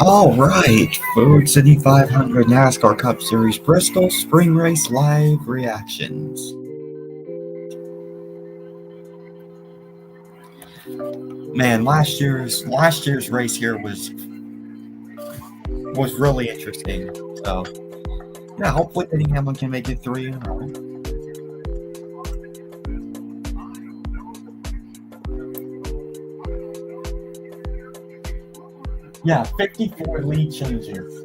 All right, Food City 500 NASCAR Cup Series Bristol Spring Race live reactions. Man, last year's race here was really interesting. So yeah, hopefully Eddie Hamlin can make it 3 in a row. Yeah, 54 lead changes.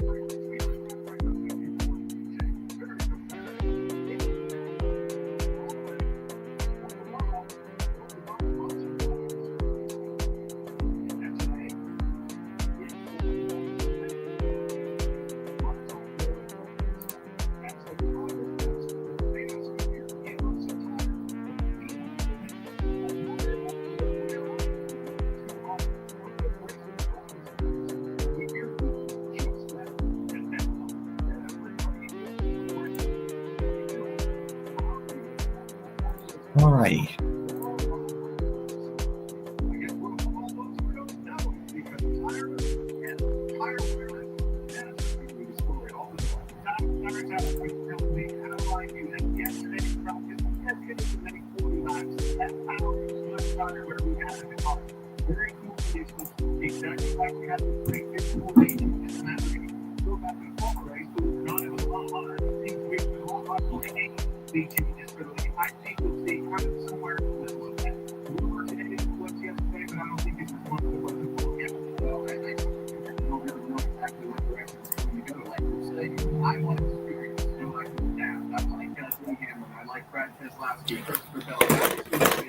Alrighty.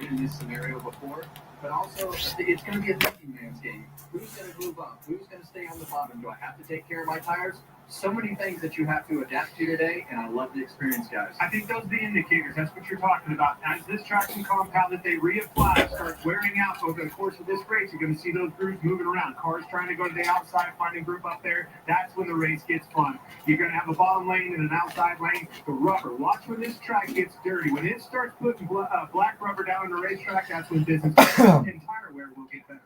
In this scenario before, but also it's going to be a thinking man's game. Who's going to move up? Who's going to stay on the bottom? Do I have to take care of my tires? So many things that you have to adapt to today, and I love the experience, guys. I think those are the indicators. That's what you're talking about. As this traction compound that they reapply starts wearing out over the course of this race, you're going to see those grooves moving around. Cars trying to go to the outside, finding group up there. That's when the race gets fun. You're going to have a bottom lane and an outside lane. The rubber. Watch when this track gets dirty. When it starts putting black rubber down on the racetrack, that's when business and tire wear will get better.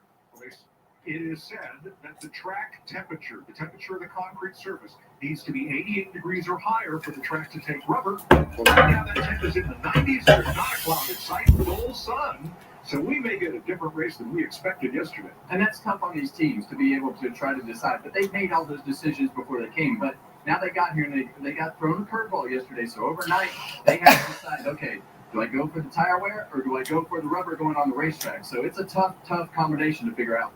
It is said that the track temperature, the temperature of the concrete surface, needs to be 88 degrees or higher for the track to take rubber. Well, right now that temp is in the 90s. There's not a clouded sight, full sun. So we may get a different race than we expected yesterday. And that's tough on these teams to be able to try to decide. But they've made all those decisions before they came. But now they got here and they got thrown a curveball yesterday. So overnight, they have to decide, okay, do I go for the tire wear or do I go for the rubber going on the racetrack? So it's a tough combination to figure out.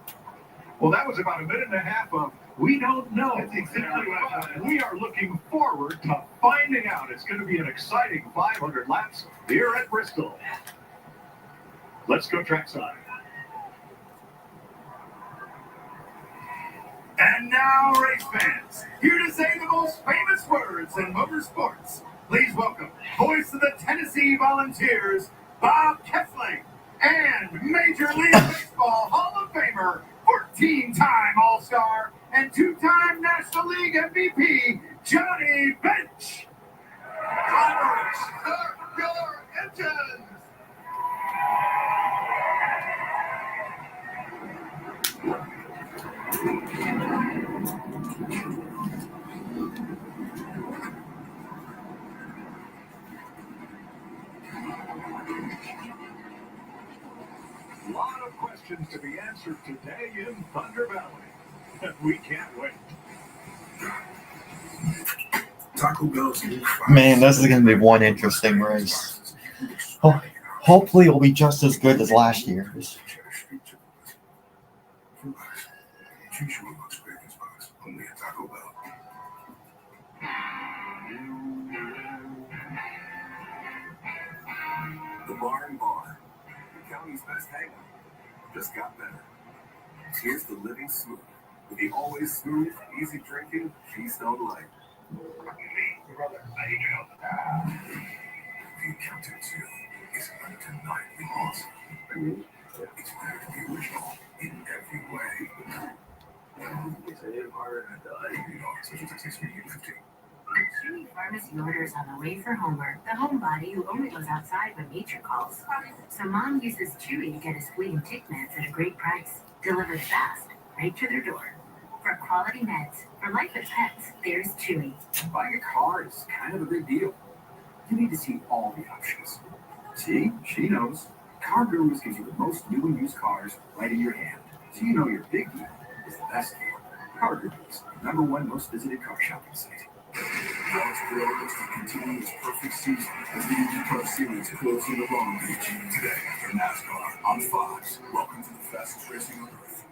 Well, that was about a minute and a half of we don't know. That's exactly what We are looking forward to finding out. It's going to be an exciting 500 laps here at Bristol. Let's go trackside. And now, race fans, here to say the most famous words in motorsports. Please welcome voice of the Tennessee Volunteers, Bob Kessling, and Major League Baseball Hall of Famer, 14-time All-Star, and 2-time National League MVP, Johnny Bench. Drivers, start your engines! A lot of questions to be answered today in Thunder Valley. And we can't wait. Taco Bell's Man, this is going to be one interesting race. Hopefully, it'll be just as good as last year's. Only at Taco Bell. The Barn Bar, the county's best hangout, just got better. Here's the Living Smooth, with the always smooth, easy drinking Keystone Light. Brother, how you doing? The Encounter 2 is undeniably awesome. It's better to be original in every way. It's a little harder than $80, which is a taste for you 15. Chewy pharmacy orders on the way for Homer, the homebody who only goes outside when nature calls. So Mom uses Chewy to get his flea and tick meds at a great price, delivered fast, right to their door. For quality meds, for life with pets, there's Chewy. Buying a car is kind of a big deal. You need to see all the options. See, she knows. Car Gurus gives you the most new and used cars right in your hand. So you know your big deal is the best deal. Car Gurus, #1 most visited car shopping site. Alex Bristol looks to continue his perfect season as the IndyCar Series closing the long beach. Today for NASCAR on Fox. Welcome to the fastest racing on earth.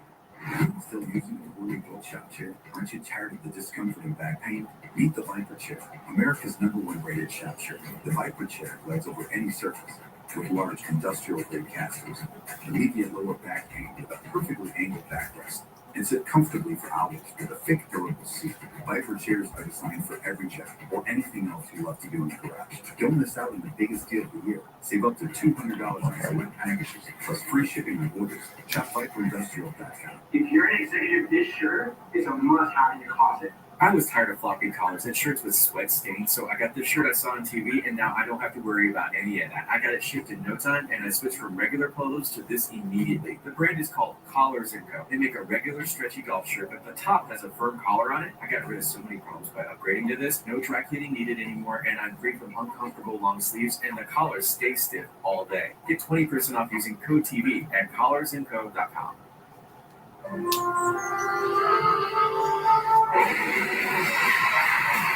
Still using the poorly built shop chair? Aren't you tired of the discomfort and back pain? Meet the Viper Chair, America's #1 rated shop chair. The Viper Chair glides over any surface with large industrial-grade casters, alleviate lower back pain with a perfectly angled backrest, and sit comfortably for hours with a thick, durable seat. Viper chairs are designed for every job or anything else you love to do in the garage. Don't miss out on the biggest deal of the year. Save up to $200 on select packages, plus free shipping on orders. Shop ViperIndustrial.com. If you're an executive, this shirt is a must-have in your closet. I was tired of floppy collars and shirts with sweat stains, so I got this shirt I saw on TV, and now I don't have to worry about any of that. I got it shipped in no time, and I switched from regular polos to this immediately. The brand is called Collars & Co. They make a regular stretchy golf shirt, but the top has a firm collar on it. I got rid of so many problems by upgrading to this. No dry cleaning needed anymore, and I'm free from uncomfortable long sleeves, and the collars stay stiff all day. Get 20% off using code TV at collarsandco.com.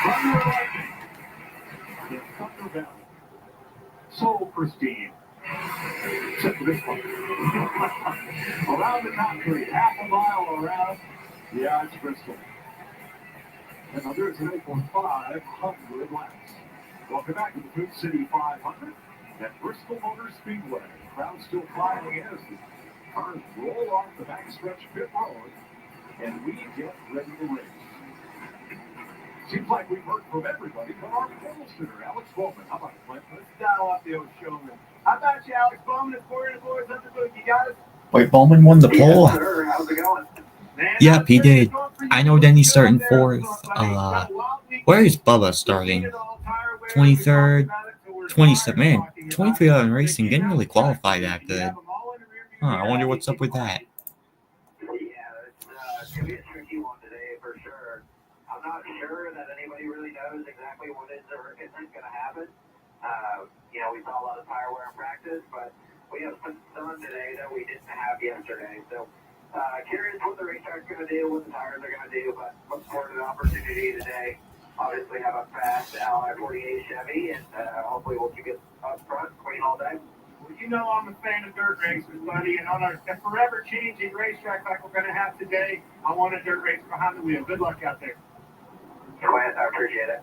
Thunder Lightning in Thunder Valley. So pristine. Except for this one. Around the concrete, half a mile around. Yeah, it's Bristol. And now there's an 8.500 laps. Welcome back to the Food City 500 at Bristol Motor Speedway. The crowd still climbing as the cars roll off the backstretch pit road, and we get ready to race. Seems like we've heard from everybody but our pole sitter, Alex Bowman. How about it, Clint? Let's dial up the old showman. How about you, Alex Bowman? It's 4 and the boys up the book. You got it? Wait, Bowman won the pole? Yes, sir. How's it going? Man, Yep, he did. I know Denny's starting 4th. Where is Bubba starting? 23rd, 27th. Man, 23 on racing didn't really qualify that good. I wonder what's up with that. Yeah, it's going to be a tricky one today for sure. I'm not sure that anybody really knows exactly what is or isn't going to happen. We saw a lot of tire wear in practice, but we have some sun today that we didn't have yesterday. So curious what the racetrack's going to do, what the tires are going to do, but look forward to the opportunity today. Obviously have a fast LI-48 Chevy, and hopefully we'll keep it up front, clean all day. Well, you know I'm a fan of dirt races, buddy, and on a forever-changing racetrack like we're going to have today, I want a dirt race behind the wheel. Good luck out there. Clint, I appreciate it.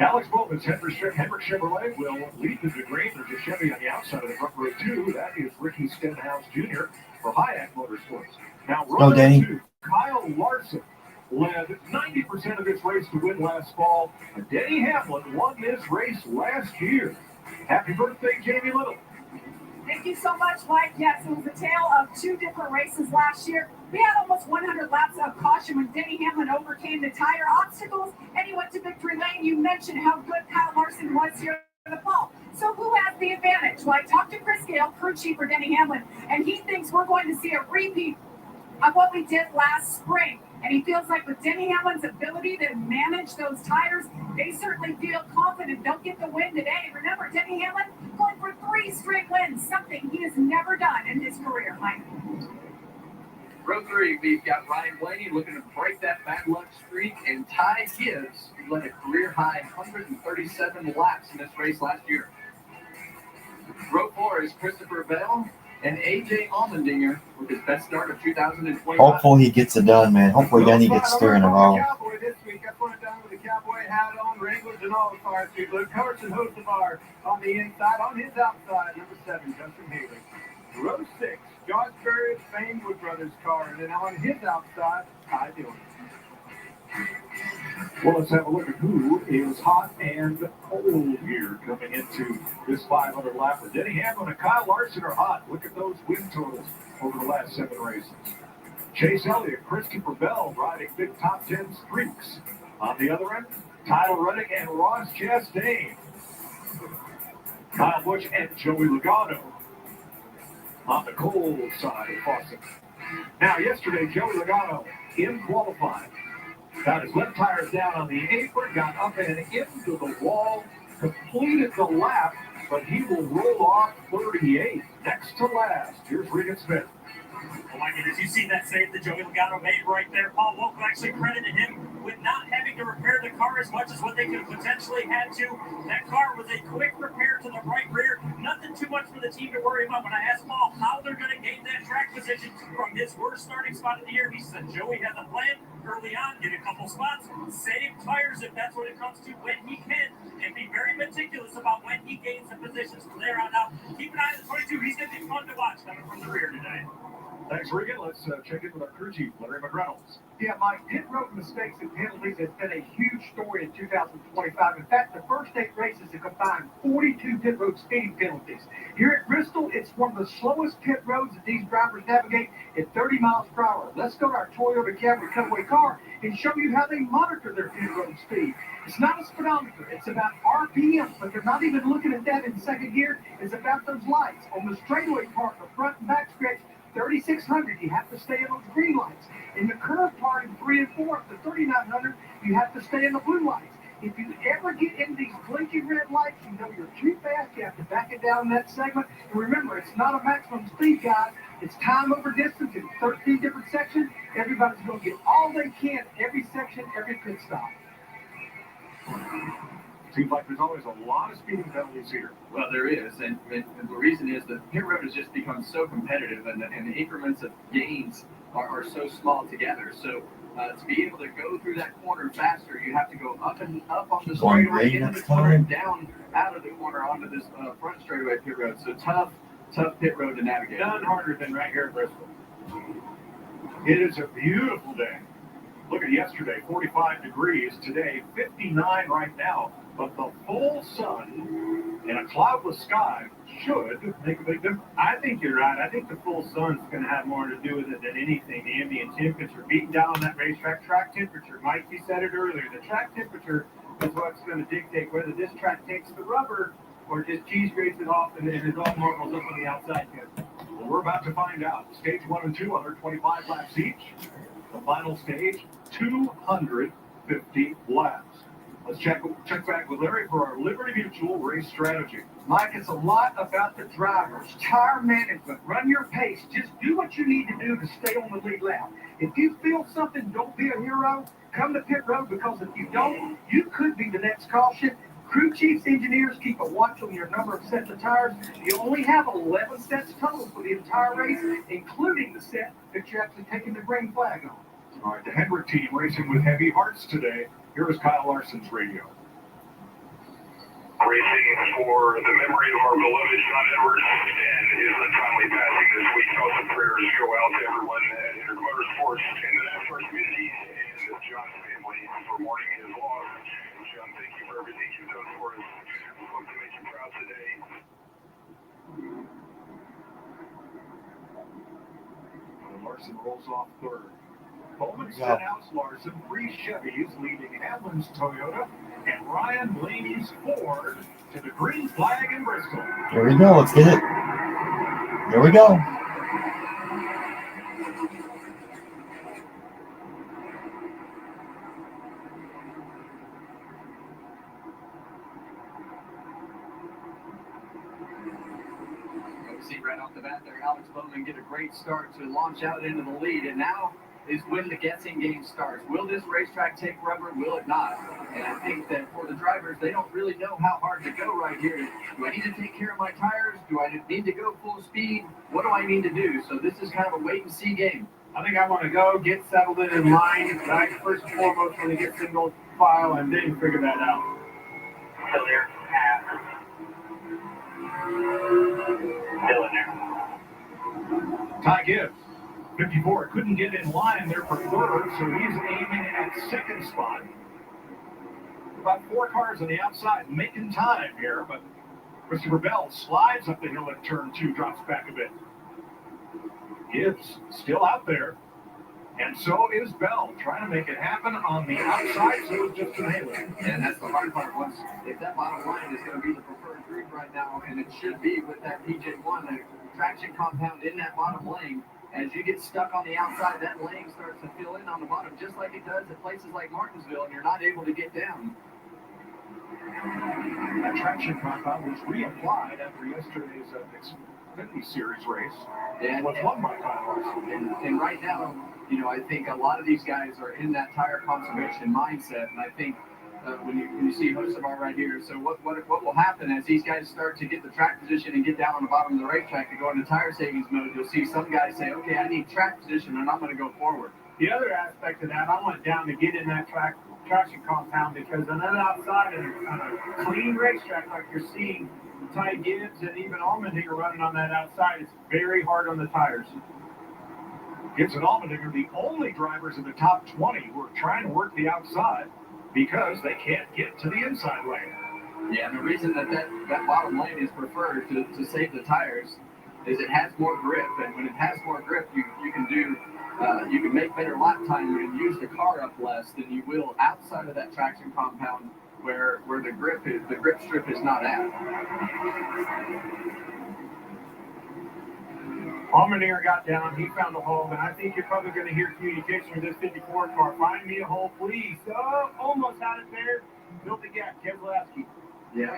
Alex Bowman's Hendrick Chevrolet will lead the green. There's a Chevy on the outside of the front row, too. That is Ricky Stenhouse Jr. for Hayek Motorsports. Now, row Danny. 2, Kyle Larson led 90% of this race to win last fall. And Denny Hamlin won this race last year. Happy birthday, Jamie Little. Thank you so much, Mike. Yes, it was a tale of 2 different races last year. We had almost 100 laps of caution when Denny Hamlin overcame the tire obstacles and he went to victory lane. You mentioned how good Kyle Larson was here in the fall. So who has the advantage? Well, I talked to Chris Gale, crew chief for Denny Hamlin, and he thinks we're going to see a repeat of what we did last spring. And he feels like with Denny Hamlin's ability to manage those tires, they certainly feel confident they'll get the win today. Remember, Denny Hamlin going for 3 straight wins, something he has never done in his career, Mike. Row 3, we've got Ryan Blaney looking to break that bad luck streak, and Ty Gibbs, who led a career-high 137 laps in this race last year. Row 4 is Christopher Bell and A.J. Allmendinger with his best start of 2025. Hopefully he gets it done, man. Hopefully Denny gets 3 in a row. Cowboy this week. I put it down with a cowboy hat on, Wranglers and all the fire suit. Luke Carson Hosevar on the inside. On his outside, number 7, Justin Haley. Row 6, Josh Berry's famed Wood Brothers car. And then on his outside, Ty Dillon. Well, let's have a look at who is hot and cold here coming into this 500 lapper. Denny Hamlin and Kyle Larson are hot. Look at those win totals over the last 7 races. Chase Elliott, Christopher Bell riding big top 10 streaks. On the other end, Tyler Reddick and Ross Chastain. Kyle Busch and Joey Logano on the cold side of Boston. Now, yesterday, Joey Logano in qualifying got his left tires down on the apron, got up and into the wall, completed the lap, but he will roll off 38th, next to last. Here's Regan Smith. Oh my goodness, you see that save that Joey Logano made right there? Paul Wolf actually credited him with not having to repair the car as much as what they could have potentially had to. That car was a quick repair to the right rear. Nothing too much for the team to worry about. When I asked Paul how they're going to gain that track position from his worst starting spot of the year, he said Joey has a plan early on, get a couple spots, save tires if that's what it comes to when he can, and be very meticulous about when he gains the positions from there on out. Keep an eye on the 22. He's going to be fun to watch coming from the rear today. Thanks, Regan. Let's check in with our crew chief, Larry McReynolds. Yeah, Mike, pit road mistakes and penalties has been a huge story in 2025. In fact, the first 8 races have combined 42 pit road speeding penalties. Here at Bristol, it's one of the slowest pit roads that these drivers navigate at 30 miles per hour. Let's go to our Toyota Camry cutaway car and show you how they monitor their pit road speed. It's not a speedometer, it's about RPM, but they're not even looking at that in second gear. It's about those lights. On the straightaway part, the front and back stretch, 3,600, you have to stay in those green lights. In the curve part in 3 and 4, up to 3,900, you have to stay in the blue lights. If you ever get in these blinking red lights, you know you're too fast, you have to back it down in that segment. And remember, it's not a maximum speed, guys. It's time over distance in 13 different sections. Everybody's going to get all they can, every section, every pit stop. Seems like there's always a lot of speeding penalties here. Well, there is, and the reason is that pit road has just become so competitive, and the increments of gains are so small together. So to be able to go through that corner faster, you have to go up and up on the straightaway, into the corner, and down out of the corner onto this front straightaway pit road. So tough pit road to navigate. None harder than right here at Bristol. It is a beautiful day. Look at yesterday, 45 degrees. Today, 59 right now. But the full sun in a cloudless sky should make a big difference. I think you're right. I think the full sun's going to have more to do with it than anything. The ambient temperature beating down on that racetrack. Track temperature, Mike, you said it earlier. The track temperature is what's going to dictate whether this track takes the rubber or just cheese grates it off and it all normals up on the outside. Well, we're about to find out. Stage 1 and 2, 125 laps each. The final stage, 250 laps. Let's check back with Larry for our Liberty Mutual race strategy. Mike, it's a lot about the drivers. Tire management. Run your pace. Just do what you need to do to stay on the lead lap. If you feel something, don't be a hero. Come to pit road, because if you don't, you could be the next caution. Crew chiefs, engineers keep a watch on your number of sets of tires. You only have 11 sets total for the entire race, including the set that you're actually taking the green flag on. All right, the Hendrick team racing with heavy hearts today. Here is Kyle Larson's radio. Racing for the memory of our beloved John Edwards and his untimely passing this week. Thoughts and prayers go out to everyone at Hendrick Motorsports and the NASCAR community and John's family for mourning his loss. John, thank you for everything you've done for us. We hope to make you proud today. And Larson rolls off third. Bowman set out Larson, 3 Chevys leading Hamlin's Toyota and Ryan Blaney's Ford to the green flag in Bristol. Here we go. Let's get it. Here we go. See right off the bat there, Alex Bowman get a great start to launch out into the lead, and now is when the guessing game starts. Will this racetrack take rubber? Will it not? And I think that for the drivers, they don't really know how hard to go right here. Do I need to take care of my tires? Do I need to go full speed? What do I need to do? So this is kind of a wait-and-see game. I think I want to go get settled in line, right? First and foremost, when you get single file, and then figure that out. Still there. Still in there. Ty Gibbs, 54, couldn't get in line there for third, so he's aiming at second spot. About 4 cars on the outside making time here, but Christopher Bell slides up the hill at turn 2, drops back a bit. Gibbs still out there, and so is Bell, trying to make it happen on the outside, so it's just an Haley. And that's the hard part. Once, if that bottom line is going to be the preferred group right now, and it should be with that PJ1, the traction compound in that bottom lane, as you get stuck on the outside, that lane starts to fill in on the bottom, just like it does at places like Martinsville, and you're not able to get down. That traction compound was reapplied after yesterday's Xfinity Series race. And was won by Kyle Larson. And right now, you know, I think a lot of these guys are in that tire conservation mindset, and I think when you see Hocevar right here, so what will happen as these guys start to get the track position and get down on the bottom of the racetrack and go into tire savings mode, you'll see some guys say, okay, I need track position and I'm going to go forward. The other aspect of that, I went down to get in that traction compound because on that outside on a clean racetrack like you're seeing Ty Gibbs and even Allmendinger running on that outside, it's very hard on the tires. Gibbs and Allmendinger are the only drivers in the top 20 who are trying to work the outside because they can't get to the inside lane. Yeah, and the reason that bottom lane is preferred to save the tires is it has more grip, and when it has more grip, you can make better lap time and use the car up less than you will outside of that traction compound where the grip strip is not at. Allmendinger got down, he found a hole, and I think you're probably going to hear communication with this 54 car. Find me a hole, please. Oh, almost had it there. Built the gap, Keselowski. Yeah,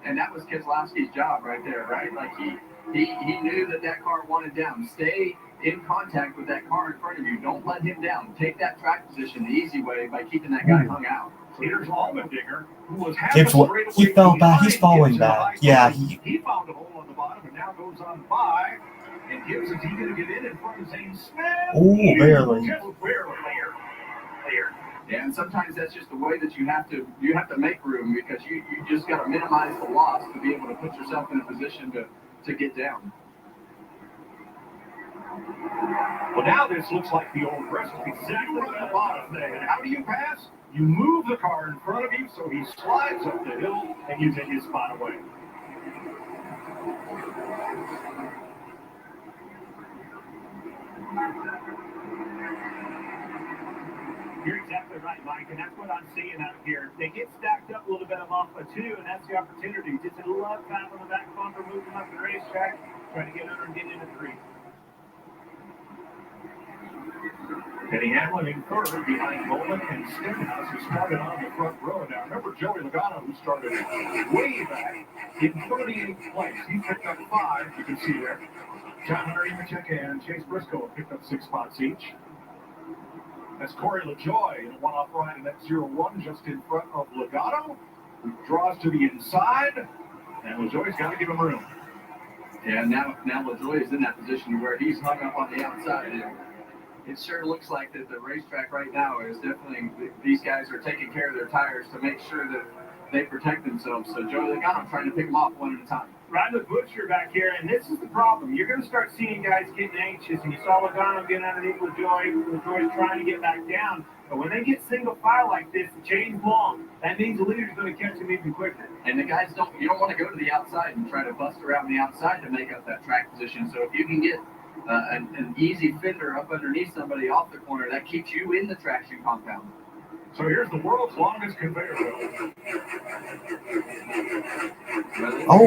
and that was Keselowski's job right there, right? Like he knew that car wanted down. Stay in contact with that car in front of you. Don't let him down. Take that track position the easy way by keeping that guy hung out. So here's Allmendinger, who was he fell back. He's falling back. Yeah, he found a hole on the bottom and now goes on by. And Gibbs, is he going to get in front of Zane Smith? Oh, barely. Just barely. Clear. Yeah, and sometimes that's just the way that you have to make room because you just got to minimize the loss to be able to put yourself in a position to get down. Well, now this looks like the old Bristol. Exactly at the bottom there. And how do you pass? You move the car in front of you so he slides up the hill and you take his spot away. You're exactly right, Mike, and that's what I'm seeing out here. They get stacked up a little bit of off of two, and that's the opportunity. Just a little up time on the back bumper, moving up the racetrack, trying to get under and get into three. Denny Hamlin in third behind Bowman and Stenhouse, who started on the front row. Now, remember Joey Logano, who started way back in 38th place. He picked up 5, you can see there. John Hunter Nemechek and Chase Briscoe picked up 6 spots each. That's Corey LaJoie in a one-off ride in that 0-1 just in front of Logano, who draws to the inside, and LaJoie's got to give him room. Yeah, now LaJoie is in that position where he's hung up on the outside. It sure looks like that the racetrack right now is definitely, these guys are taking care of their tires to make sure that they protect themselves. So Joey Logano trying to pick them off one at a time. Riding the butcher back here, and this is the problem. You're going to start seeing guys getting anxious, and you saw Logano get underneath LaJoie. LaJoie's trying to get back down. But when they get single file like this, the chain's long. That means the leader's going to catch them even quicker. And the guys you don't want to go to the outside and try to bust around the outside to make up that track position. So if you can get an easy fender up underneath somebody off the corner, that keeps you in the traction compound. So here's the world's longest conveyor belt. Oh,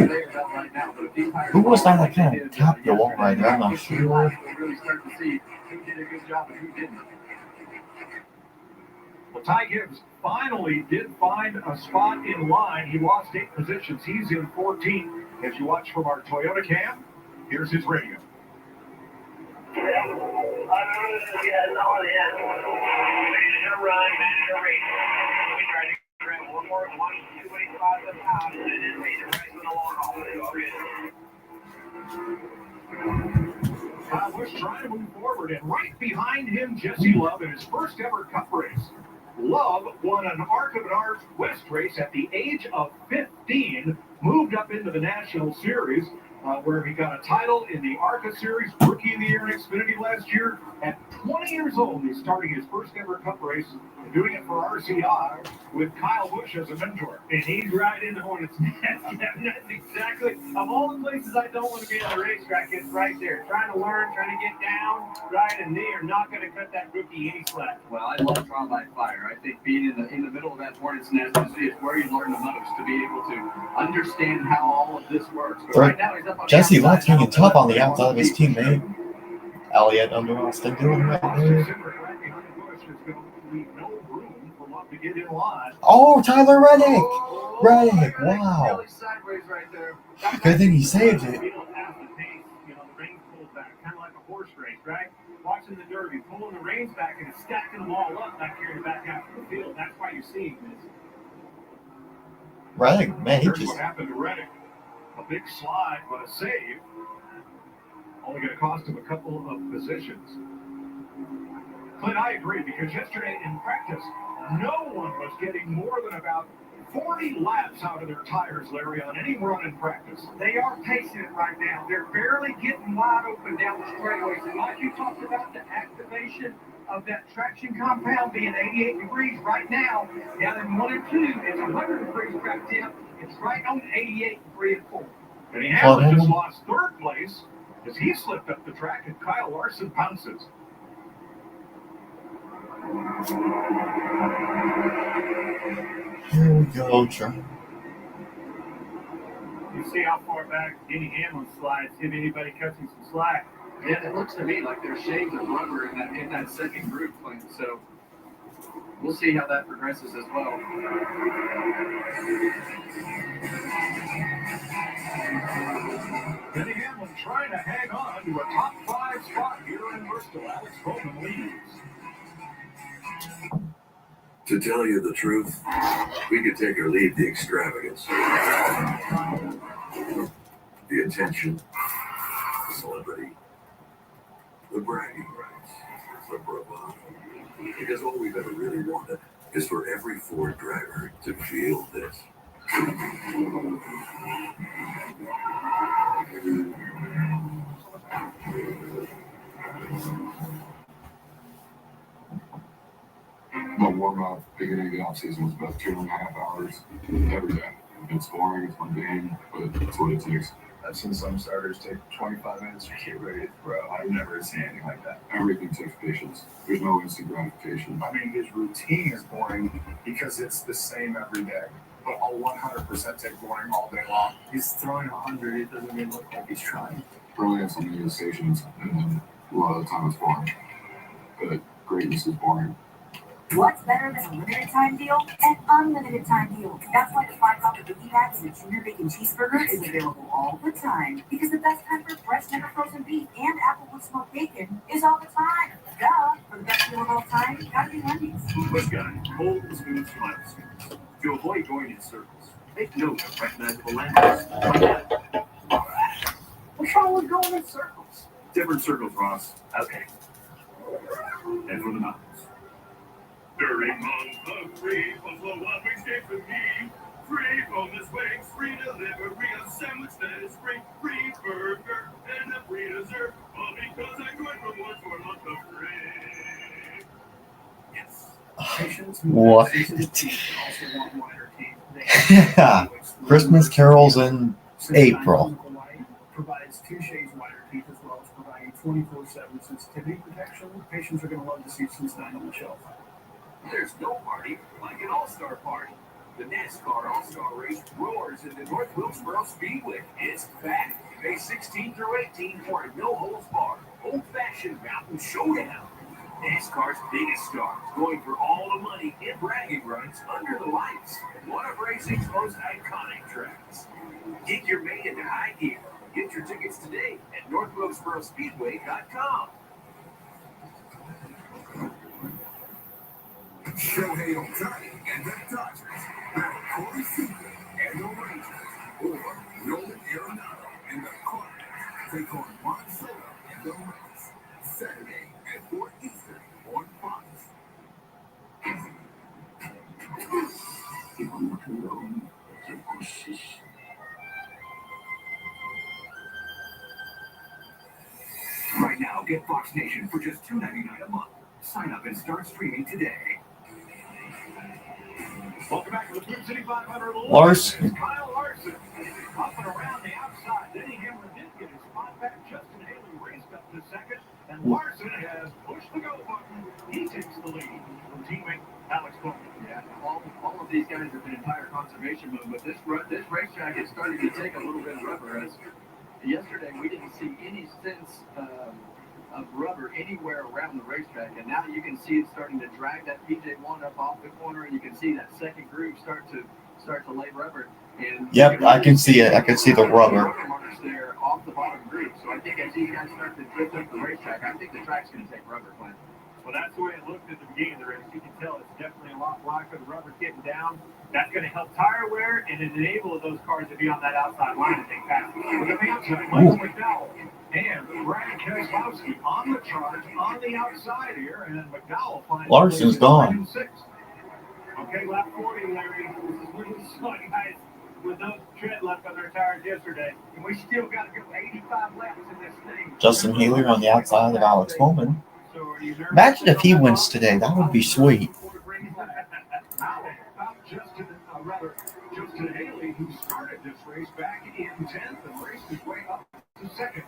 who was that kind of tapped the wall right there? I'm not sure. We'll really start to see who did a good job and who didn't. Well, Ty Gibbs finally did find a spot in line. He lost 8 positions. He's in 14th. As you watch from our Toyota cam, here's his radio. Kyle Busch trying to move forward, and right behind him, Jesse Love in his first ever Cup race. Love won an Arc of an Arch West race at the age of 15, moved up into the National Series, where he got a title in the ARCA Series, Rookie of the Year in Xfinity last year. At 20 years old, he's starting his first ever Cup race, and doing it for RCI with Kyle Busch as a mentor. And he's right in the Hornets' nest. That's exactly, of all the places I don't want to be on the racetrack, it's right there. Trying to learn, trying to get down, right, and they are not going to cut that rookie any slack. Well, I love trial by fire. I think being in the middle of that Hornets' nest is where you learn the most, to be able to understand how all of this works. But right now, he's up on Jesse the outside. Love's hanging tough on the outside of his teammate. Elliott under Austin Dillon right there. Oh, Tyler Reddick! Reddick, wow. Sideways right there. Good thing he saved it. The reins pulled back, kind of like a horse race, right? Watching the Derby, pulling the reins back and stacking them all up back here in the back half of the field. That's why you're seeing this. Reddick, man, he Here's just... what happened to Reddick. A big slide, but a save. Only going to cost him a couple of positions. Clint, I agree, because yesterday in practice, no one was getting more than about 40 laps out of their tires, Larry, on any run in practice. They are pacing it right now. They're barely getting wide open down the straightaways. And like you talked about, the activation of that traction compound being 88 degrees right now, down in 1 and 2, it's 100 degrees back down. It's right on 88, 3 and 4. And Hamlin just lost third place as he slipped up the track and Kyle Larson pounces. Here we go, Trump. You see how far back Denny Hamlin slides, if anybody cuts him some slack. Yeah, it looks to me like there's shades of rubber in that second group, Clint. So we'll see how that progresses as well. Denny Hamlin trying to hang on to a top 5 spot here in Bristol. Alex Bowman leads. To tell you the truth, we could take or leave the extravagance, the attention, the celebrity, the bragging rights, the bravado. Because all we've ever really wanted is for every Ford driver to feel this. The warm-up, beginning of the off-season was about 2.5 hours every day. It's boring, it's mundane, but it's what it takes. I've seen some starters take 25 minutes to get ready to throw. I've never seen anything like that. Everything takes patience. There's no instant gratification. I mean, his routine is boring because it's the same every day. But I'll 100% take boring all day long. He's throwing 100. It doesn't even look like he's trying. Brilliance on the stations, and a lot of the time it's boring. But greatness is boring. What's better than a limited time deal? An unlimited time deal. That's why the $5 cookie packs and the Junior Bacon Cheeseburger is available all the time. Because the best time for fresh, never frozen beef and applewood smoked bacon is all the time. Duh. For the best deal of all time, gotta be Wendy's. Let's go. Hold the spoons to my spoons. To avoid going in circles, make note of recognizable landmarks. What's wrong with going in circles? Different circles, Ross. Okay. And for the mountains. During month of free, Buffalo Wild Wings came for me. Free boneless wings, free delivery, a sandwich that is free, free burger, and a free dessert. All because I could reward for a month of free. Yes. What? Yeah. Christmas carols in April. Provides 2 shades wider teeth as well as providing 24/7 sensitivity protection. Patients are going to love to see Sunstein on the shelf. There's no party like an all-star party. The NASCAR All-Star Race roars in the North Wilkesboro Speedway. It's back, May 16 through 18 for a no-holds-barred, old-fashioned mountain showdown. NASCAR's biggest stars going for all the money in bragging rights under the lights. One of racing's most iconic tracks. Get your May into high gear. Get your tickets today at NorthWilkesboroSpeedway.com. Shohei Ohtani and the Dodgers battle Corey Seager and the Rangers, or Nolan Arenado and the Cardinals take on Juan Soto and the Reds. Saturday at 4 Eastern on Fox. Right now, get Fox Nation for just $2.99 a month. Sign up and start streaming today. Welcome back to the Twin City 500. Larson. Kyle Larson up and around the outside. Denny Hamlin did get his spot back. Justin Haley raced up to second. And Larson has pushed the go button. He takes the lead from teammate Alex Bowman. Yeah, all of these guys have been in tire conservation mode, but this racetrack is starting to take a little bit of rubber. As yesterday, we didn't see any sense of rubber anywhere around the racetrack, and now you can see it starting to drag that PJ1 up off the corner, and you can see that second groove start to lay rubber. And Yep, I can see it. I can see the rubber. Marks there off the bottom groove. So I think as these guys start to drift up the racetrack, I think the track's going to take rubber, Clint. Well, that's the way it looked at the beginning of the race. You can tell it's definitely a lot blacker. The rubber's getting down. That's going to help tire wear and enable those cars to be on that outside line and take passes. Look at the outside, Michael McDowell and Ryan Keselowski on the charge on the outside here, and then McDowell finds Larson's gone. Okay, lap 40, Larry. This is what we saw, guys, with those tread left on their tires yesterday. And we still got to go 85 laps in this thing. Justin Haley on the outside of Alex Bowman. Imagine if he wins today. That would be sweet. Justin Haley, who started this race back in 10th and raced his way up to 2nd.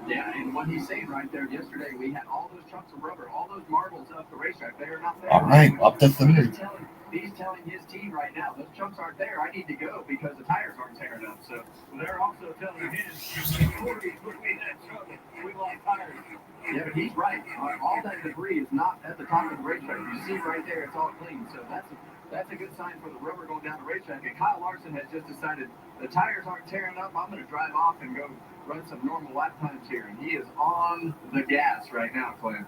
Yeah, and what he's saying right there, yesterday we had all those chunks of rubber, all those marbles up the racetrack. They are not there. All right, up to 3. He's telling his team right now, those chunks aren't there. I need to go because the tires aren't tearing up. So they're also telling him, Corey, look at that truck. We lost tires. Yeah, but he's right. All that debris is not at the top of the racetrack. You see right there, it's all clean. So that's a good sign for the rubber going down the racetrack. And Kyle Larson has just decided the tires aren't tearing up. I'm going to drive off and go run some normal lap times here. And he is on the gas right now, Clint.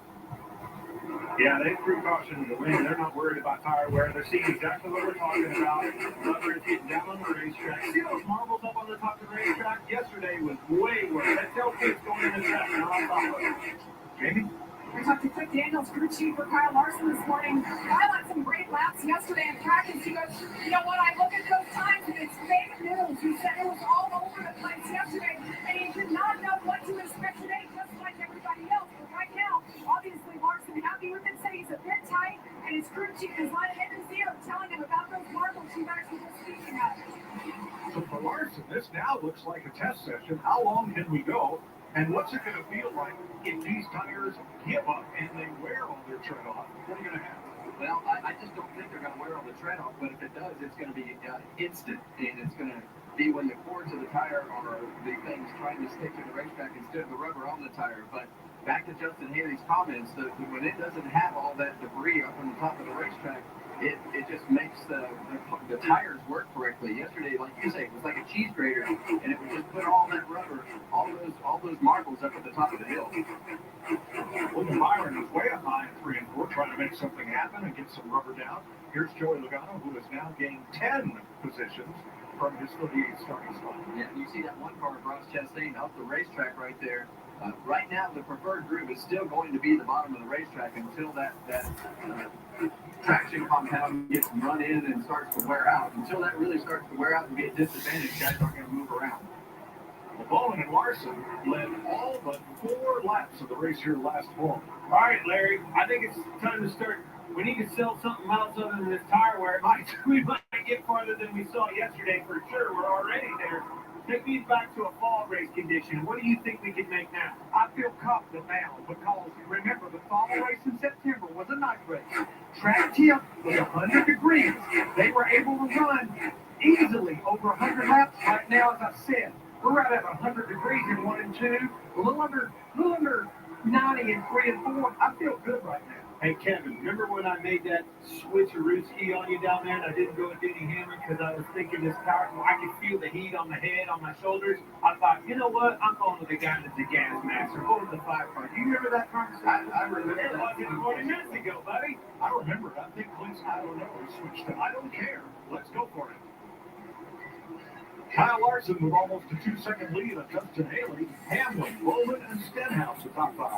Yeah, they threw caution to the wind. They're not worried about tire wear. They're seeing exactly what we're talking about. Rubber is getting down on the racetrack. See those marbles up on the top of the racetrack? Yesterday was way worse. That tailgate's going in the track, not on top of it. Jamie? We talked to Cliff Daniels, crew chief for Kyle Larson this morning. Kyle had some great laps yesterday in practice. He goes, you know what, I look at those times and it's fake news. He said it was all over the place yesterday, and he did not know what to expect today, just like everybody else. But right now, obviously Larson happy with it, said he's a bit tight, and his crew chief is letting in his ear, telling him about those marbles you guys were just speaking of. So for Larson, this now looks like a test session. How long can we go? And what's it going to feel like if these tires give up and they wear all their tread off? What are you going to have? Well, I just don't think they're going to wear all the tread off, but if it does, it's going to be instant, and it's going to be when the cords of the tire are the things trying to stick to the racetrack instead of the rubber on the tire. But back to Justin Haley's comments, when it doesn't have all that debris up on the top of the racetrack, it just makes the tires work correctly. Yesterday, like you say, it was like a cheese grater, and it would just put all that rubber, all those marbles up at the top of the hill. Well, Byron is way up high in 3 and 4, trying to make something happen and get some rubber down. Here's Joey Logano, who has now gained 10 positions from his 38 starting spot. Yeah, you see that one car, Ross Chastain, up the racetrack right there. Right now, the preferred groove is still going to be the bottom of the racetrack until that traction compound gets run in and starts to wear out. Until that really starts to wear out and be a disadvantage, guys aren't going to move around. Well, Bowman and Larson led all but 4 laps of the race here last fall. All right, Larry, I think it's time to start. We need to sell something else other than this tire wear. We might get farther than we saw yesterday for sure. We're already there. Take these back to a fall race condition. What do you think we can make now? I feel confident now because remember the fall race in September was a night race. Track tip was 100 degrees. They were able to run easily over 100 laps. Right now, as I said, we're right at 100 degrees in 1 and 2, a little under 90 in 3 and 4. I feel good right now. Hey, Kevin, remember when I made that switcherooski on you down there and I didn't go with Denny Hamlin because I was thinking this tire, I could feel the heat on the head, on my shoulders. I thought, you know what? I'm going with the guy that's the gas master. Go with the 5 car. Do you remember that conversation? I remember that. It wasn't 40 minutes ago, buddy. I remember it. I think Clint's, I don't know, he switched it. I don't care. Let's go for it. Kyle Larson with almost a 2-second lead of Justin Haley, Hamlin, Bowman, and Stenhouse the top 5.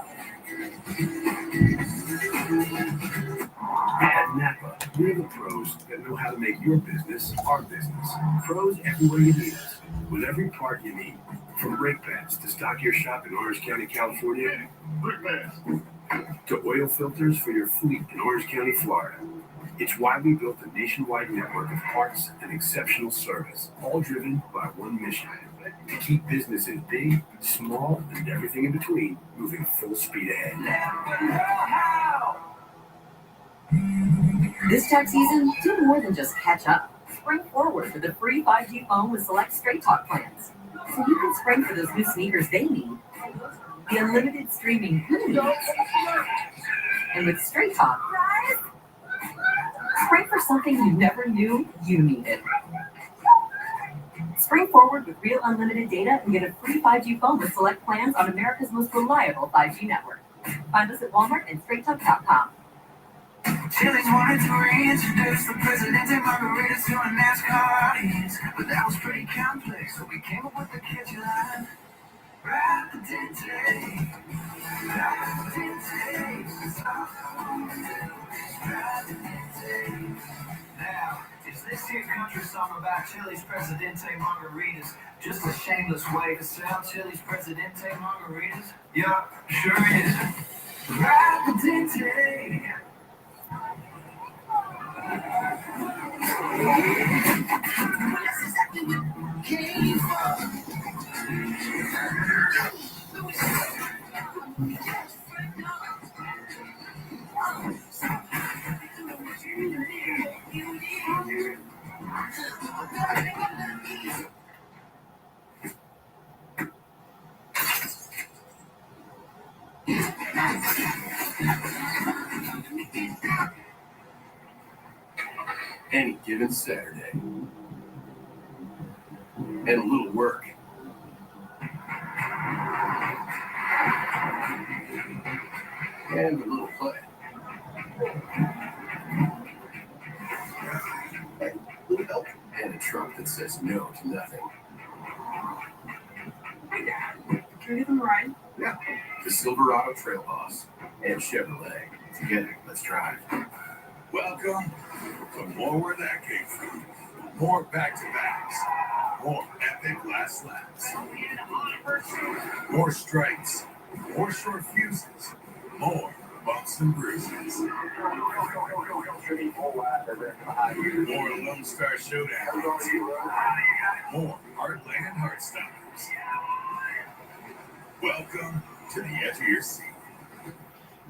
At Napa, we're the pros that know how to make your business our business. Pros everywhere you need us, with every part you need. From brake pads to stock your shop in Orange County, California, Brake pads, to oil filters for your fleet in Orange County, Florida. It's why we built a nationwide network of parts and exceptional service, all driven by one mission: to keep businesses big, small, and everything in between moving full speed ahead. How? This tax season, do more than just catch up. Spring forward with a free 5G phone with select Straight Talk plans. So you can spring for those new sneakers they need, the unlimited streaming you need. And with Straight Talk, spring for something you never knew you needed. Spring forward with real unlimited data and get a free 5G phone with select plans on America's most reliable 5G network. Find us at Walmart and StraightTalk.com. Chili's wanted to reintroduce the Presidente margaritas to a NASCAR audience, but that was pretty complex, so we came up with the catchy line. Presidente, Presidente, Presidente. Now, is this here country song about Chili's Presidente margaritas just a shameless way to sell Chili's Presidente margaritas? Yup, sure is. Presidente. Any given Saturday. And a little work. And a little play. And a truck that says no to nothing. Hey, Dad. Can we give him a ride? Yeah. The Silverado Trail Boss and Chevrolet. Together, let's drive. Welcome to more where that came from. More back-to-backs. More epic last laps. More strikes. More short fuses. More bumps and bruises. More Lone Star Showdown. More Heartland Heartstoppers. Welcome to the edge of your seat.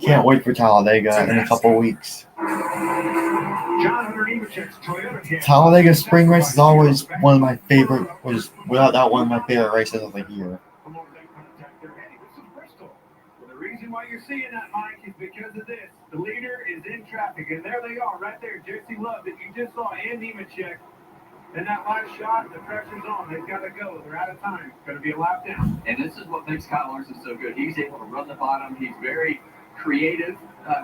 Can't wait for Talladega in a couple weeks. Talladega Spring Race is always one of my favorite, was without doubt one of my favorite races of the year. This is Bristol. Well, the reason why you're seeing that, Mike, is because of this. The leader is in traffic, and there they are, right there. Jesse Love that you just saw, and Nemechek. And that last shot, the pressure's on. They've got to go. They're out of time. It's going to be a lap down. And this is what makes Kyle Larson so good. He's able to run the bottom. He's very creative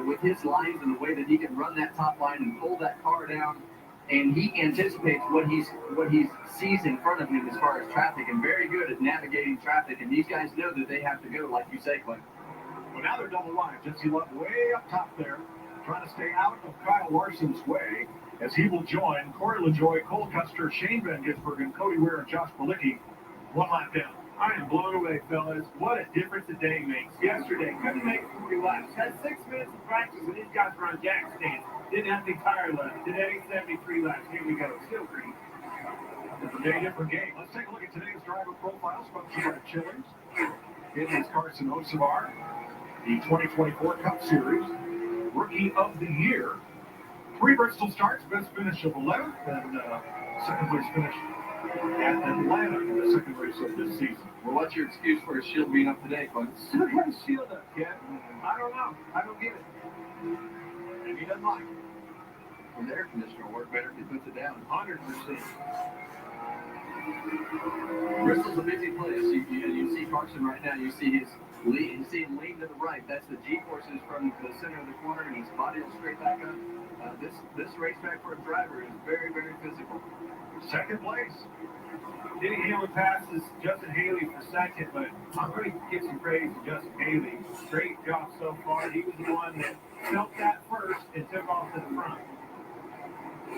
with his lines and the way that he can run that top line and pull that car down. And he anticipates what he sees in front of him as far as traffic, and very good at navigating traffic. And these guys know that they have to go, like you say, Clint. Well, now they're double line. Jesse Love way up top there, trying to stay out of Kyle Larson's way, as he will join Corey LaJoie, Cole Custer, Shane Van Gisbergen, and Cody Ware and Josh Balicki. One lap down. I am blown away, fellas. What a difference a day makes. Yesterday, couldn't make 40 laps. Had 6 minutes of practice, and these guys were on jack stands. Didn't have any tire left. Today, 73 laps. Here we go. Still green. It's a very different game. Let's take a look at today's driver profile, sponsored by Chillers. It is Carson Osavar, the 2024 Cup Series Rookie of the Year. 3 Bristol starts, best finish of 11th, and second place finish at Atlanta in the second race of this season. Well, what's your excuse for his shield being up today, Clint? Still got his shield up, Ken. I don't know. I don't get it. And he doesn't like it. Well, the air conditioner will work better if he puts it down. 100%. Bristol's a busy place. You see Carson right now. You see his lead. You see him lean to the right. That's the G-forces from the center of the corner, and his body will straight back up. This racetrack for a driver is very, very physical. Second place. Denny Hamlin passes Justin Haley for second, but I'm going to give some praise to Justin Haley. Great job so far. He was the one that felt that first and took off to the front.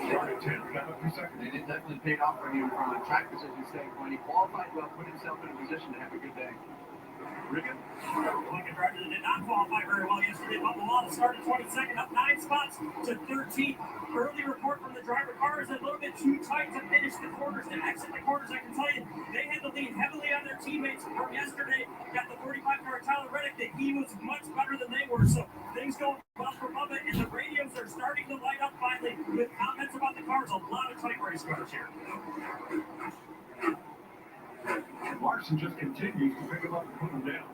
Started 10th, got up to second. And it definitely paid off for him from a track position standpoint. He qualified well, put himself in a position to have a good day. Riggin? Lincoln driver that did not qualify very well yesterday. Bubba Wallace started 22nd, up 9 spots to 13th. Early report from the driver car is a little bit too tight to finish the corners, to exit the corners. I can tell you, they had to lean heavily on their teammates from yesterday. Got the 45 car Tyler Reddick that he was much better than they were. So things going well for Bubba, and the radios are starting starting to light up finally with comments about the cars. A lot of tight race cars here. Larson just continues to pick them up and put them down.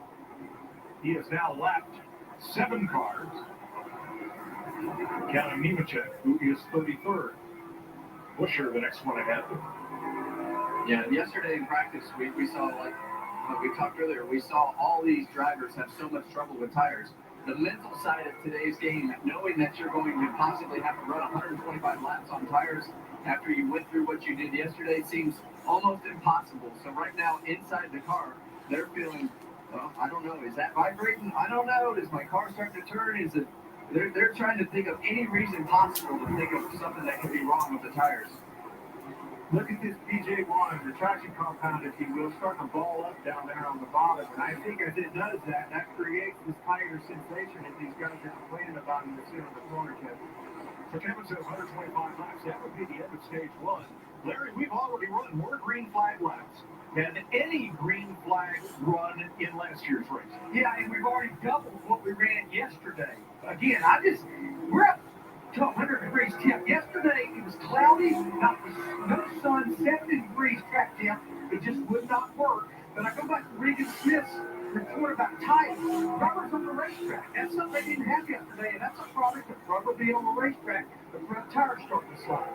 He has now lapped 7 cars. Counting Nemechek, who is 33rd. Busher, the next one ahead. Yeah, yesterday in practice, we saw, like we talked earlier, we saw all these drivers have so much trouble with tires. The mental side of today's game, knowing that you're going to possibly have to run 125 laps on tires after you went through what you did yesterday, seems almost impossible. So right now, inside the car, they're feeling, well, I don't know, is that vibrating? I don't know. Is my car starting to turn? Is it? They're trying to think of any reason possible to think of something that could be wrong with the tires. Look at this PJ1, the traction compound, if you will, starting to ball up down there on the bottom. And I think as it does that, that creates this tire sensation that these guys are complaining about in the center of the corner, Kevin. So Kevin says 125 laps. That would be the end of stage 1. Larry, we've already run more green flag laps than any green flag run in last year's race. Yeah, and we've already doubled what we ran yesterday. Again, we're up to 100 degrees temp. Yesterday, it was cloudy, no sun, 70 degrees track temp. It just would not work. But I go back to Regan Smith's report about tires. Rubber's on the racetrack. That's something they didn't have yesterday, and that's a product of rubber being on the racetrack. The front tires starting to slide.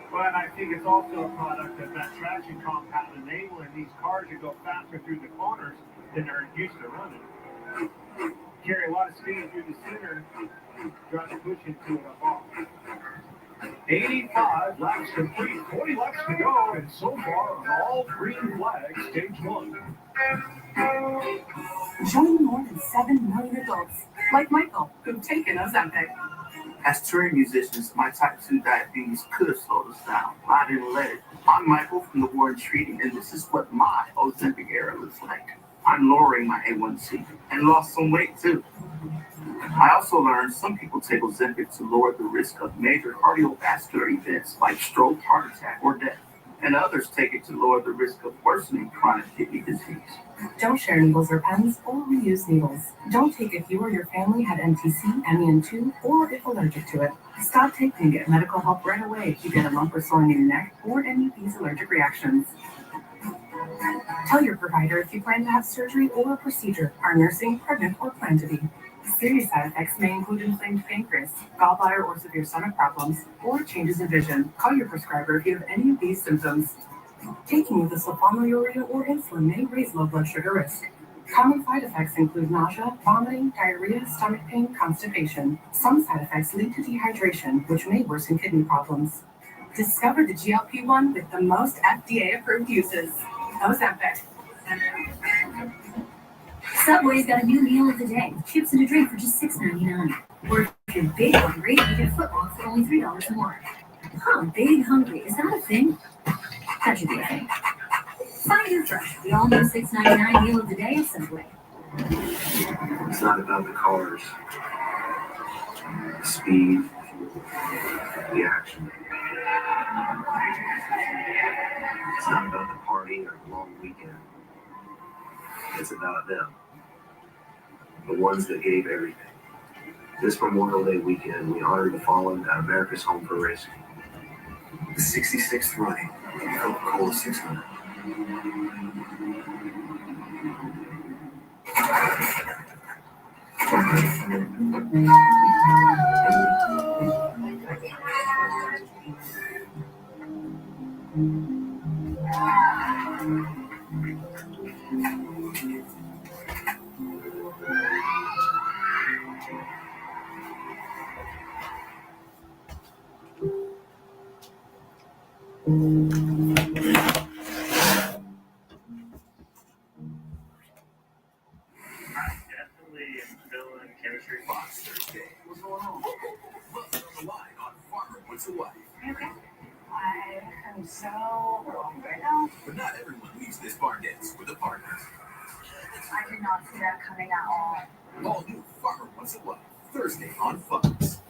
But I think it's also a product of that traction compound enabling these cars to go faster through the corners than they're used to running. Carry a lot of speed through the center, trying to push into it up off. 85 laps complete, 40 laps to go, and so far on all green flags, stage 1. Join more than 7 million adults, like Michael, who've taken Ozempic. As touring musicians, my type 2 diabetes could have slowed us down, but I didn't let it. I'm Michael from the Warren Treaty, and this is what my Ozempic era looks like. I'm lowering my A1C and lost some weight too. I also learned some people take Ozempic to lower the risk of major cardiovascular events like stroke, heart attack, or death. And others take it to lower the risk of worsening chronic kidney disease. Don't share needles or pens or reuse needles. Don't take if you or your family had MTC, MEN2, or if allergic to it. Stop taking and get medical help right away if you get a lump or sore in your neck or any of these allergic reactions. Tell your provider if you plan to have surgery or a procedure, are nursing, pregnant, or plan to be. Serious side effects may include inflamed pancreas, gallbladder or severe stomach problems, or changes in vision. Call your prescriber if you have any of these symptoms. Taking either sulfonylurea or insulin may raise low blood sugar risk. Common side effects include nausea, vomiting, diarrhea, stomach pain, constipation. Some side effects lead to dehydration, which may worsen kidney problems. Discover the GLP-1 with the most FDA-approved uses. Ozempic. Subway's got a new meal of the day. Chips and a drink for just $6.99. Or if you're big hungry, you get footlong for only $3 more. Huh, big hungry. Is that a thing? That should be a thing. Find your fresh. The all-new $6.99 meal of the day at Subway. It's not about the cars, the speed, the action. It's not about the party or the long weekend. It's about them. The ones that gave everything. This Memorial Day weekend, we honored the fallen at America's Home for Racing. The 66th running of the Coca-Cola 600. Definitely villain chemistry. Fox Thursday. What's going on? Welcome on the line on Farmer Wants a Wife. Okay. I am so wrong right now. But not everyone leaves this bar dance with a partner. I did not see that coming at all. All new Farmer Wants a Wife. Thursday on Fox.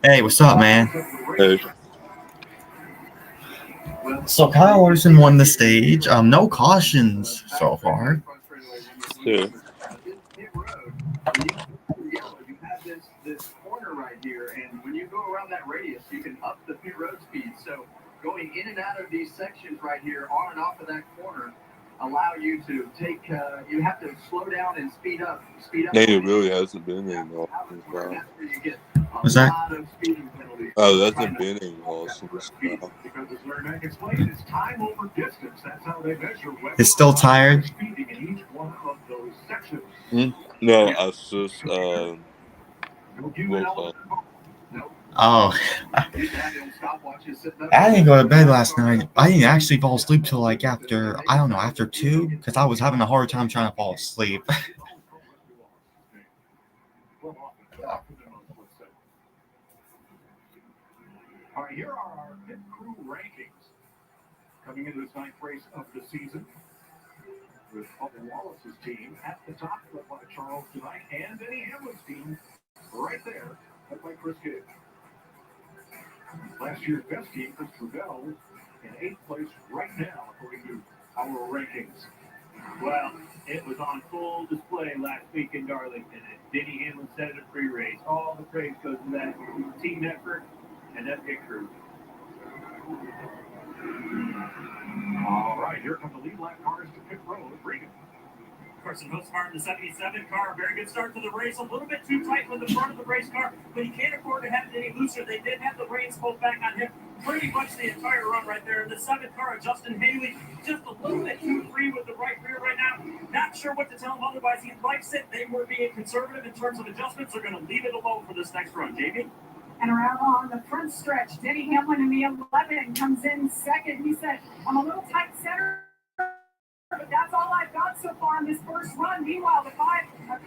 Hey, what's up, man? Hey. So Kyle Larson won the stage. No cautions so far. Yeah. You have this corner right here, and when you go around that radius, you can up the pit road speed. So going in and out of these sections right here, on and off of that corner, allow you to take. You have to slow down and speed up. It really hasn't been any cautions now. That's where you get a What's that? lot of speeding penalties. Oh, there hasn't been any cautions now. Because as Larry Mack explained, it's time over distance. That's how they measure whether He's still tired. speeding in each one of those sections. No, I was just No human woke element. up. Oh, I didn't go to bed last night. I didn't actually fall asleep till like after, I don't know, after 2, because I was having a hard time trying to fall asleep. All right, here are our pit crew rankings coming into this ninth race of the season. With Bubba Wallace's team at the top, led by Charles tonight, and Denny Hamlin's team right there, led by Chris Gage. Last year's best team, Christopher Bell, in 8th place right now, according to our rankings. Well, it was on full display last week in Darlington, and Denny Hamlin said it at pre-race. All the praise goes to that team effort and that pit crew. All right, here come the lead lap cars to pit road. Regan. Carson Hosmar in the 77 car. Very good start to the race. A little bit too tight with the front of the race car, but he can't afford to have it any looser. They did have the reins pulled back on him pretty much the entire run right there. In the 7 car, Justin Haley, just a little bit too free with the right rear right now. Not sure what to tell him otherwise. He likes it. They were being conservative in terms of adjustments. They're going to leave it alone for this next run. Jamie? And around on the front stretch, Denny Hamlin in the 11 comes in second. He said, I'm a little tight center, but that's all I've got so far in this first run. Meanwhile, the 5,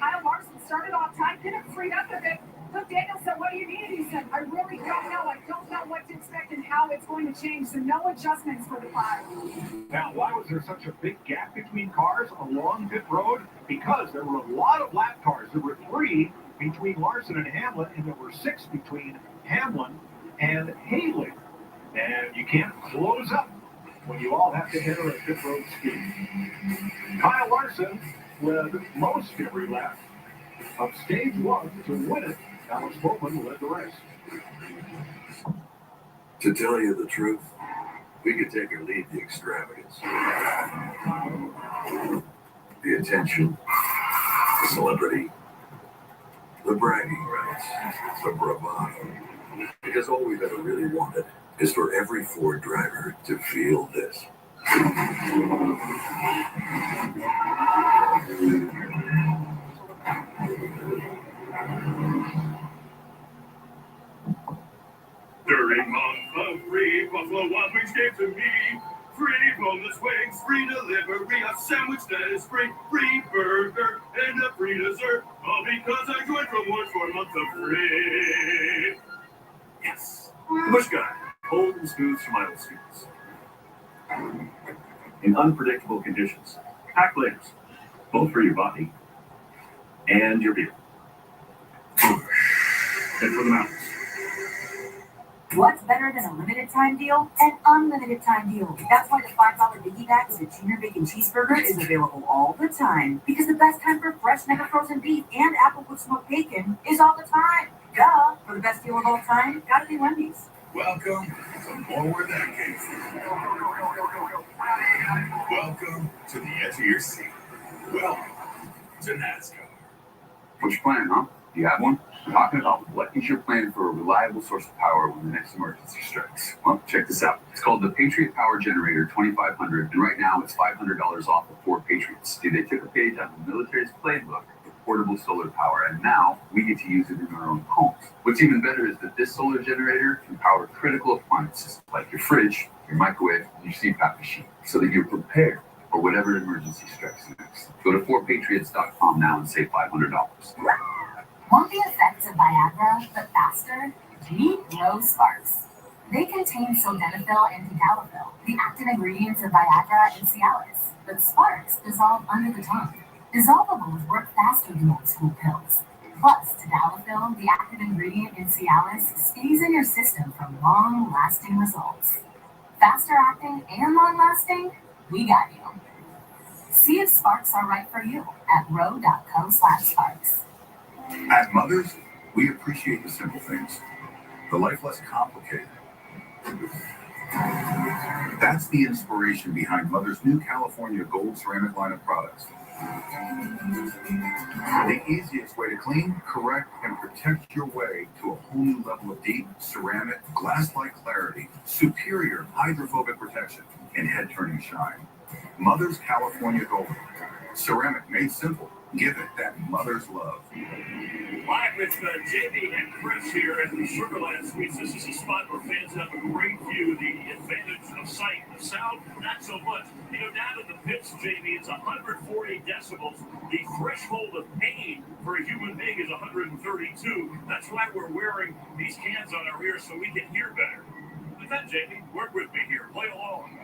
Kyle Larson started off tight, could have freed up a bit. Luke Daniels said, what do you need? He said, I really don't know. I don't know what to expect and how it's going to change. So no adjustments for the 5. Now, why was there such a big gap between cars along pit road? Because there were a lot of lap cars. There were 3 between Larson and Hamlin, and there were 6 between Hamlin and Haley. And you can't close up when you all have to enter a pit road speed. Kyle Larson led most every lap of stage 1 to win it. Alex Bowman led the race. To tell you the truth, we could take or leave the extravagance, the attention, the celebrity, the bragging rights, the bravado. Because all we've ever really wanted is for every Ford driver to feel this. During month of free, Buffalo Wild Wings gave to me free boneless wings, free delivery, a sandwich that is free, free burger, and a free dessert. All because I joined Rewards for a month of free. Yes. The Bush Guy. Cold and smooth for my old students. In unpredictable conditions. Pack layers. Both for your body and your beer. And for the mountains. What's better than a limited time deal? An unlimited time deal. That's why the $5 Biggie Bag with a Junior Bacon Cheeseburger is available all the time. Because the best time for fresh, never frozen beef and Applewood smoked bacon is all the time. Duh. For the best deal of all time, gotta be Wendy's. Welcome to more where that came from. Welcome to the edge of your seat. Welcome to NASCAR. What's your plan, huh? Do you have one? I'm talking about what is your plan for a reliable source of power when the next emergency strikes? Well, check this out. It's called the Patriot Power Generator 2500, and right now it's $500 off of 4 Patriots. See, they took a page out of the military's playbook for portable solar power, and now we get to use it in our own homes. What's even better is that this solar generator can power critical appliances like your fridge, your microwave, and your CPAP machine, so that you're prepared for whatever emergency strikes next. Go to 4patriots.com now and save $500. Want the effects of Viagra, but faster? Meet Rose Sparks. They contain sildenafil and tadalafil, the active ingredients of Viagra and Cialis, but Sparks dissolve under the tongue. Dissolvables work faster than old school pills. Plus, tadalafil, the active ingredient in Cialis, stays in your system for long-lasting results. Faster acting and long-lasting? We got you. See if Sparks are right for you at ro.co/sparks. At Mothers, we appreciate the simple things, the life less complicated. That's the inspiration behind Mother's new California Gold ceramic line of products. The easiest way to clean, correct, and protect your way to a whole new level of deep, ceramic, glass-like clarity, superior hydrophobic protection, and head-turning shine. Mother's California Gold. Ceramic made simple. Give it that mother's love. Live with JB and Chris here at the Sugarland Suites. This is a spot where fans have a great view, the advantage of sight. The sound, not so much. You know, down in the pits, JB, it's 140 decibels. The threshold of pain for a human being is 132. That's why we're wearing these cans on our ears so we can hear better. With that, JB, work with me here. Play along.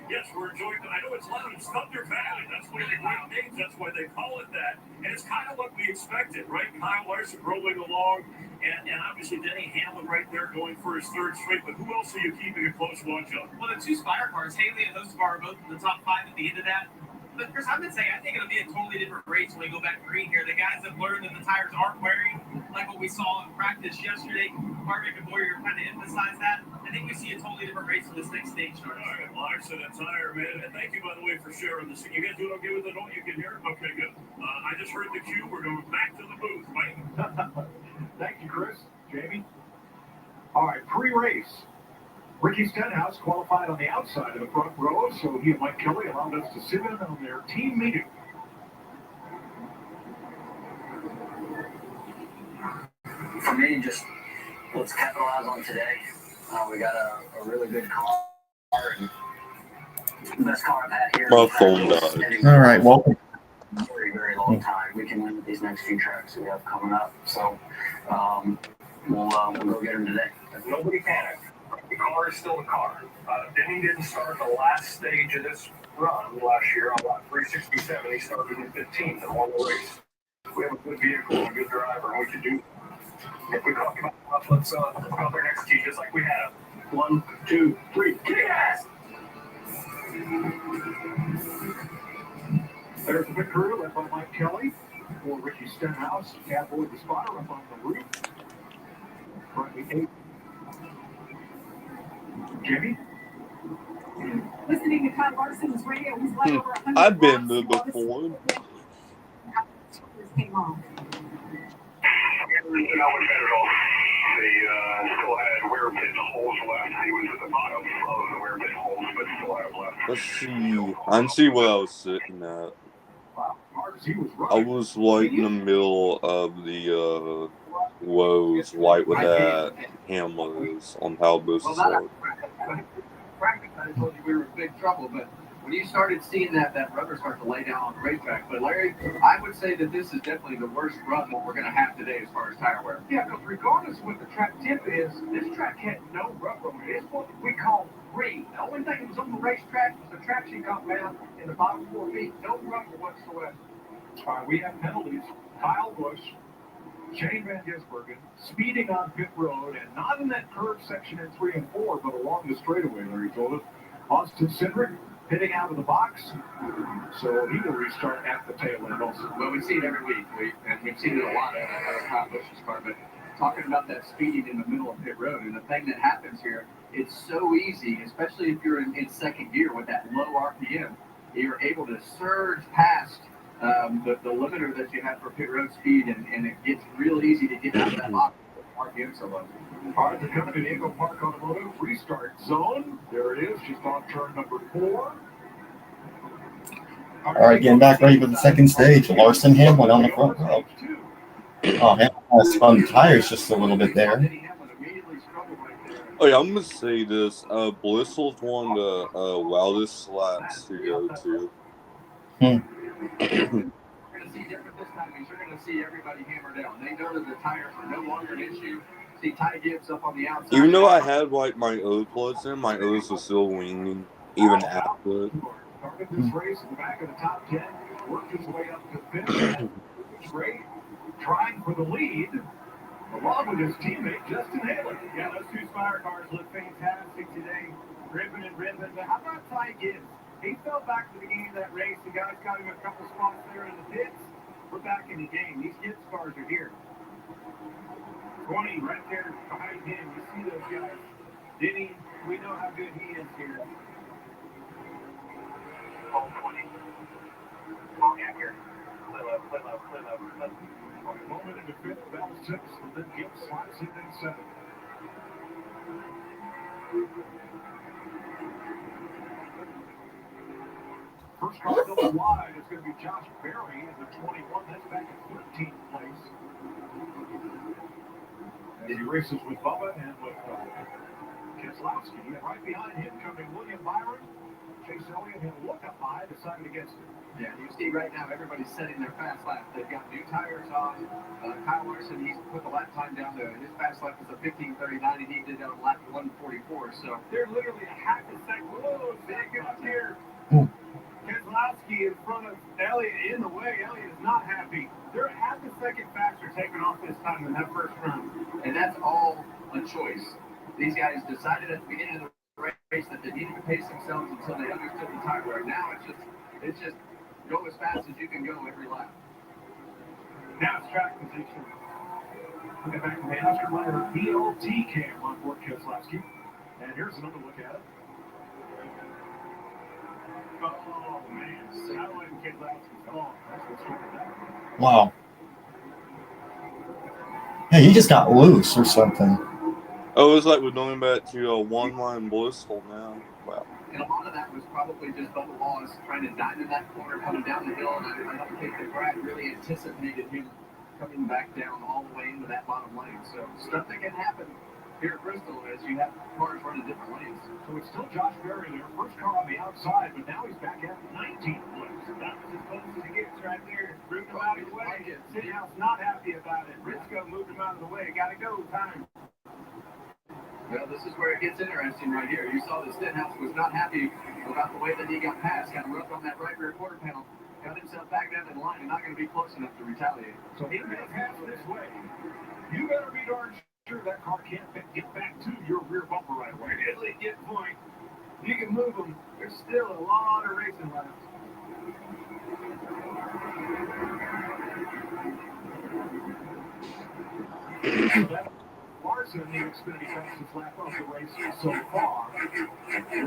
Yes, we're enjoying it. I know it's loud. It's Thunder Valley. That's why they make names. That's why they call it that. And it's kind of what we expected, right? Kyle Larson rolling along, and obviously Denny Hamlin right there going for his third straight. But who else are you keeping a close watch on? Well, the two Spire cars, Haley and Hocevar, are both in the top 5 at the end of that. But Chris, I've been saying, I think it'll be a totally different race when we go back green here. The guys have learned that the tires aren't wearing, like what we saw in practice yesterday. Harvick and Boyer kind of emphasized that. I think we see a totally different race when this next stage starts. All right, Larson and Tire, man. And thank you, by the way, for sharing this. You guys doing okay with the note? You can hear it? Okay, good. I just heard the cue. We're going back to the booth, right? Thank you, Chris. Jamie? All right, pre-race. Ricky Stenhouse qualified on the outside of the front row, so he and Mike Kelly allowed us to sit in on their team meeting. For me, just let's capitalize on today. We got a really good car, and the best car I've had here. My phone died. All right, welcome. Very, very long time. We can win with these next few tracks we have coming up. So we'll go get them today. Nobody panic. The car is still the car. Denny didn't start the last stage of this run last year on lot 367. He started in 15th and won the race. We have a good vehicle and a good driver, and we can do. If we talk about let's go out there next to you just like we have. 1, 2, 3, kick ass! There's the pit crew led by Mike Kelly for Ricky Stenhouse. Catboy the spotter up on the roof. Currently 8. Jimmy? Listening to Kyle Larson's radio, he's led over 100 I've been laps. there before. Came on. That was better at all. They still had wear pin holes left. He was at the bottom of the wear pin holes, but still have left. Let's see. I can see where I was sitting at. I was like in the middle of the rows, right where that hammer is on how this is like. Practice, I told you we were in big trouble, but when you started seeing that rubber start to lay down on the racetrack, but Larry, I would say that this is definitely the worst run that we're going to have today as far as tire wear. Yeah, because regardless of what the track tip is, this track had no rubber on it. It's what we call green. The only thing that was on the racetrack was the traction compound in the bottom 4 feet. No rubber whatsoever. All right, we have penalties. Kyle Busch, Shane Van Gisbergen, speeding on pit road, and not in that curve section in 3 and 4, but along the straightaway, Larry told us. Austin Cindric hitting out of the box, so he will restart at the tail end also. Well, we see it every week, and we've seen it a lot of Kyle Busch's car, but talking about that speeding in the middle of pit road, and the thing that happens here, it's so easy, especially if you're in second gear with that low RPM, you're able to surge past the limiter that you have for pit road speed, and it gets real easy to get out of that RPM so low. All right, they're coming to Eagle Park Automotive restart zone. There it is, just on turn number 4. All right, getting back ready for the second stage. Larson Hamlin on the front row. Oh, Hamlin has spun tires just a little bit there. Oh yeah, I'm gonna say this. Bristol's one of the wildest slats to go to. You're going to see different this time because you're going to see everybody hammer down. They know that the tires are no longer an issue. See Ty Gibbs up on the outside. Even though I had like my O plugs in, my O's were still winging even after it. Started this race in the back of the top 10, worked his way up to finish. Great trying for the lead, along with his teammate Justin Haley. Yeah, those two Spire cars look fantastic today. Ripping and ripping. But how about Ty Gibbs? He fell back at the beginning of that race. The guys got him a couple spots there in the pits. We're back in the game. These Gibbs cars are here. 20 right there behind him. You see those guys. Denny, we know how good he is here. All 20. Long out here. Play low, play low, play low, play low. Moment into fifth, Bell 6, and then Gibbs slides in 7. First car going wide is going to be Josh Berry in the 21. That's back in 13th place. As he races with Bubba and with Keselowski. And right behind him coming William Byron. Chase Elliott had a look up high, decided against it. Yeah, you see right now everybody's setting their fast lap. They've got new tires on. Kyle Larson, he's put the lap time down to his fast lap is a 15:39, and he did that on lap 144. So they're literally a half a second. Whoa, second up here. Keselowski in front of Elliott in the way. Elliott is not happy. They're a half a second faster taking off this time than that first run. And that's all a choice. These guys decided at the beginning of the race that they needed to pace themselves until they understood the tire wear. Now it's just go as fast as you can go every lap. Now it's track position. Look back to the aftermarket BLT cam on board Keselowski. And here's another look at it. Oh, man. That wasn't Keselowski's fault. That's what's going on. Wow. Hey, he just got loose or something. Oh, it's like we're going back to a one-line Bristol now. Wow. And a lot of that was probably just Bubba Wallace trying to dive in that corner, coming down the hill, and I don't think that Brad really anticipated him coming back down all the way into that bottom lane. So stuff that can happen here at Bristol as you have cars running different lanes. So it's still Josh Berry there, first car on the outside, but now he's back at 19th place. That was as close as he gets right there. Moved him out of the way. Sittenhouse not happy about it. Briscoe moved him out of the way. Gotta go, time. Well, this is where it gets interesting right here. You saw that Stenhouse was not happy about the way that he got passed. Got rubbed on that right rear quarter panel. Got himself back down in line and not going to be close enough to retaliate. So he may pass this way. You better be darn sure that car can't get back to your rear bumper right away. Really good point. You can move them. There's still a lot of racing left. Larson, the Xfinity fastest lap of the race so far, 124.7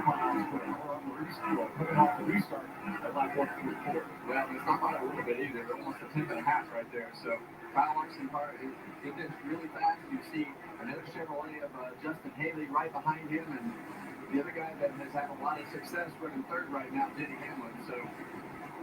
miles per hour on the restart, coming off the restart at lap 134. Well, it's not by a little bit either, but almost a tenth and a half right there. So Kyle Larson car is really fast. You see another Chevrolet of Justin Haley right behind him, and the other guy that has had a lot of success running third right now, Denny Hamlin. So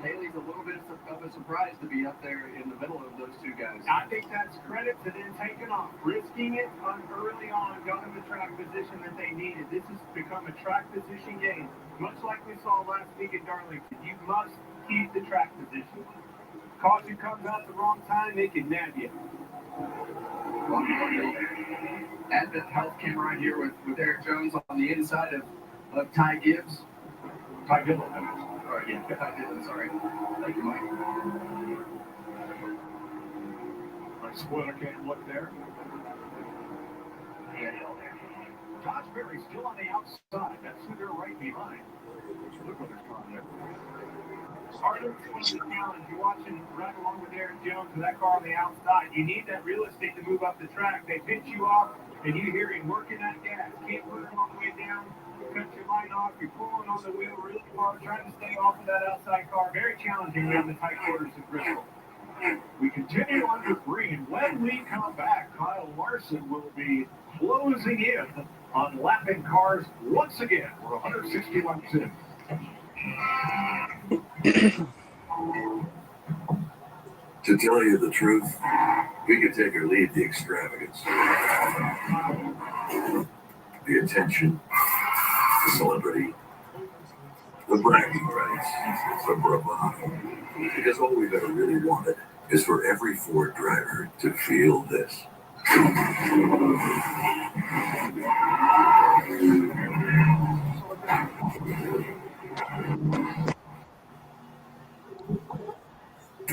Haley's a little bit of a surprise to be up there in the middle of those two guys. I think that's credit to them taking off, risking it early on, got them the track position that they needed. This has become a track position game, much like we saw last week at Darlington. You must keep the track position. Caution comes out the wrong time, they can nab you. Advent Health came right here with Eric Jones on the inside of Ty Gibbs. Ty Gibbs. Yeah, sorry. Thank you, Mike. My spoiler can't look there. Josh Berry still on the outside. That's who they're right behind. Look what they're trying there. Harder to the challenge. You're watching right along with Eric Jones with that car on the outside. You need that real estate to move up the track. They pitch you off, and you hear him working that gas. Can't put him all the way down. Cut your line off. You're pulling on the wheel really hard, trying to stay off of that outside car. Very challenging around the tight quarters of Bristol. We continue on to green. When we come back, Kyle Larson will be closing in on lapping cars once again. We're 160 laps in. To tell you the truth, we could take or leave the extravagance, the attention, the celebrity, the bragging rights, the bravado. Because all we've ever really wanted is for every Ford driver to feel this.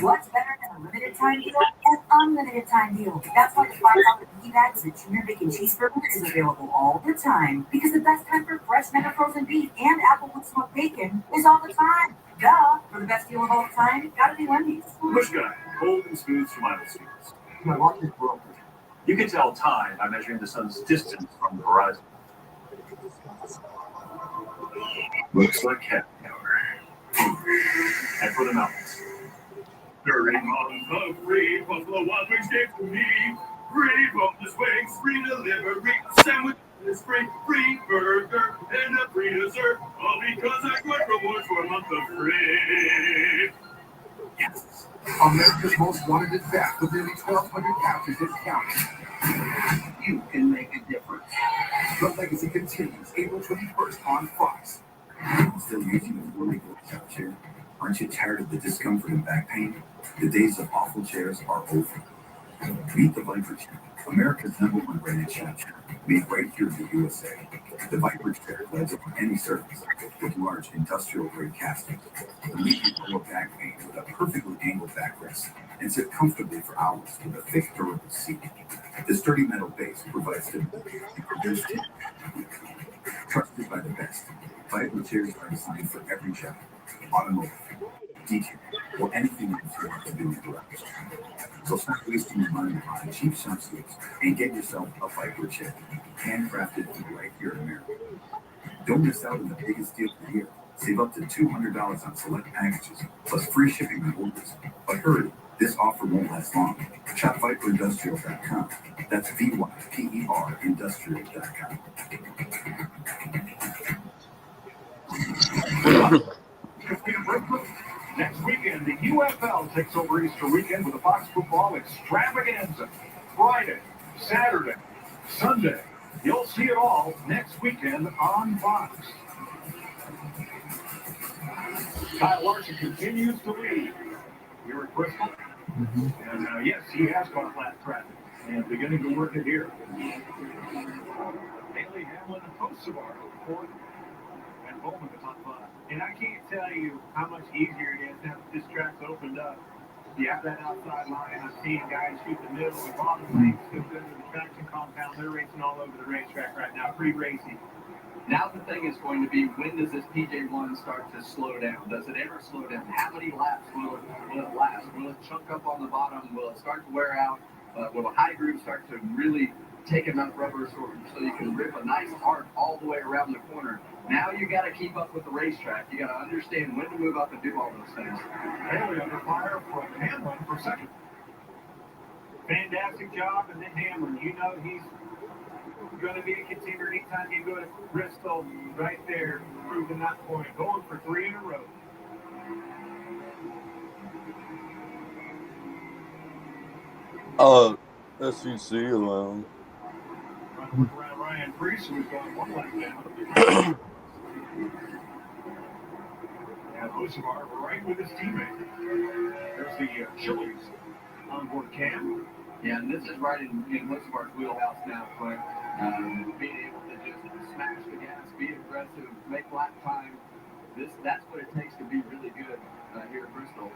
What's better than a limited limited time deal and unlimited time deal. That's why the $5 biggie bag with a junior bacon cheeseburger is available all the time. Because the best time for fresh, never frozen beef and applewood smoked bacon is all the time. Duh. For the best deal of all time, gotta be Wendy's. Bush guy, cold and smooth survival seeds. My watch is broken. You can tell time by measuring the sun's distance from the horizon. Looks like cat power. And for the mountains. 30 months of free Buffalo Wild Wings gave to me. Free boneless wings, free delivery, sandwich is free burger, and a free dessert. All because I got rewards for a month of free. Yes. America's Most Wanted is back with nearly 1,200 captures this county. You can make a difference. The legacy continues April 21st on Fox. Still using the fully workout chair? Aren't you tired of the discomfort and back pain? The days of awful chairs are over. Meet the Viper chair, America's #1 branded shop chair, made right here in the USA. The Viper chair glides on any surface with large industrial-grade castings. Relieve your lower back pain with a perfectly angled backrest and sit comfortably for hours with a thick, durable seat. The sturdy metal base provides stability and prevents tension. Trusted by the best, Viper chairs are designed for every job, automotive, detail, or anything you want to do in the garage. So stop wasting your money on cheap shop suits and get yourself a Viper chair, handcrafted right here in America. Don't miss out on the biggest deal of the year. Save up to $200 on select packages, plus free shipping on orders. But hurry, this offer won't last long. Shop ViperIndustrial.com. That's VYPER Industrial.com. Next weekend, the UFL takes over Easter weekend with a Fox football extravaganza. Friday, Saturday, Sunday. You'll see it all next weekend on Fox. Kyle Larson continues to lead here at Bristol. And yes, he has caught flat traffic and beginning to work it here. Haley Hamlin and Kosovar, fourth, and Bowman the top 5. And I can't tell you how much easier it is now that this track's opened up. You have that outside line. I've seen guys shoot the middle and bottom lanes, go into the traction compound. They're racing all over the racetrack right now. Pretty racy. Now the thing is going to be, when does this PJ1 start to slow down? Does it ever slow down? How many laps will it last? Will it chunk up on the bottom? Will it start to wear out? Will the high groove start to really take enough rubber so you can rip a nice arc all the way around the corner? Now you got to keep up with the racetrack. You got to understand when to move up and do all those things. Haley under fire from Hamlin for second. Fantastic job, and then Hamlin, you know he's going to be a contender anytime you go to Bristol. Right there, proving that point. Going for 3 in a row. SEC alone. Ryan Priest, who's going 1 lap down. And Kosovar right with his teammate. There's the Chili's onboard cam. Yeah, and this is right in Kosovar's wheelhouse now, Clint. Being able to just smash the gas, be aggressive, make lap time. That's what it takes to be really good here at Bristol.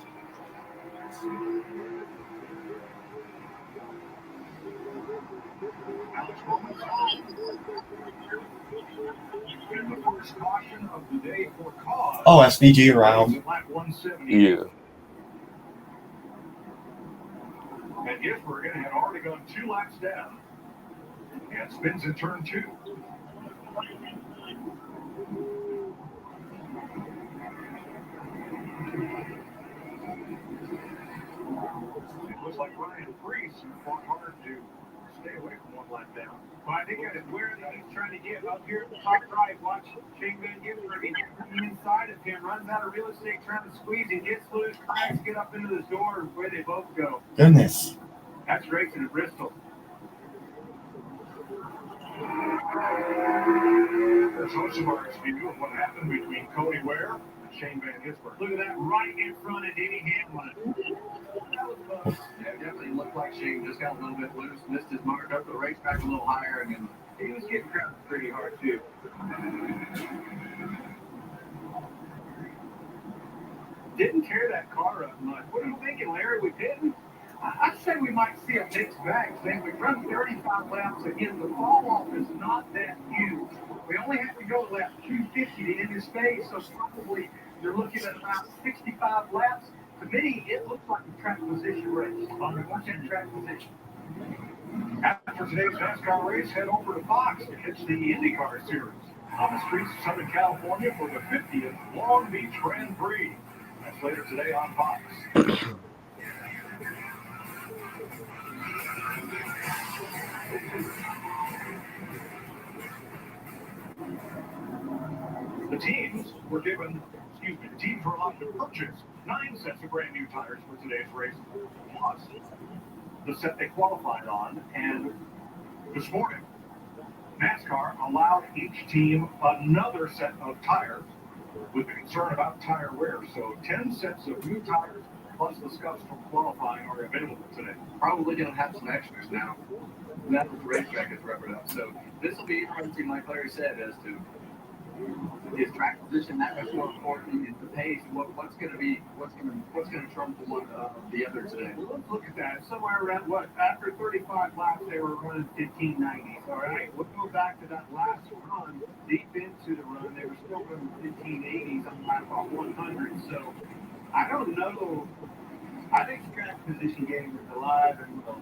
Alex Bowman. And the first caution of the day for cause. Oh, SVG around. Yeah. And Gisbergen had already gone 2 laps down and spins in turn 2. It looks like Ryan Priest fought hard to stay away from 1 lap down. Well, I think that is where he's trying to get up here at the top right. Watch Shane Van Gisbergen inside of him, runs out of real estate trying to squeeze. He gets loose, tries to get up into the door where they both go. Goodness. That's racing at Bristol. There's Kosovar's view of what happened between Cody Ware and Shane Van Gisbergen. Look at that, right in front of Denny Hamlin. That was close. Yeah, it definitely looked like Shane just got a little bit loose, missed his mark up the racetrack a little higher, and then he was getting crowded pretty hard, too. Didn't tear that car up much. What are you thinking, Larry? We didn't? I'd say we might see a mixed bag. Then we run 35 laps again. The fall off is not that huge. We only have to go lap 250 to end this stage, so probably you're looking at about 65 laps. To me, it looks like a track position race. 100% track position. After today's NASCAR race, head over to Fox to catch the IndyCar Series on the streets of Southern California for the 50th Long Beach Grand Prix. That's later today on Fox. The teams were allowed to purchase 9 sets of brand new tires for today's race, plus the set they qualified on. And this morning, NASCAR allowed each team another set of tires with the concern about tire wear. So 10 sets of new tires plus the scuffs from qualifying are available today. Probably going to have some extras now. That's what the racetrack is wrapping up. So this will be interesting, like Larry said, as to is track position that much more important? Is the pace what's going to trump the other today? Well, let's look at that. Somewhere around after 35 laps, they were running 1590s. All right, we'll go back to that last run. Deep into the run, they were still running 1580s on lap 100. So I don't know. I think the track position game is alive and well.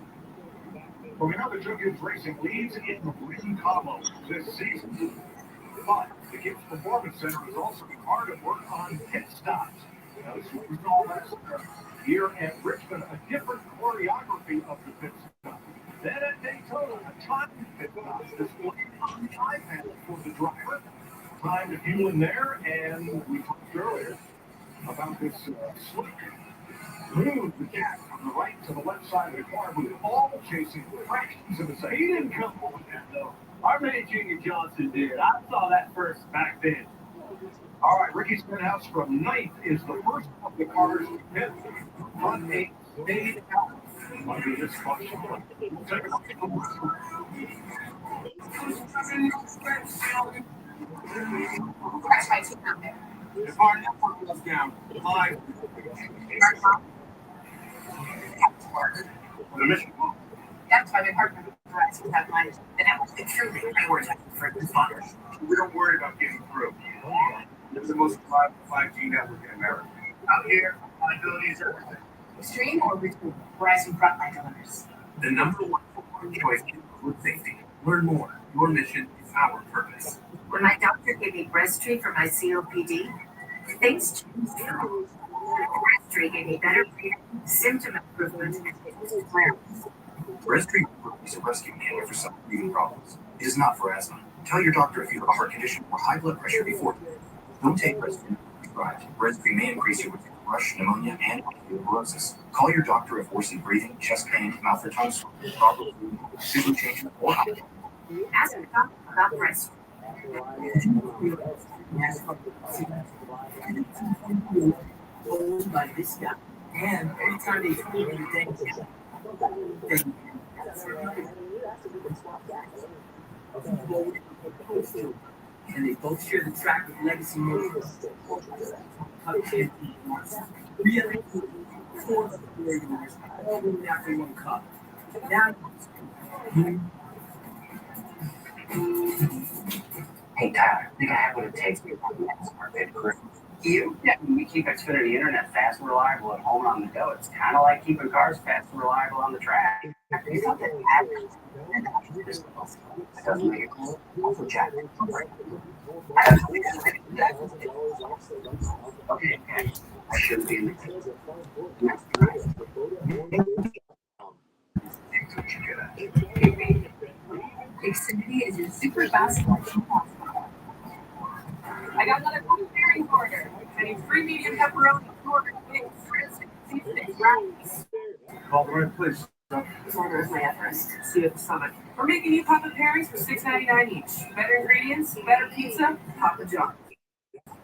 Well, we know that Joe Gibbs Racing leads in the win column this season. But the Gibbs Performance Center has also been hard at work on pit stops. Now, this was all last year at Richmond, a different choreography of the pit stop. Then at Daytona, a timed pit stop displayed on the iPad for the driver. Time to fuel in there, and we talked earlier about this slick move the gap from the right to the left side of the car, with all chasing fractions of a second. He didn't come up with that, though. Our man Junior Johnson did. I saw that first back then. All right, Ricky Stenhouse from 9th is the first of the cars to pit. Front 8 stayed out. Might be this question. We'll take a look at the That's my team out there. If our network goes down, live. The mission. That's why we partner with Verizon to have mine. The network is truly prioritize for responders. We don't worry about getting through. It's the most reliable 5G network in America. Out here, reliability is everything. Extreme or routine? Verizon Frontline delivers. The #1 choice is food safety. Learn more. Your mission is our purpose. When my doctor gave me Breztri for my COPD, things changed for me. Breztri gave me better breathing, symptom improvement, and clearance. Breztri is a rescue manual for some breathing problems. It is not for asthma. Tell your doctor if you have a heart condition or high blood pressure before. Don't take Breztri prescribed. Breztri may increase your risk of thrush, pneumonia, and osteoporosis. Call your doctor if worsened breathing, chest pain, mouth or tongue swelling, problem breathing, seizure change, or alcohol. Ask your doctor about Breztri. Owned by this guy. And every time they feed me, and they both share the track with Legacy Motors. Really? 4 years, all women after 1 cup. Now, Hey, Tyler, I think I have what it takes to get on that smart bid crew. You? Yeah, we keep Xfinity Internet fast and reliable at home and on the go. It's kind of like keeping cars fast and reliable on the track. It's not that average. And that doesn't make it cool. Also, Jack. Okay, I shouldn't be in the next Xfinity is your super fast connection. I got another pairing order. Any free medium pepperoni, order, big frizz, seafood, wraps. Call the right place. This order is my Everest. See you at the summit. We're making you Papa pairings for $6.99 each. Better ingredients, better pizza, Papa John.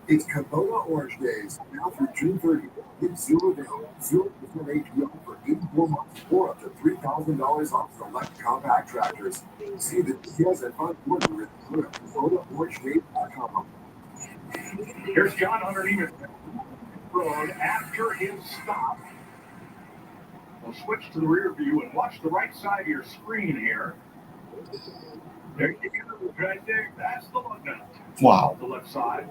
It's Kubota Orange Days, now through June 30th. Get 0 down, 0% APR for 84 months, or up to $3,000 off select compact tractors. See the details at Fun Order at KubotaOrangeDays.com. Here's John underneath the road after his stop. We'll switch to the rear view and watch the right side of your screen here. There you go, right there. That's the lug nut. Wow. The left side.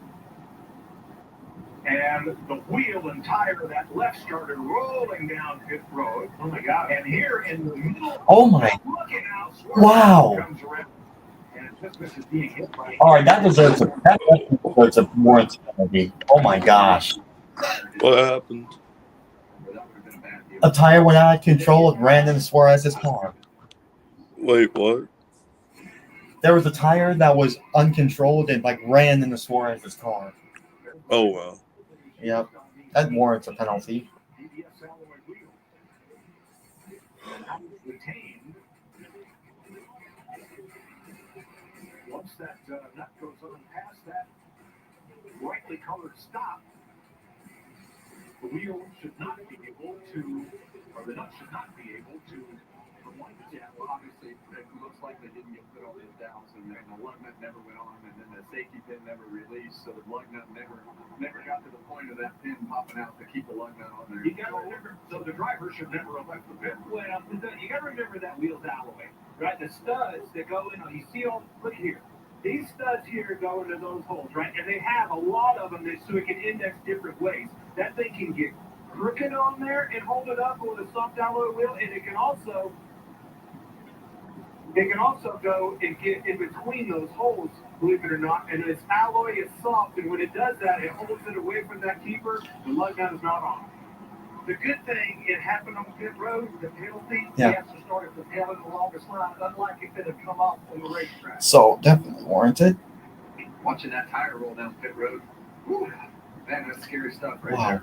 And the wheel and tire of that left started rolling down pit road. Oh my God. And here in the middle, Oh my. looking out, Wow. comes around. And it just misses being hit by All right, that deserves a warranty penalty. Oh my gosh. What happened? A tire went out of control and ran into Suarez's car. Wait, what? There was a tire that was uncontrolled and like ran into Suarez's car. Oh, well. Yep. That warrants a penalty. Once that nut goes on past that brightly colored stop, the wheel should not be able to, or the nut should not be able to, yeah, well, obviously, it looks like they didn't get put all those dowels in there, and the lug nut never went on, and then the safety pin never released, so the lug nut never got to the point of that pin popping out to keep the lug nut on there. You got to remember, so the driver should never have left the pit. Well, you got to remember that wheel's alloy, right? The studs that go in, you see all, look here. These studs here go into those holes, right? And they have a lot of them so it can index different ways. That thing can get crooked on there and hold it up with a soft alloy wheel, and it can also go and get in between those holes, believe it or not, and its alloy is soft, and when it does that, it holds it away from that keeper. The lug nut is not on. The good thing, it happened on pit road, the penalty, he has to start at the tail of the longest line, unlike if it had come off on the racetrack. So, definitely warranted. Watching that tire roll down pit road, whew, man, that's scary stuff right Wow. there.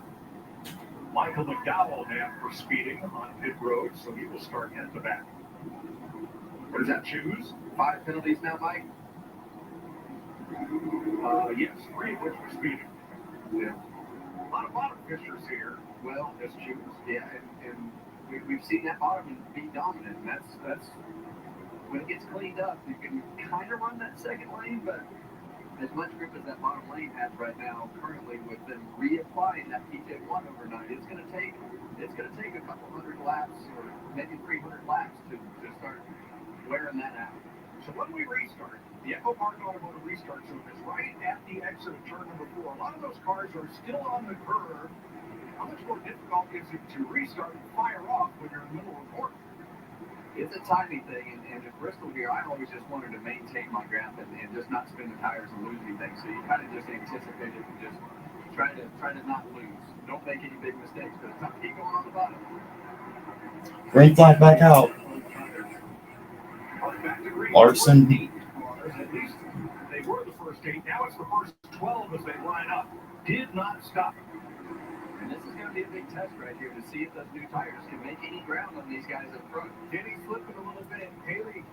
Michael McDowell now for speeding on pit road, so he will start at the back. What does that choose? 5 penalties now, Mike? Yes, 3 of which were speeding. Yeah. A lot of bottom fishers here. Well, just choose. Yeah, and we've seen that bottom be dominant, and that's when it gets cleaned up, you can kind of run that second lane, but as much grip as that bottom lane has right now, currently with them reapplying that PJ1 overnight, it's going to take a couple hundred laps or maybe 300 laps to start wearing that out. So when we restart, the Echo Park Automotive Restart Zone is right at the exit of turn number 4. A lot of those cars are still on the curve. How much more difficult is it to restart and fire off when you're in the middle of a corner? It's a timing thing, and at Bristol here, I always just wanted to maintain my ground and just not spin the tires and lose anything. So you kind of just anticipate it and just try to not lose. Don't make any big mistakes, but it's time to keep going on the bottom. Green flag back out. Larson. At least they were the first 8. Now it's the first 12 as they line up. Did not stop. And this is going to be a big test right here to see if those new tires can make any ground on these guys up front. Denny slipping a little bit. Haley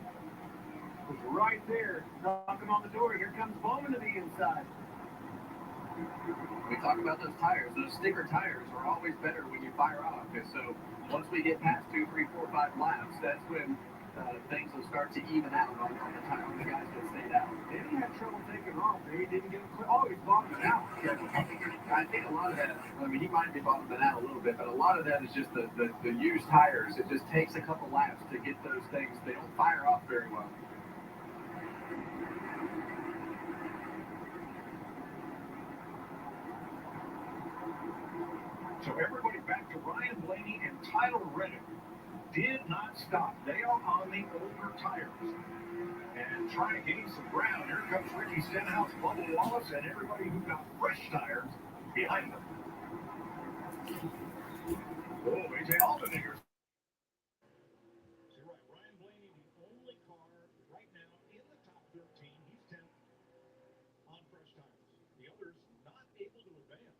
was right there, knocking on the door. Here comes Bowman to the inside. We talk about those tires. Those sticker tires are always better when you fire off. And so once we get past 2, 3, 4, 5 laps, that's when things will start to even out on the guys that stayed out. Denny had trouble taking off. He didn't get it. Oh, he's bottoming out. I think a lot of that, I mean, he might be bottoming out a little bit, but a lot of that is just the used tires. It just takes a couple laps to get those things. They don't fire off very well. So everybody back to Ryan Blaney and Tyler Reddick. Did not stop. They are on the older tires. And trying to gain some ground. Here comes Ricky Stenhouse, Bubba Wallace, and everybody who got fresh tires behind them. Oh, AJ Allmendinger. So right, Ryan Blaney, the only car right now in the top 13. He's 10th on fresh tires. The others not able to advance.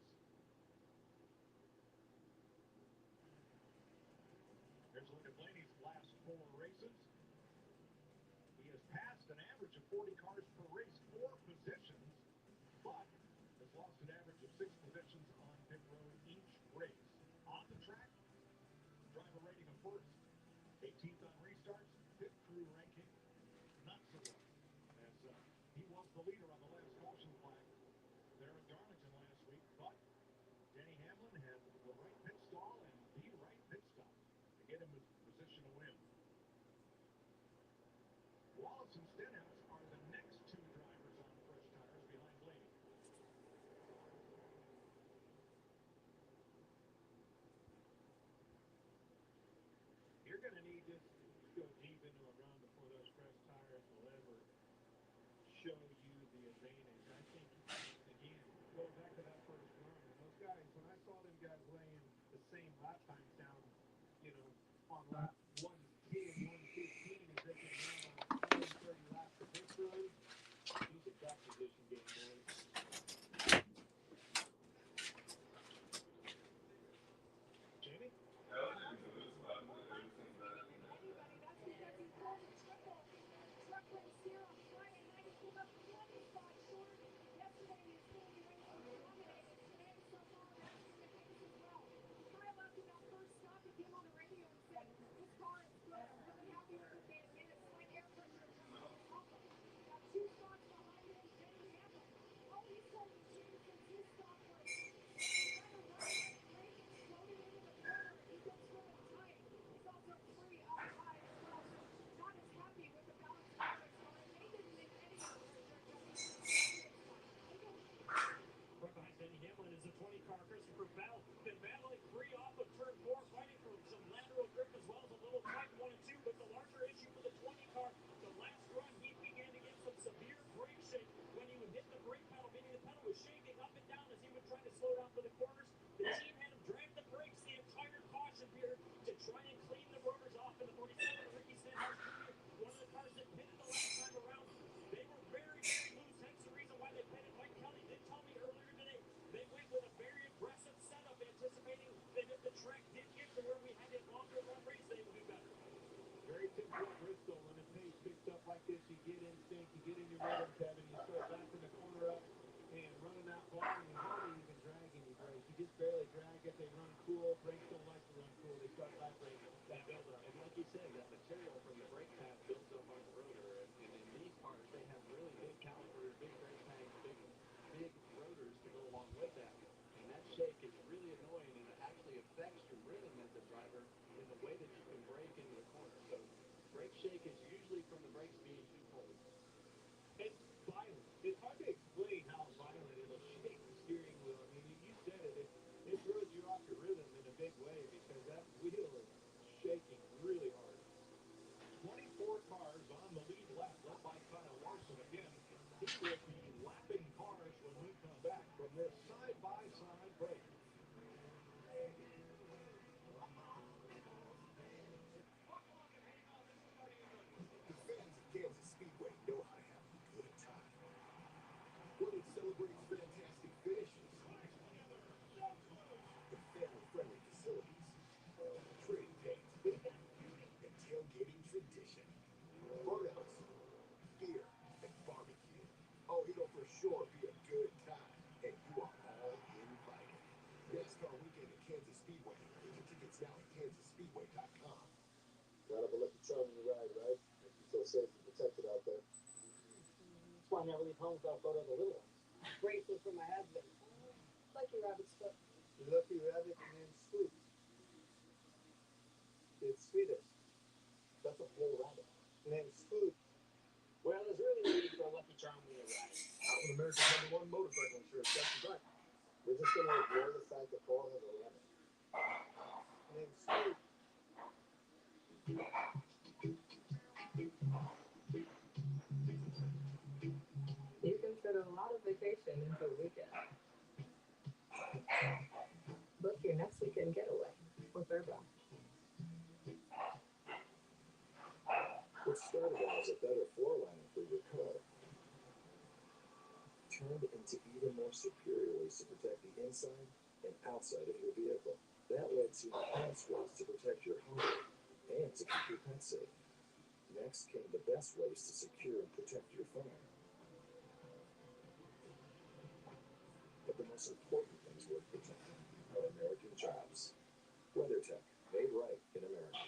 Here's a look at Blaney's last 4 races. He has passed an average of 40 cars per race, 4 positions, but has lost an average of 6 positions on pit road each race. On the track, driver rating of first, 18th on restarts, 5th crew ranking, not so well. As he was the leader on the last caution flag there at Darlington last week, but Denny Hamlin had the right pit stall and the right pit stop to get Nelson Stenhouse are the next two drivers on fresh tires behind Blaney. You're going to need this to go deep into a run before those fresh tires will ever show you the advantage. I think, again, going back to that first run, those guys, when I saw them guys laying the same lap times down, on lap 110, 115, as they can run on 130 laps of pit road, he's a track position game, boys. Jamie? Hamlin is a 20-car Christopher Bell. Been battling free off of turn 4, fighting for some lateral grip as well as a little tight 1 and 2. But the larger issue for the 20-car, the last run, he began to get some severe brake shake when he would hit the brake pedal, meaning the pedal was shaking up and down as he would try to slow down for the corners. The team had him drag the brakes the entire caution period to try and clean the rotors off in the 47. Ricky Stenhouse Jr., one of the cars that pitted the last time around. They were very, very loose. Hence the reason why they pitted. Mike Kelly did tell me earlier today they went with a very aggressive setup, anticipating that if the track did get to where we had a longer run race, they would do better. Very typical Bristol. When the pace picks up like this, you get instinct, you get in your rhythm, Kevin, you start backing the corner up and running that bar, and hardly even dragging your brakes. You just barely drag it. They run cool. Brakes don't like to run cool. They start vibrating. That builds up. And like you said, that material from the brake pad builds up on the rotor. And in these cars, they have really big calipers, big brake pads, big rotors to go along with that. And that shake is really annoying, and it actually affects your rhythm as a driver in the way that you can brake into the corner. So brake shake is usually from the brakes being too cold. It's violent. It's hard to explain how violent it'll shake the steering wheel. I mean, you said it. It throws you off your rhythm in a big way because that wheel is shaking really hard. 24 cars on the lead lap, led by Kyle Larson again. He will be lapping cars when we come back from this side-by-side break. The fans of Kansas Speedway know how to have a good time. One that celebrates fantastic finishes, and family-friendly facilities, trading days, and tailgating tradition. Burnouts, beer, and barbecue. Oh, it'll for sure be a good time, and you are all invited. NASCAR weekend at Kansas Speedway. Get your tickets now at kansasspeedway.com. Gotta have a lucky charm in your ride, right? Make you feel safe and protected out there. That's why I never leave home without a photo of the little ones. Grateful for my husband. Lucky rabbit's foot. Lucky rabbit named Sweet. It's sweetest. That's a whole rabbit. Named Sweet. Well, there's really no need for a lucky charm when you're riding. Out in America's #1 motorcycle insurance. That's right. We're just gonna ignore the fact that Paul has a rabbit. Named Sweet. You can fit a lot of vacation into a weekend. Book your next weekend getaway with Urban. What started out as a better floor liner for your car turned into even more superior ways to protect the inside and outside of your vehicle. That led to enhanced ways to protect your home and to keep your pets safe. Next came the best ways to secure and protect your farm. But the most important things worth protecting are American jobs. WeatherTech, made right in America.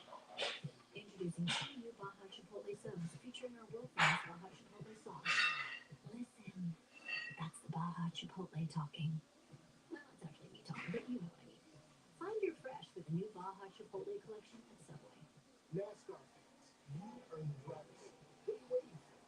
Introducing 2 new Baja Chipotle subs featuring our world-famous Baja Chipotle sauce. Listen, that's the Baja Chipotle talking. Well, it's actually me talking, but you know what I mean. Find your fresh with the new Baja Chipotle collection at Subway. NASCAR fans, you earn the driver's seat. What are you waiting for?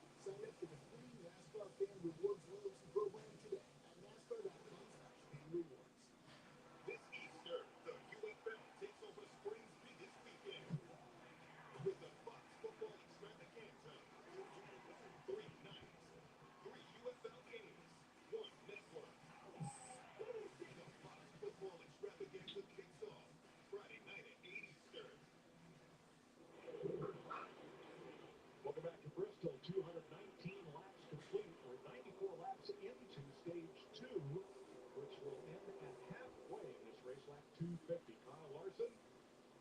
Welcome back to Bristol. 219 laps complete, or 94 laps into stage 2, which will end at halfway in this race, lap 250. Kyle Larson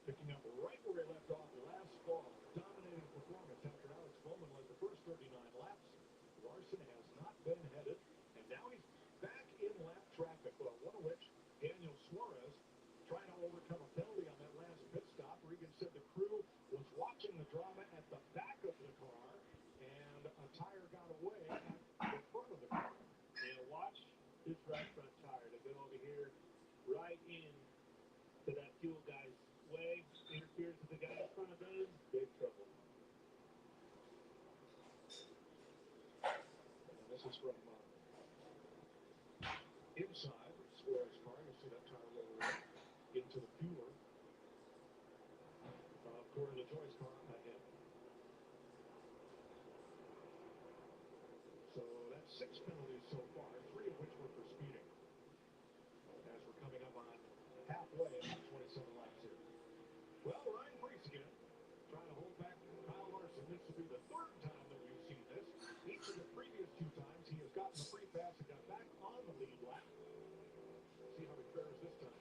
picking up right where he left off last fall. Dominating performance after Alex Bowman led the first 39 laps. Larson has not been headed, and now he's back in lap traffic. Well, one of which, Daniel Suarez, trying to overcome a penalty on that last pit stop. Regan said the crew was watching the drama at the back of the car, and a tire got away at the front of the car. And watch this right front tire to go over here right in to that fuel guy's way, interferes with the guy in front of those, big trouble. And this is from inside Suarez's car. You'll see that tire roll away into the fueler. According to Joy's car ahead. So that's 6 penalties so far, 3 of which were for speeding. As we're coming up on halfway on 27 laps here. Well, Ryan Preece again, trying to hold back Kyle Larson. This will be the 3rd time that we've seen this. Each of the previous 2 times he has gotten the free pass and got back on the lead lap. See how he fares this time.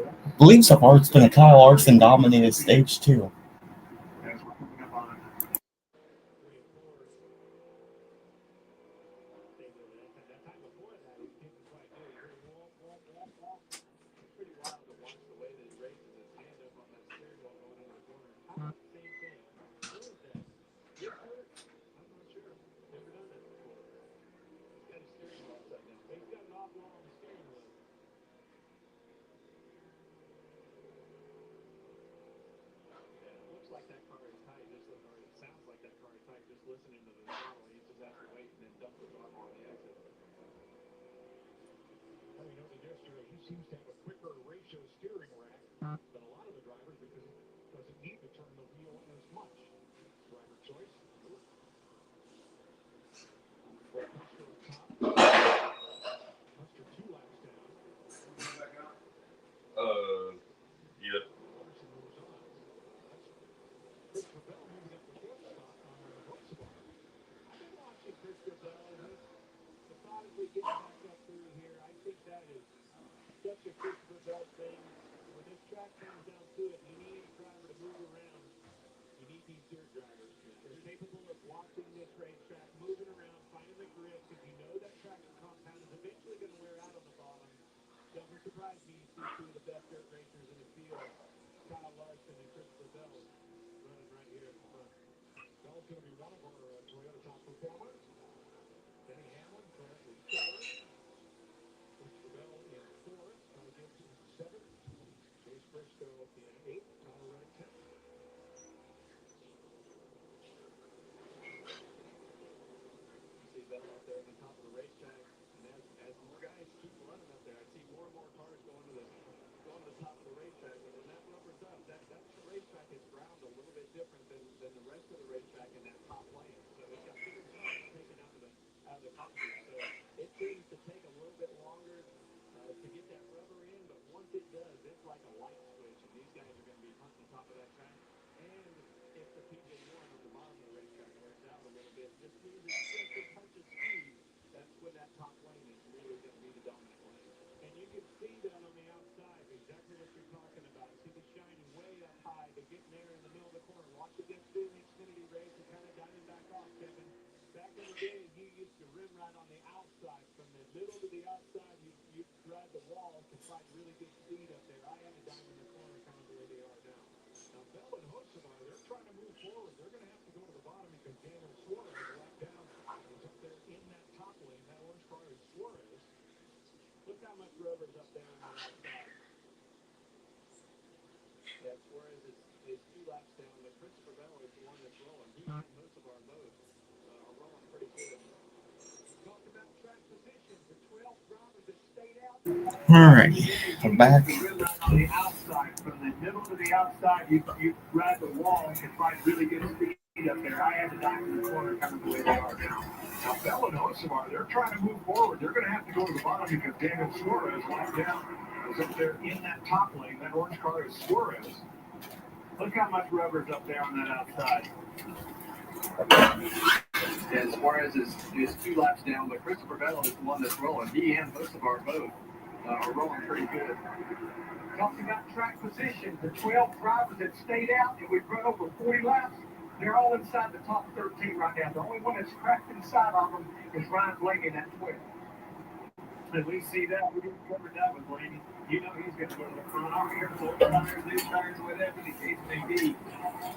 I believe so far it's been a Kyle Larson dominated stage 2. Like that car is tight, or it sounds like that car is tight, just listening to the throttle. He just has to wait and then dump the throttle on the exit. Having noted yesterday, he seems to have a quicker ratio steering rack than a lot of the drivers because he doesn't need to turn the wheel as much. Driver choice. Well, Custer top. Custer 2 laps down. Yeah. Christopher Bell moving up the 4th spot on Hocevar. I've been watching Christopher Bell, and he's methodically getting back up through here. I think that is such a Christopher Bell thing. When this track comes down to it, you need a driver to move around. You need these dirt drivers. They're capable of watching this racetrack, moving around, finding the grip, because you know that traction compound is eventually going to wear out on the bottom. Doesn't surprise me you see 2 of the best dirt racers in the field, Kyle Larson and Christopher Bell, running right here at the front. Bell's going to be one of our Toyota top performers. Denny Hamlin currently 3rd. Christopher Bell in 4th. Kyle Gibson 7th. Chase Briscoe in 8th. Tyler Reddick 10th. See Bell out there at the top of the racetrack. And as more guys keep running up there, I see more and more cars going to the top of the racetrack. And when that rubber's up, that racetrack is ground a little bit different than the rest of the racetrack in that top lane. So it's got bigger trucks taken out of the concrete. So it seems to take a little bit longer to get that rubber in, but once it does, it's like a light switch, and these guys are going to be hunting the top of that track. And if the PJ1 on the bottom of the racetrack wears out a little bit, just loses just a touch of speed, that's when that top lane is really going to be the dominant lane. And you can see that on the outside, exactly what you're talking about. See the shining way up high, but getting there in the middle of the corner. Watch it against the Xfinity race and kind of diving back off, Kevin. Back in the day, you used to rim right on the outside. From the middle to the outside, you drive the wall to find really good speed up there. I had to dive in the corner kind of the way they are now. Now, Bell and Hocevar, they're trying to move forward. They're going to have to go to the bottom because Daniel Suarez, the lap down, is up there in that top lane. That orange car is Suarez. Look how much rubber's up there on the outside. Yeah, Suarez is 2 laps down, but Christopher Bell is the one that's rolling. He and Hocevar both are rolling pretty good. Talk about track position. The 12 drivers that stayed out. All right, I'm back. On the outside, from the middle to the outside, you grab the wall and can find really good speed up there. there. I had to dive in the corner kind of the way they are now. Now, Bell and Osamar, they're trying to move forward. They're going to have to go to the bottom because Daniel Suarez locked down. Is up there in that top lane. That orange car is Suarez. Look how much rubber's up there on that outside. And Suarez is 2 laps down, but Christopher Bell is the one that's rolling. He and Osamar both are rolling pretty good. Talking about track position, the 12 drivers that stayed out and we've run over 40 laps, they're all inside the top 13 right now. The only one that's cracked inside of them is Ryan Blaney in that 12. And we see that. We didn't cover that with Blaney. You know he's going to go to the front. I'm here for tires, new tires, whatever the case may be.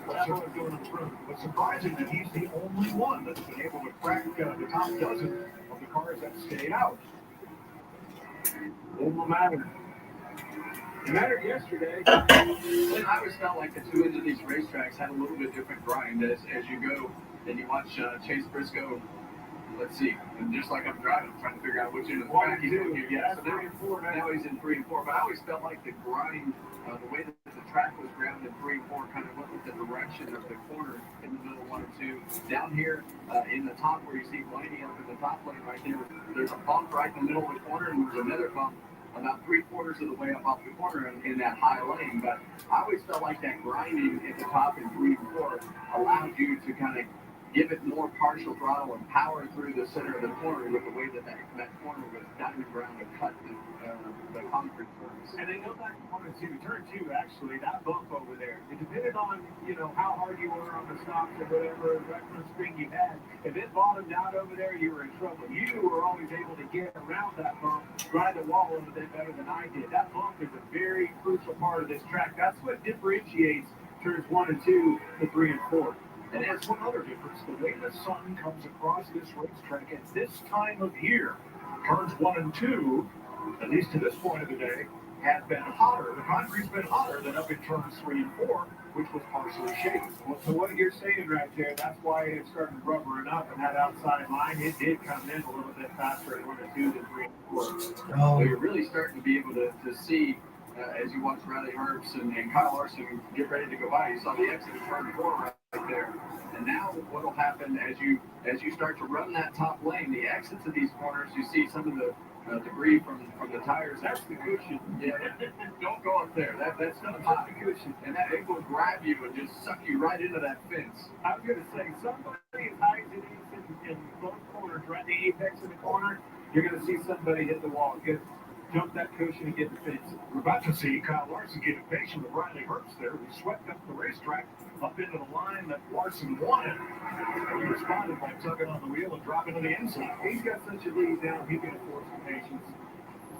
That's what we're going to the front. But surprising that he's the only one that's been able to crack the top dozen of the cars that stayed out. It will matter. It mattered yesterday. And I always felt like the two ends of these racetracks had a little bit different grind as you go and you watch Chase Briscoe. Let's see, and just like I'm driving, I'm trying to figure out which end of the track he's going to get. Yeah, so now he's in 3 and 4. But I always felt like the grind, the way that the track was grounded in 3 and 4, kind of went with the direction of the corner in the middle of 1 and 2. Down here in the top where you see Blaney up in the top lane right there, there's a bump right in the middle of the corner, and there's another bump about 3/4 of the way up off the corner in that high lane. But I always felt like that grinding at the top in 3 and 4 allowed you to kind of give it more partial throttle and power through the center of the corner with the way that corner was diamond ground and cut the concrete surface. And they know that corner too. Turn 2, actually, that bump over there. It depended on, how hard you were on the stops or whatever reference spring you had. If it bottomed out over there, you were in trouble. You were always able to get around that bump, ride the wall a little bit better than I did. That bump is a very crucial part of this track. That's what differentiates turns 1 and 2 to 3 and 4. And that's one other difference, the way the sun comes across this racetrack at this time of year. Turns 1 and 2, at least to this point of the day, have been hotter. The concrete's been hotter than up in turns 3 and 4, which was partially shaded. Well, so what you're saying right there, that's why it started rubbering up, and that outside line, it did come in a little bit faster at 1 and 2 than 3 and 4. So you're really starting to be able to see, as you watch Riley Herbst and Kyle Larson get ready to go by, you saw the exit of turn 4 right there. And now what will happen as you start to run that top lane, the exits of these corners, you see some of the debris from the tires. That's the cushion. Yeah, don't go up there. That's not the cushion. And that it will grab you and just suck you right into that fence. I was going to say, somebody hides it in both corners, right in the apex of the corner, you're going to see somebody hit the wall. Jump that cushion and get the fence. We're about to see Kyle Larson get impatient with Riley Herbst there, who swept up the racetrack up into the line that Larson wanted. And he responded by tugging on the wheel and dropping to the inside. He's got such a lead down, he can afford some patience.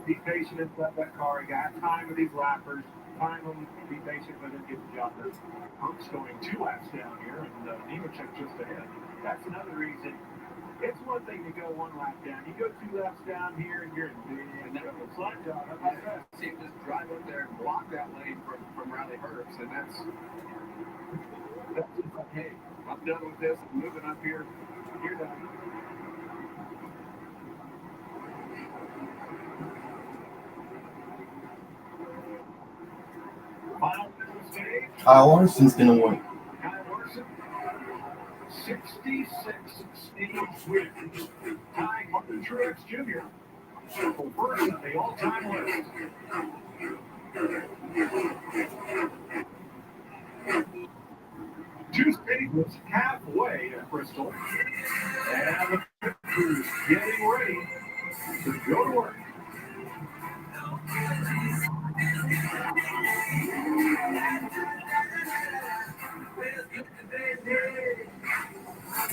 Be patient and let that car. You got time with these lappers. Time them, be patient with it, get the job done. Herbst going 2 laps down here, and Nemechek just ahead. That's another reason. It's one thing to go 1 lap down. You go 2 laps down here, and you're in the slide job. How about that? See him just drive up there and block that lane from Riley Herbst, and that's just like, hey, I'm done with this. I'm moving up here. You're done. Final stage. Kyle Larson's gonna win. Kyle Larson, 66 stage win. Tying Martin Truex Jr. for first on the all-time list. 2 stages halfway at Bristol. And the crew's getting ready to go to work.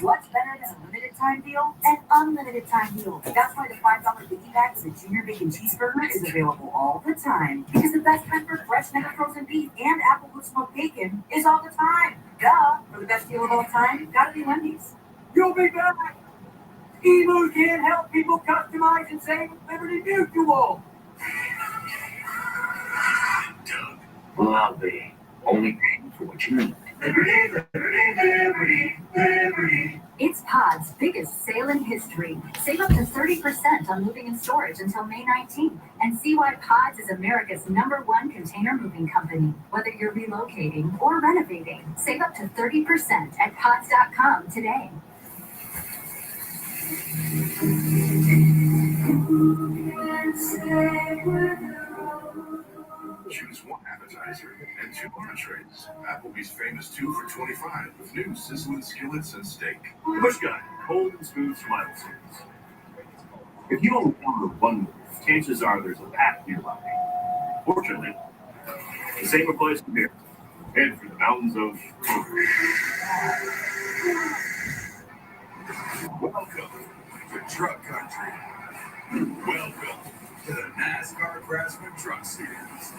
What's better than a limited time deal? An unlimited time deal. That's why the $5 biggie bag of the Junior Bacon Cheeseburger is available all the time. Because the best time for fresh, never frozen beef and Applewood smoked bacon is all the time. Duh. For the best deal of all time, gotta be Wendy's. You'll be back. Emu can help people customize and save with Liberty Mutual. Lovely. Only paying for what you need. Liberty, Liberty, Liberty, Liberty. It's Pod's biggest sale in history. Save up to 30% on moving and storage until May 19th. And see why Pods is America's #1 container moving company. Whether you're relocating or renovating, save up to 30% at pods.com today. Choose one appetizer and 2 entrees. Applebee's famous 2 for $25 with new sizzling skillets and steak. The Bush Guy, cold and smooth survival series. If you only order one move, chances are there's a path nearby. Fortunately, the safer place from here. Head for the mountains of Welcome to Truck Country. Welcome to the NASCAR Craftsman Truck Series.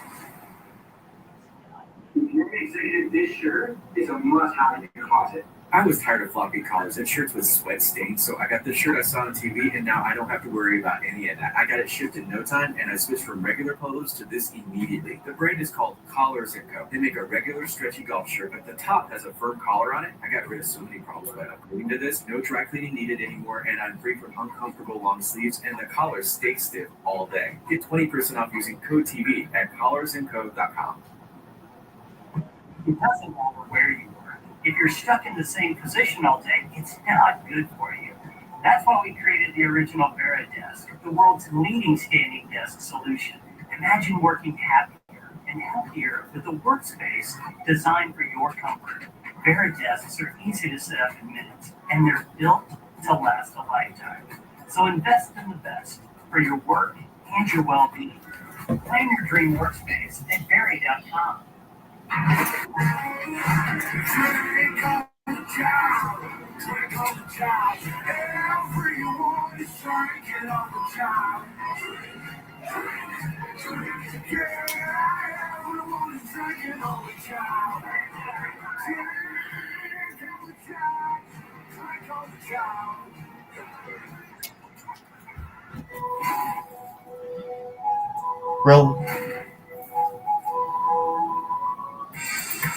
You're excited, this shirt is a must-have in your closet. I was tired of floppy collars and shirts with sweat stains, so I got the shirt I saw on TV, and now I don't have to worry about any of that. I got it shipped in no time, and I switched from regular polos to this immediately. The brand is called Collars & Co. They make a regular stretchy golf shirt, but the top has a firm collar on it. I got rid of so many problems by upgrading to this. No dry cleaning needed anymore, and I'm free from uncomfortable long sleeves, and the collars stay stiff all day. Get 20% off using code TV at collarsandco.com. It doesn't matter where you are. If you're stuck in the same position all day, it's not good for you. That's why we created the original VeriDesk, the world's leading standing desk solution. Imagine working happier and healthier with a workspace designed for your comfort. VeriDesks are easy to set up in minutes, and they're built to last a lifetime. So invest in the best for your work and your well-being. Plan your dream workspace at Veri.com. Well,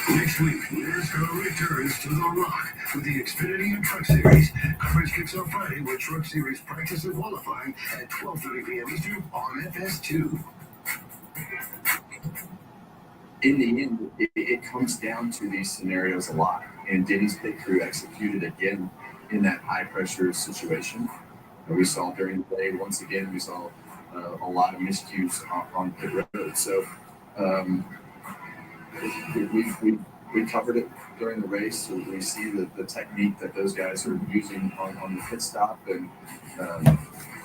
Next week, NASCAR returns to The Rock with the Xfinity and Truck Series. Coverage kicks off Friday with Truck Series practice and qualifying at 12:30 p.m. Eastern on FS2. In the end, it comes down to these scenarios a lot. And Denny's pit crew executed again in that high-pressure situation. And we saw during the day, once again, we saw a lot of miscues on pit road. So we covered it during the race. So we see the technique that those guys are using on the pit stop. And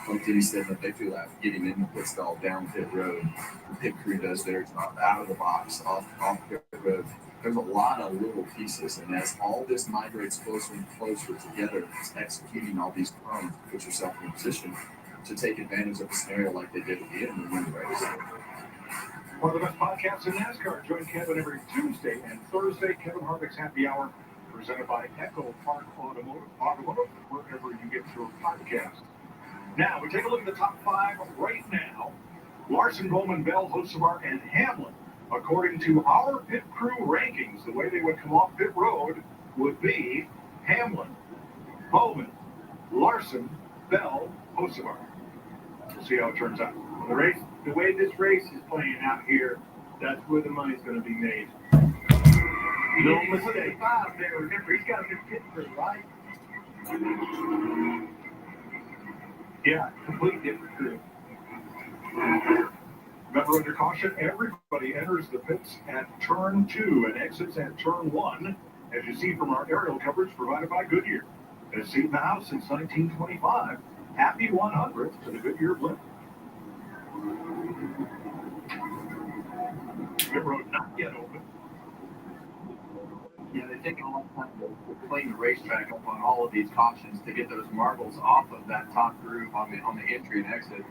like Denny said, that they feel like getting in the pit stop down pit road. The pit crew does their job out of the box, off pit road. There's a lot of little pieces, and as all this migrates closer and closer together, it's executing all these crumbs to put yourself in a position to take advantage of a scenario like they did at the end and win the race. One of the best podcasts in NASCAR. Join Kevin every Tuesday and Thursday. Kevin Harvick's Happy Hour, presented by Echo Park Automotive, wherever you get your podcast. Now, we take a look at the top 5 right now. Larson, Bowman, Bell, Hocevar, and Hamlin. According to our pit crew rankings, the way they would come off pit road would be Hamlin, Bowman, Larson, Bell, Hocevar. We'll see how it turns out. The way this race is playing out here, that's where the money's going to be made. No mistake. Remember, he's got a good pit crew, right? Yeah, completely different crew. Remember, under caution, everybody enters the pits at turn 2 and exits at turn 1, as you see from our aerial coverage provided by Goodyear. Has seen the house since 1925. Happy 100th to the Goodyear blimp. Pit road not yet open. Yeah, they've taken a long time to clean the racetrack up on all of these cautions to get those marbles off of that top groove on the entry and exit.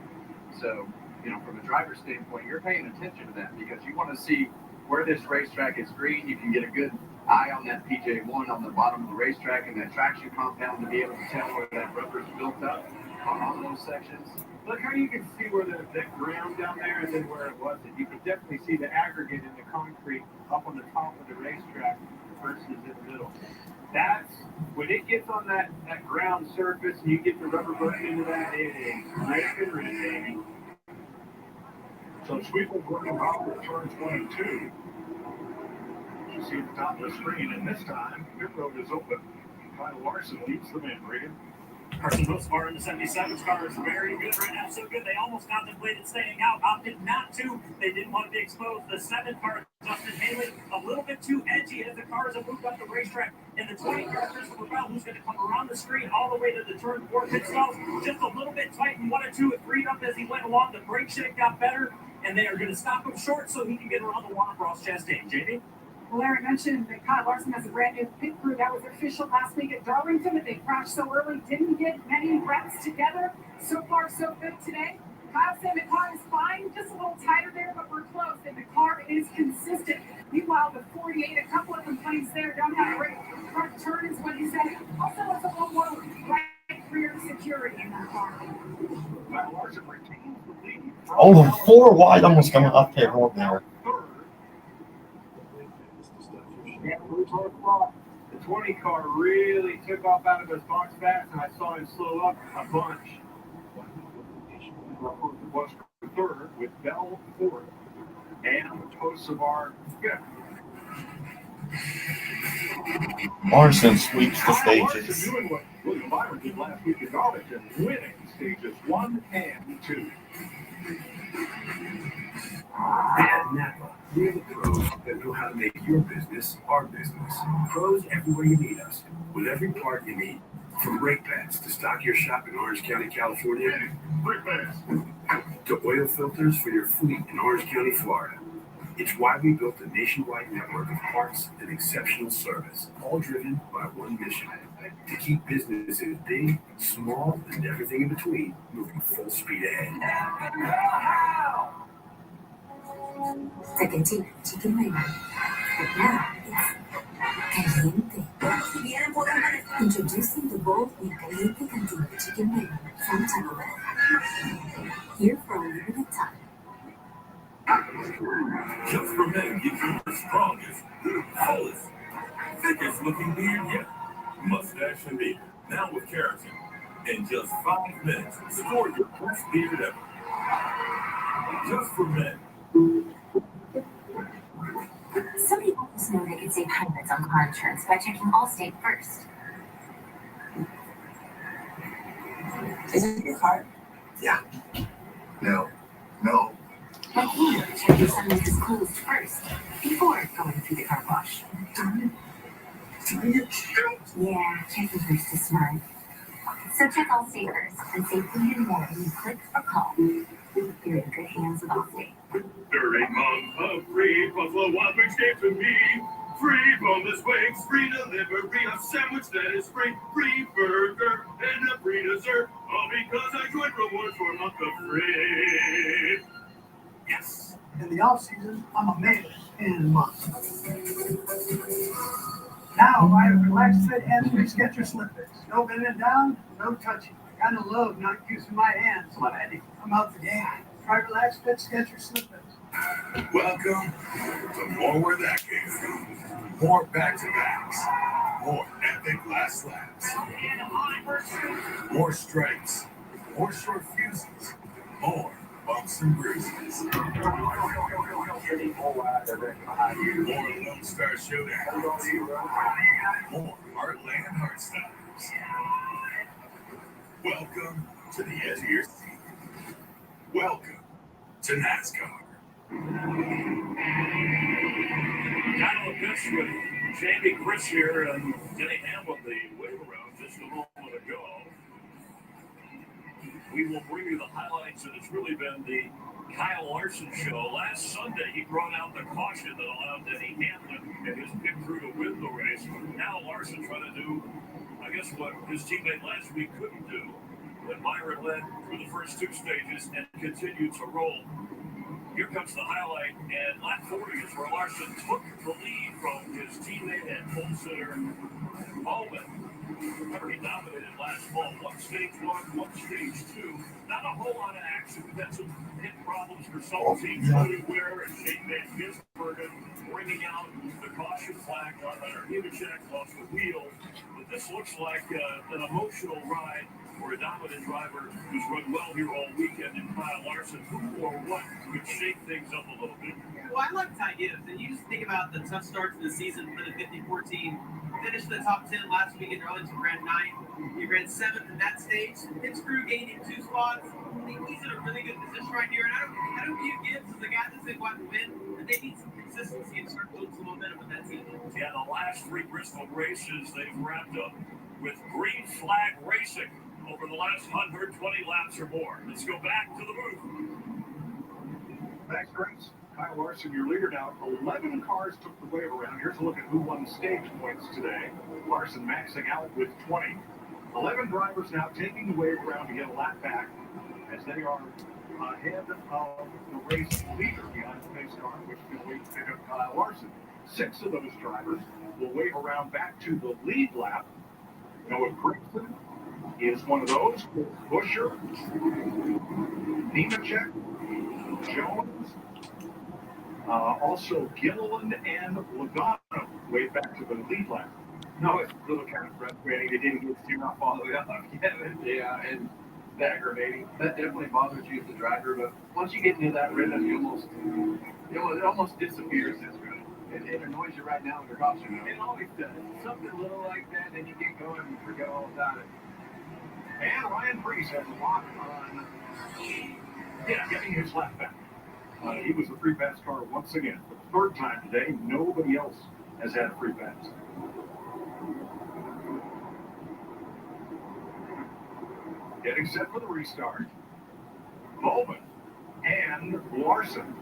So, from a driver's standpoint, you're paying attention to that because you want to see where this racetrack is green. You can get a good eye on that PJ1 on the bottom of the racetrack and that traction compound to be able to tell where that rubber's built up on those sections. Look how you can see where that ground down there and then where it wasn't. You can definitely see the aggregate in the concrete up on the top of the racetrack versus in the middle. That's when it gets on that ground surface and you get the rubber burning into that, it is ripping. So Sweeple working out with turns 1 and 2. You see at the top of the screen, and this time, pit road is open. Kyle Larson leads them in, Regan. Carson Hooks car in the 77's car is very good right now. So good, they almost contemplated staying out, opted not to. They didn't want to be exposed. The 7 car, Justin Haley, a little bit too edgy as the cars have moved up the racetrack. And the 20 car, Christopher Bell, who's going to come around the screen all the way to the turn 4 pit stalls, just a little bit tight in 1 and 2. It freed up as he went along. The brake shake got better, and they are going to stop him short so he can get around the Watercross Chastain. JD? Well, Larry mentioned that Kyle Larson has a brand new pit crew. That was official last week at Darlington, but they crashed so early, didn't get many reps together. So far, so good today. Kyle said the car is fine, just a little tighter there, but we're close, and the car is consistent. Meanwhile, the 48, a couple of complaints there, don't have a great front turn is what he said. Also, it's a little more right rear security in that car. Kyle Larson retains the lead. Oh, 4 wide, almost coming up here road there. The 20 car really took off out of his box fast, and I saw him slow up a bunch. Was third with Bell fourth and Tosavar fifth. Larson sweeps the Larson stages. doing what William Byron did last week at Darlington, winning stages 1 and 2. At Napa, we're the pros that know how to make your business our business. Pros everywhere you need us, with every part you need. From brake pads to stock your shop in Orange County, California, Brake pads to oil filters for your fleet in Orange County, Florida. It's why we built a nationwide network of parts and exceptional service, all driven by one mission: to keep businesses big, small, and everything in between moving full speed ahead. Second chicken wing. But now it's caliente. Introducing the bold and caliente cantina chicken wing from Taco Bell. Here for a limited time. Just for men gives you the strongest, tallest, thickest looking beard yet. Mustache and beard. Now with keratin. In just 5 minutes, score your best beard ever. Just for men. Some people just know they can save hundreds on car insurance by checking Allstate first. Is it your car? Yeah. No. Like here, check your sunroof is closed first, before going through the car wash. Yeah, checking first is smart. So check Allstate first, and save even more when you click or call. You're in good hands with Allstate. During month of free, Buffalo Wild Wings gave to me. Free boneless wings, free delivery, a sandwich that is free, free burger, and a free dessert. All because I joined rewards for a month of free. Yes. In the off season, I'm a man in a month. Now I have relaxed fit and free Skechers slippers. No bending down, no touching. I kind of love not using my hands when I'm out the game. Try relaxed fit Skechers slippers. Welcome to more where that came from. More back-to-backs. More epic last laps. More strikes. More short fuses. More bumps and bruises. More Lone Star Showdowns. More Heartland Heartstoppers. Welcome to the edge of your seat. Welcome to NASCAR. Kind of a pitch with Jamie Chris here and Denny Hamlin, the wave around just a moment ago. We will bring you the highlights, and it's really been the Kyle Larson show. Last Sunday, he brought out the caution that allowed Denny Hamlin and his pit crew to win the race. Now Larson trying to do, I guess, what his teammate last week couldn't do. When Myron led through the first 2 stages and continued to roll. Here comes the highlight, and lap 40 is where Larson took the lead from his teammate and pole sitter, Bowman. Remember, he dominated last fall. One stage 1, one stage 2. Not a whole lot of action. We've had some hit problems for some teams, including Ware and Shane Van Gisbergen. bringing out the caution flag on our Nemechek off the wheel. But this looks like an emotional ride for a dominant driver who's run well here all weekend in Kyle Larson. Who or what could shake things up a little bit? Well, I like Ty Gibbs, and you just think about the tough start to the season for the 54 team. Finished in the top 10 last week in Darlington, ran 9th. He ran 7th in that stage. Pittsburgh gained him 2 spots. I think he's in a really good position right here, and I don't view Gibbs as a guy that's going to go out and win, but they need some consistency and start building some momentum with that team. Yeah, the last 3 Bristol races they've wrapped up with green flag racing over the last 120 laps or more. Let's go back to the booth. Thanks, Grace. Kyle Larson, your leader now. 11 cars took the wave around. Here's a look at who won stage points today. Larson maxing out with 20. 11 drivers now taking the wave around to get a lap back as they are ahead of the race leader behind the pace car, which will wait to pick up Kyle Larson. 6 of those drivers will wave around back to the lead lap. Noah Grigson is one of those. Busher, Nemechek, Jones, also Gilliland and Logano way back to the lead lap. No, it's a little kind of frustrating. They didn't get steered off all the way up. Yeah, and that aggravating. That definitely bothers you as a driver, but once you get into that rhythm, it almost disappears. It annoys you right now under caution. It always does. Something little like that, then you get going and forget all about it. And Ryan Priest has a lock on getting his lap back. He was a free pass car once again. For the 3rd time today, nobody else has had a free pass. Getting set for the restart. Bowman and Larson.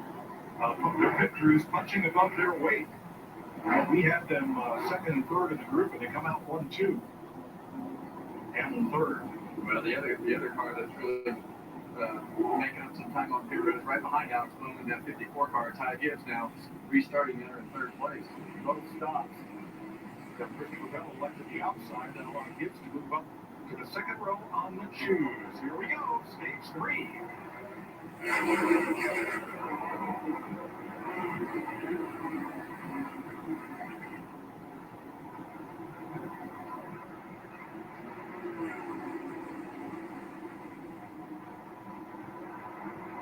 Their pit crews punching above their weight. We have them 2nd and 3rd in the group, and they come out 1-2. Hamlin 3rd. Well, the other car that's really making up some time on pit road is right behind Alex Bowman, that 54 car. Ty Gibbs now restarting there in 3rd place. Both stops. Got Christopher Bell left at the outside. That'll allow Gibbs to move up to the 2nd row on the choose. Here we go, stage 3.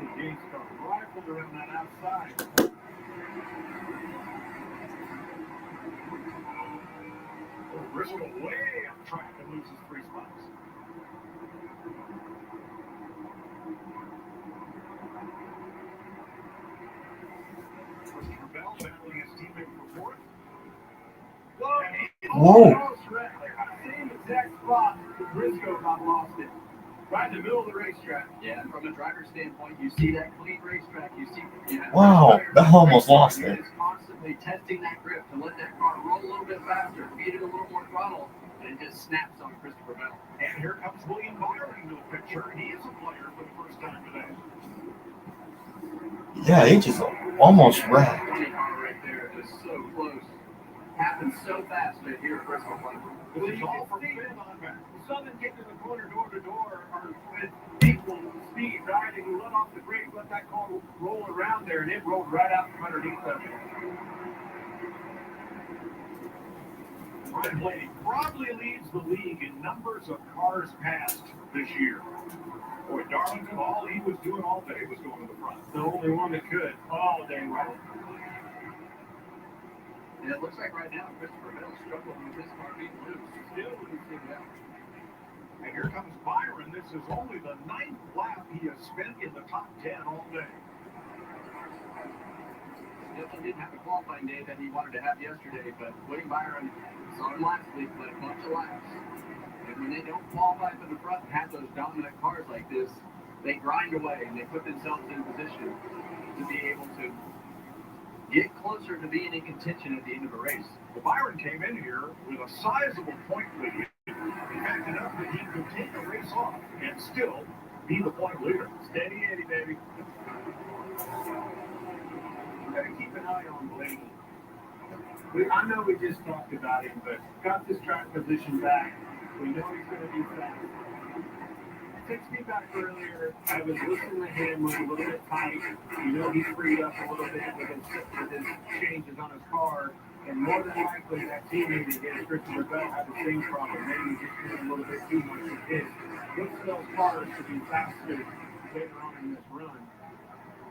The gates come rifled around that outside. Bristol way up track and loses 3 spots. Christopher Bell battling his teammate for 4th. Whoa. Same exact spot that Briscoe got lost it. Right in the middle of the racetrack. Yeah, from a driver's standpoint, you see that clean racetrack. You see, Wow, that almost lost it. Is constantly testing that grip to let that car roll a little bit faster, feed it a little more throttle, and it just snaps on Christopher Bell. And here comes William Byron into the picture. He is a player for the first time today. Yeah, he just almost wrecked. The car right there is so close. Happens so fast right here at Bristol. This is all from Finn on back. Southern getting to the corner door to door are with equal speed, right? And you let off the brake, let that car roll around there, and it rolled right out from underneath them. Ryan Blaney probably leads the league in numbers of cars passed this year. Boy, Darlington, all he was doing all day was going to the front. The only one that could all day long. And it looks like right now Christopher Bell's struggling with his car being loose. Still losing it out. And here comes Byron. This is only the 9th lap he has spent in the top 10 all day. Definitely didn't have the qualifying day that he wanted to have yesterday, but William Byron saw him last week, led a bunch of laps. And when they don't qualify for the front and have those dominant cars like this, they grind away and they put themselves in position to be able to get closer to being in contention at the end of a race. Well, Byron came in here with a sizable point lead. In fact, enough that he could take the race off and still be the point leader. Steady Eddie, baby. We're going to keep an eye on Blaney. I know we just talked about him, but got this track position back. We know he's going to be fast. Takes me back earlier. I was listening to him was a little bit tight. You know, he freed up a little bit with his changes on his car. And more than likely, that teammate against Christopher Bell had the same problem. Maybe he just did a little bit too much of his. Look for those cars to be faster later on in this run.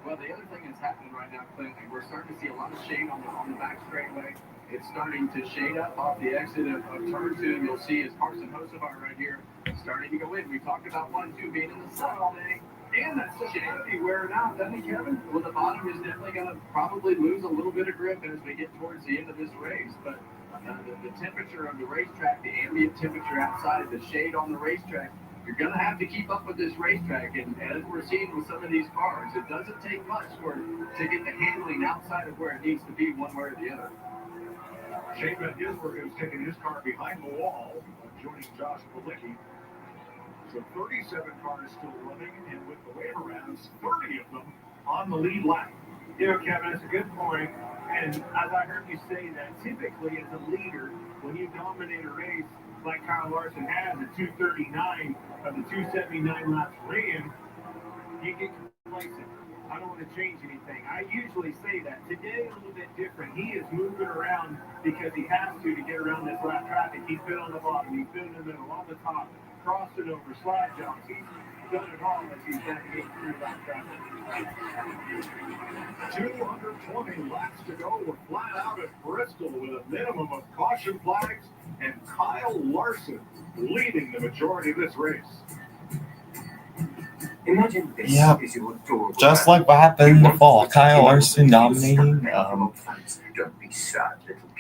Well, the other thing that's happening right now, Clinton, we're starting to see a lot of shade on the back straightaway. It's starting to shade up off the exit of turn 2. You'll see as Carson Hocevar right here starting to go in. We talked about 1-2 being in the sun all day. And that's shady wearing out, doesn't it, Kevin? Well, the bottom is definitely going to probably lose a little bit of grip as we get towards the end of this race. But the temperature of the racetrack, the ambient temperature outside, the shade on the racetrack, you're going to have to keep up with this racetrack. And as we're seeing with some of these cars, it doesn't take much to get the handling outside of where it needs to be one way or the other. Shane Van Gisbergen is taking his car behind the wall, joining Josh Bilicki. So 37 cars still running, and with the wave rounds, 30 of them on the lead lap. You know, Kevin, that's a good point. And as I heard you say that, typically as a leader, when you dominate a race like Kyle Larson has at 239 of the 279 laps ran, you get complacent. I don't want to change anything. I usually say that. Today, a little bit different. He is moving around because he has to get around this lap traffic. He's been on the bottom. He's been in the middle, on the top, crossing over, slide jumps. He's done it all as he's navigating through lap traffic. 220 laps to go. We're flat out at Bristol with a minimum of caution flags, and Kyle Larson leading the majority of this race. Imagine this is your adorable just like what happened in the fall. Kyle Larson dominating.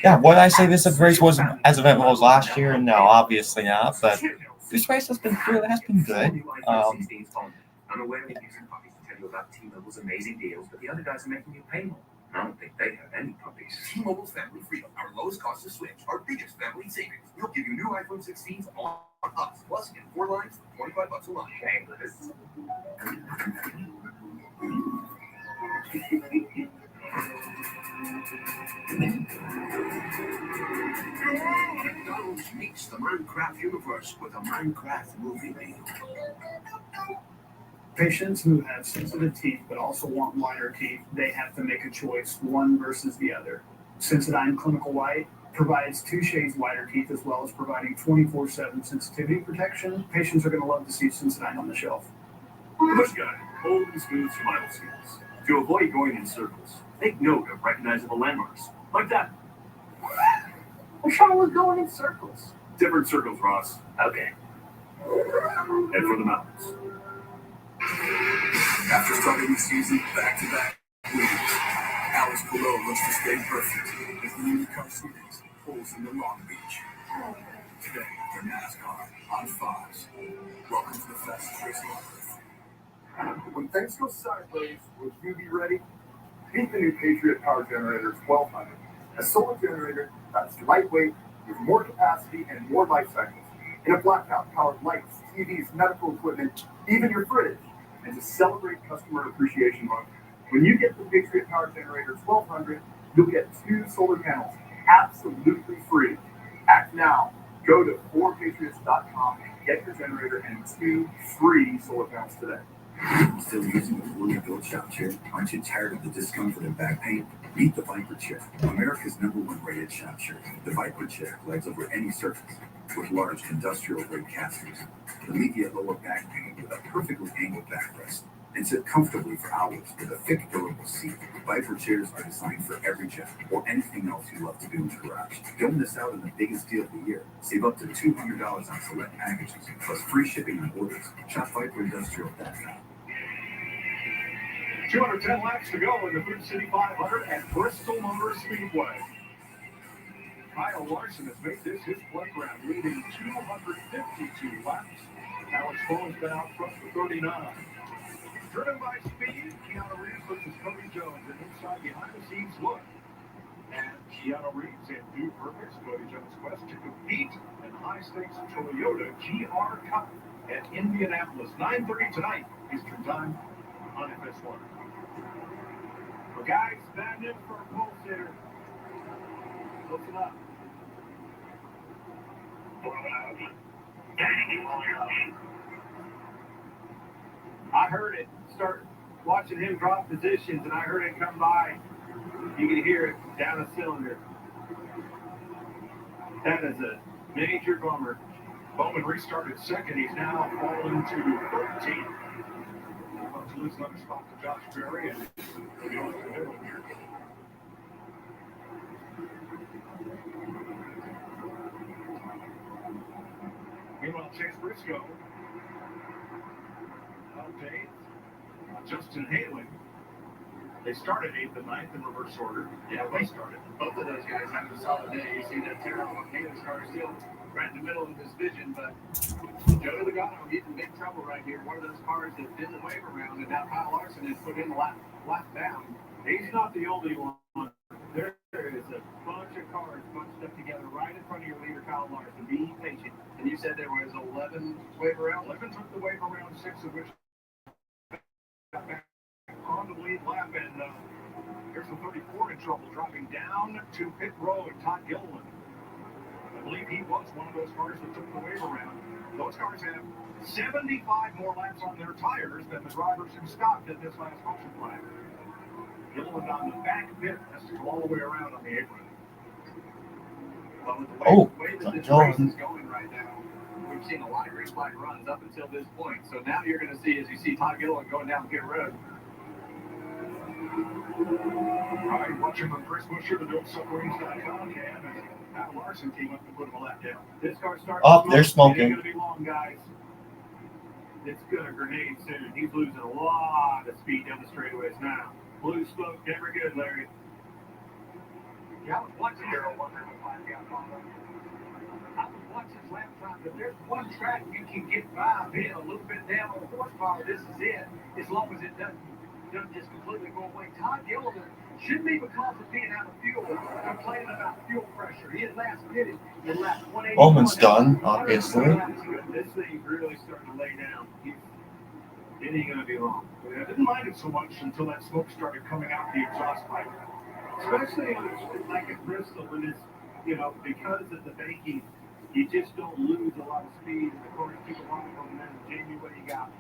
Yeah, what I say this race wasn't as eventful as last year? No, obviously not. But this race has been good. I'm aware of using puppies to tell you about T-Mobile's amazing deals, but the other guys are making you pay more. I don't think they have any puppies. T-Mobile's Family Freedom, our lowest cost to switch, our biggest family savings. We'll give you new iPhone 16s on us. Plus, get 4 lines for $25 a line. Shameless. McDonald's meets the Minecraft universe with a Minecraft movie meal. Patients who have sensitive teeth but also want whiter teeth, they have to make a choice, one versus the other. Sensodyne Clinical White provides 2 shades whiter teeth as well as providing 24/7 sensitivity protection. Patients are going to love to see Sensodyne on the shelf. Push guide, hold and smooth smile seals. To avoid going in circles, take note of recognizable landmarks, like that. I thought I was going in circles. Different circles, Ross. Okay. Head for the mountains. After starting the season back-to-back weeks, Alex Palou looks to stay perfect as the IndyCar Series pulls into Long Beach. Today for NASCAR on Fox. Welcome to the fastest race on earth. When things go sideways, will you be ready? Meet the new Patriot Power Generator 1200, a solar generator that's lightweight with more capacity and more life cycles. In a blackout-powered lights, TVs, medical equipment, even your fridge. And to celebrate Customer Appreciation Month, when you get the Patriot Power Generator 1200, you'll get 2 solar panels absolutely free. Act now. Go to 4patriots.com and get your generator and 2 free solar panels today. Still using the fully built shop chair? Aren't you tired of the discomfort and back pain? Meet the Viper Chair, America's #1 rated shop chair. The Viper Chair glides over any surface with large industrial-grade casters. Alleviate lower back pain with a perfectly angled backrest. And sit comfortably for hours with a thick, durable seat. Viper chairs are designed for every job or anything else you love to do in the garage. Don't miss out on the biggest deal of the year. Save up to $200 on select packages, plus free shipping on orders. Shop ViperIndustrial.com. 210 laps to go in the Food City 500 at Bristol Motor Speedway. Kyle Larson has made this his blood round, leading 252 laps. Alex Bowen's been out front for 39. Driven by speed, Keanu Reeves versus Cody Jones, an inside behind-the-scenes look at Keanu Reeves and Duke Purvis, Cody Jones' quest to compete in high-stakes Toyota GR Cup at Indianapolis. 9:30 tonight, Eastern Time on FS1. Well, guys, stand in for a pulse hitter. Listen up. I heard it start watching him drop positions, and I heard it come by. You can hear it down a cylinder. That is a major bummer. Bowman restarted second. He's now fallen to 13. About to lose another spot to Josh Berry, and we'll go to the middle here. Meanwhile, Chase Briscoe update on Justin Haley. They started 8th and 9th in reverse order. Yeah, they started. Both of those guys having a solid day. You see that terrible Haley's car still right in the middle of his vision, but Joey Logano, he's in big trouble right here. One of those cars that didn't wave around, and now Kyle Larson has put in the lap down. He's not the only one. There is a bunch of cars bunched up together right in front of your leader, Kyle Larson. Be patient. And you said there was 11 wave around? 11 took the wave around, 6 of which got back on the lead lap, and here's the 34 in trouble, dropping down to pit road. Todd Gilliland. I believe he was one of those cars that took the wave around. Those cars have 75 more laps on their tires than the drivers who stopped at this last function flag. Gilliland on the back pit has to go all the way around on the apron. But with the way that this race is going right now, we've seen a lot of green flag runs up until this point. So now you're going to see, as you see Todd Gilliland going down pit road. All right, watching from Chris Buescher, the DualSubmarines.com, and Kyle Larson came up and put him a lap down. This car starts. Oh, they're smoking. It ain't going to be long, guys. It's going to grenade soon. He's losing a lot of speed down the straightaways now. Blue smoke, never good, Larry. Yeah, what's Darrell wondering if I got on them. I was watching his lap time, but there's one track you can get by being a little bit down on the horsepower. This is it, as long as it doesn't just completely go away. Todd Gilliland should be, because of being out of fuel, complaining about fuel pressure. He had last pitted in lap 181. Bowman's done, obviously. This thing's really starting to lay down. It ain't going to be long. I didn't mind it so much until that smoke started coming out the exhaust pipe. Especially like at Bristol, when it's, because of the baking, you just don't lose a lot of speed, and the cars keep along from them. Jamie, what do you got?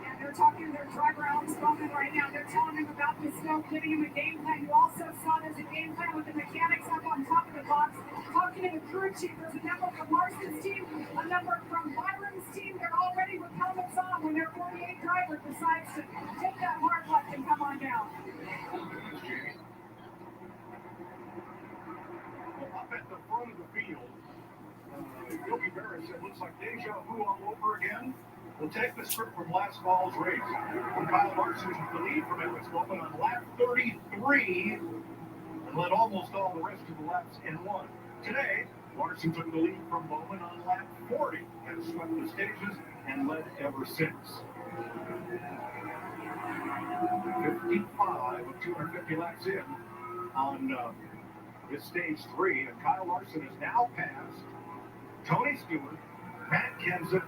And they're talking to their driver, Alex Bowman, right now. They're telling him about the smoke, giving him a game plan. You also saw there's a game plan with the mechanics up on top of the box, talking to the crew chief. There's a number from Larson's team, a number from Byron's team. They're already with helmets on when their 48 driver decides to take that hard left and come on down. Up at the front of the field, Yogi Berra said, looks like deja vu all over again. We'll take the script from last fall's race. When Kyle Larson took the lead from Alex Bowman on lap 33 and led almost all the rest of the laps in one. Today, Larson took the lead from Bowman on lap 40 and swept the stages and led ever since. 55 of 250 laps in on this stage 3, and Kyle Larson has now passed Tony Stewart, Matt Kenseth,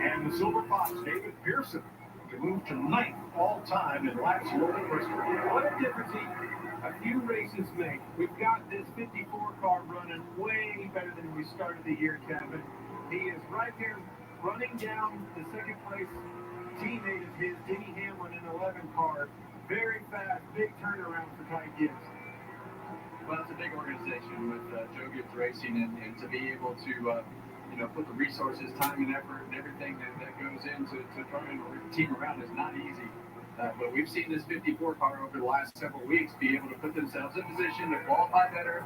and the Silver Fox, David Pearson, to move to 9th all-time in laps lower than Bristol. What a difference a few races make. We've got this 54 car running way better than we started the year, Kevin. He is right there running down the second place teammate of his, Denny Hamlin, in 11 car. Very fast, big turnaround for Ty Gibbs. Well, it's a big organization with Joe Gibbs Racing, and to be able to put the resources, time, and effort, and everything that goes into turning the team around is not easy. But we've seen this 54 car over the last several weeks be able to put themselves in position to qualify better,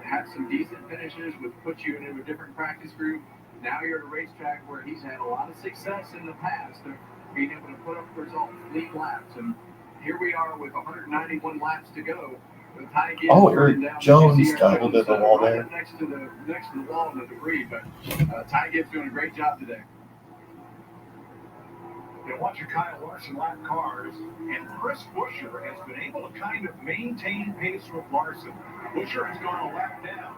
have some decent finishes, which puts you into a different practice group. Now you're at a racetrack where he's had a lot of success in the past of being able to put up results, lead laps, and here we are with 191 laps to go. Oh, Eric Jones got a little bit of the wall there. Next to the wall and the debris, but Ty Gibbs doing a great job today. They're watching Kyle Larson lap cars, and Chris Buescher has been able to kind of maintain pace with Larson. Buescher has gone a lap down,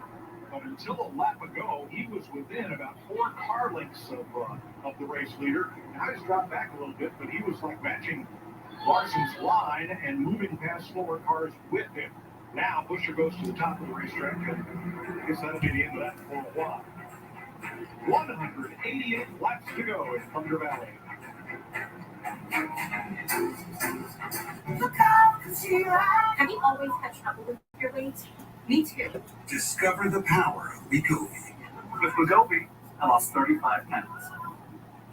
but until a lap ago, he was within about 4 car lengths of the race leader. Now he's dropped back a little bit, but he was like matching Larson's line and moving past slower cars with him. Now Buescher goes to the top of the racetrack, and I guess that'll be the end of that for a while. 188 laps to go in Thunder Valley. Have you always had trouble with your weight? Me too. Discover the power of Wegovy. With Wegovy, I lost 35 pounds.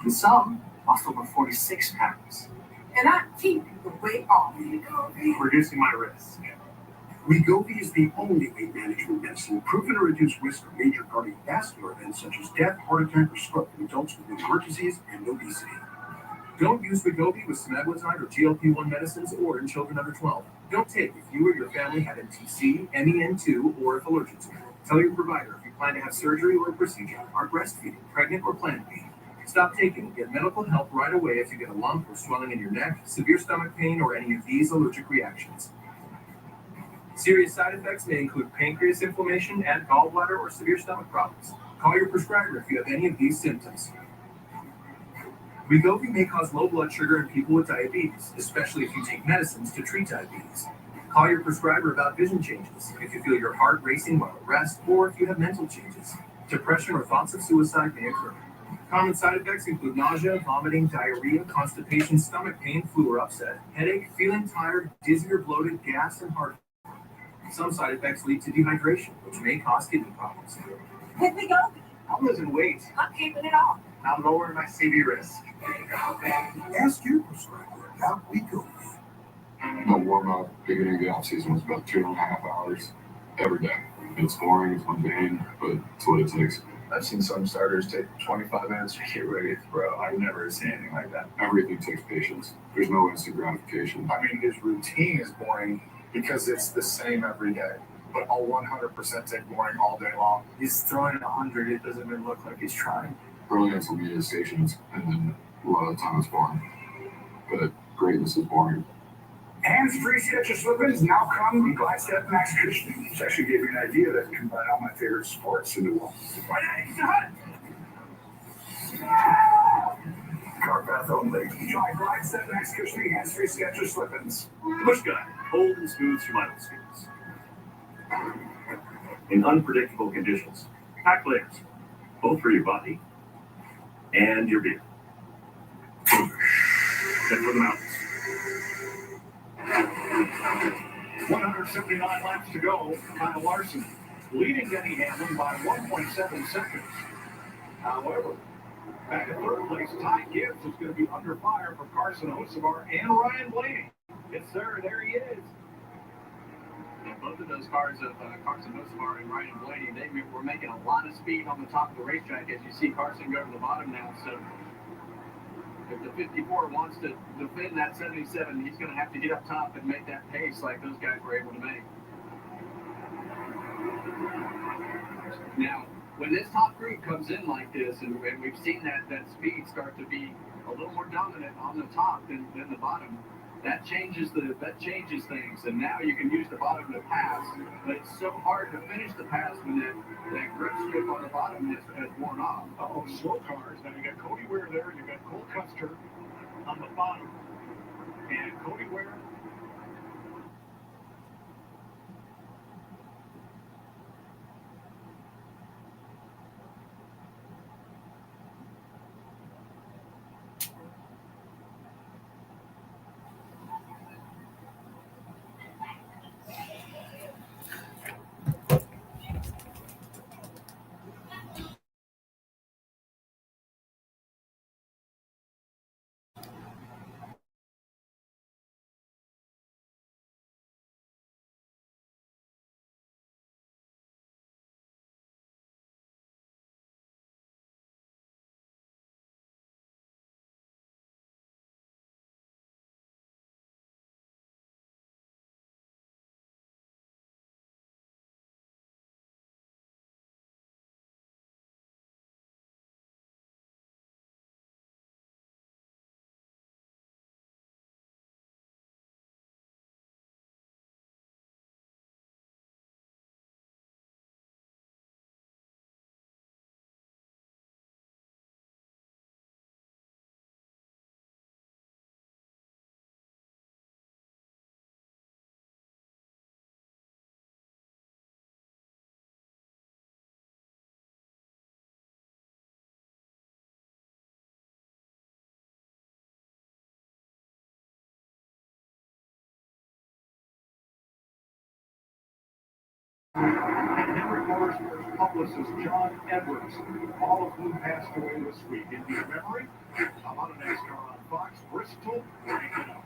And some lost over 46 pounds. And I'm keeping the weight off. Reducing my risk. Wegovy is the only weight management medicine proven to reduce risk of major cardiovascular events such as death, heart attack, or stroke in adults with heart disease and obesity. Don't use Wegovy with semaglutide or GLP-1 medicines or in children under 12. Don't take if you or your family have MTC, MEN2, or if allergic to it. Tell your provider if you plan to have surgery or a procedure, are breastfeeding, pregnant, or plan to be. Stop taking and get medical help right away if you get a lump or swelling in your neck, severe stomach pain, or any of these allergic reactions. Serious side effects may include pancreas inflammation and gallbladder or severe stomach problems. Call your prescriber if you have any of these symptoms. Wegovy may cause low blood sugar in people with diabetes, especially if you take medicines to treat diabetes. Call your prescriber about vision changes, if you feel your heart racing while at rest, or if you have mental changes. Depression or thoughts of suicide may occur. Common side effects include nausea, vomiting, diarrhea, constipation, stomach pain, flu or upset, headache, feeling tired, dizzy or bloated, gas, and heart. Some side effects lead to dehydration, which may cause kidney problems. With Wegovy, I'm losing weight. I'm keeping it off. I'm lowering my CV risk. Ask your prescriber about Wegovy. The warm-up beginning of the off-season was about 2.5 hours every day. It's boring, it's mundane, but it's what it takes. I've seen some starters take 25 minutes to get ready to throw. I've never seen anything like that. Everything takes patience. There's no instant gratification. I mean, his routine is boring because it's the same every day. But I'll 100% take boring all day long. He's throwing it 100. It doesn't even look like he's trying. Early intermediate stations, and then a lot of the time it's boring. But greatness is boring. Hands-free Skechers slip-ins now come in Glide Step Max Cushioning. This actually gave me an idea that combine all my favorite sports into one. Carpath only. Try Glide Step Max Cushioning Hands-free Skechers slip-ins. The Bush Guy, bold and smooth survival skills. In unpredictable conditions, pack layers, both for your body and your beer. Head for the mountains. 179 laps to go. Kyle Larson leading Denny Hamlin by 1.7 seconds. However, back in third place, Ty Gibbs is going to be under fire from Carson Hocevar and Ryan Blaney. Yes, sir. There he is. And both of those cars of Carson Hocevar and Ryan Blaney, they were making a lot of speed on the top of the racetrack. As you see Carson go to the bottom now. So if the 54 wants to defend that 77, he's going to have to get up top and make that pace like those guys were able to make. Now, when this top group comes in like this, and we've seen that speed start to be a little more dominant on the top than the bottom, that changes things. And now you can use the bottom to pass, but it's so hard to finish the pass when that grip strip on the bottom has worn off. Oh, slow cars. Now you got Cody Ware there, you got Cole Custer on the bottom, and Cody Ware and Henry Motorsports publicist John Edwards, all of whom passed away this week. In their memory, a lot of NASCAR on Fox, Bristol, break it up.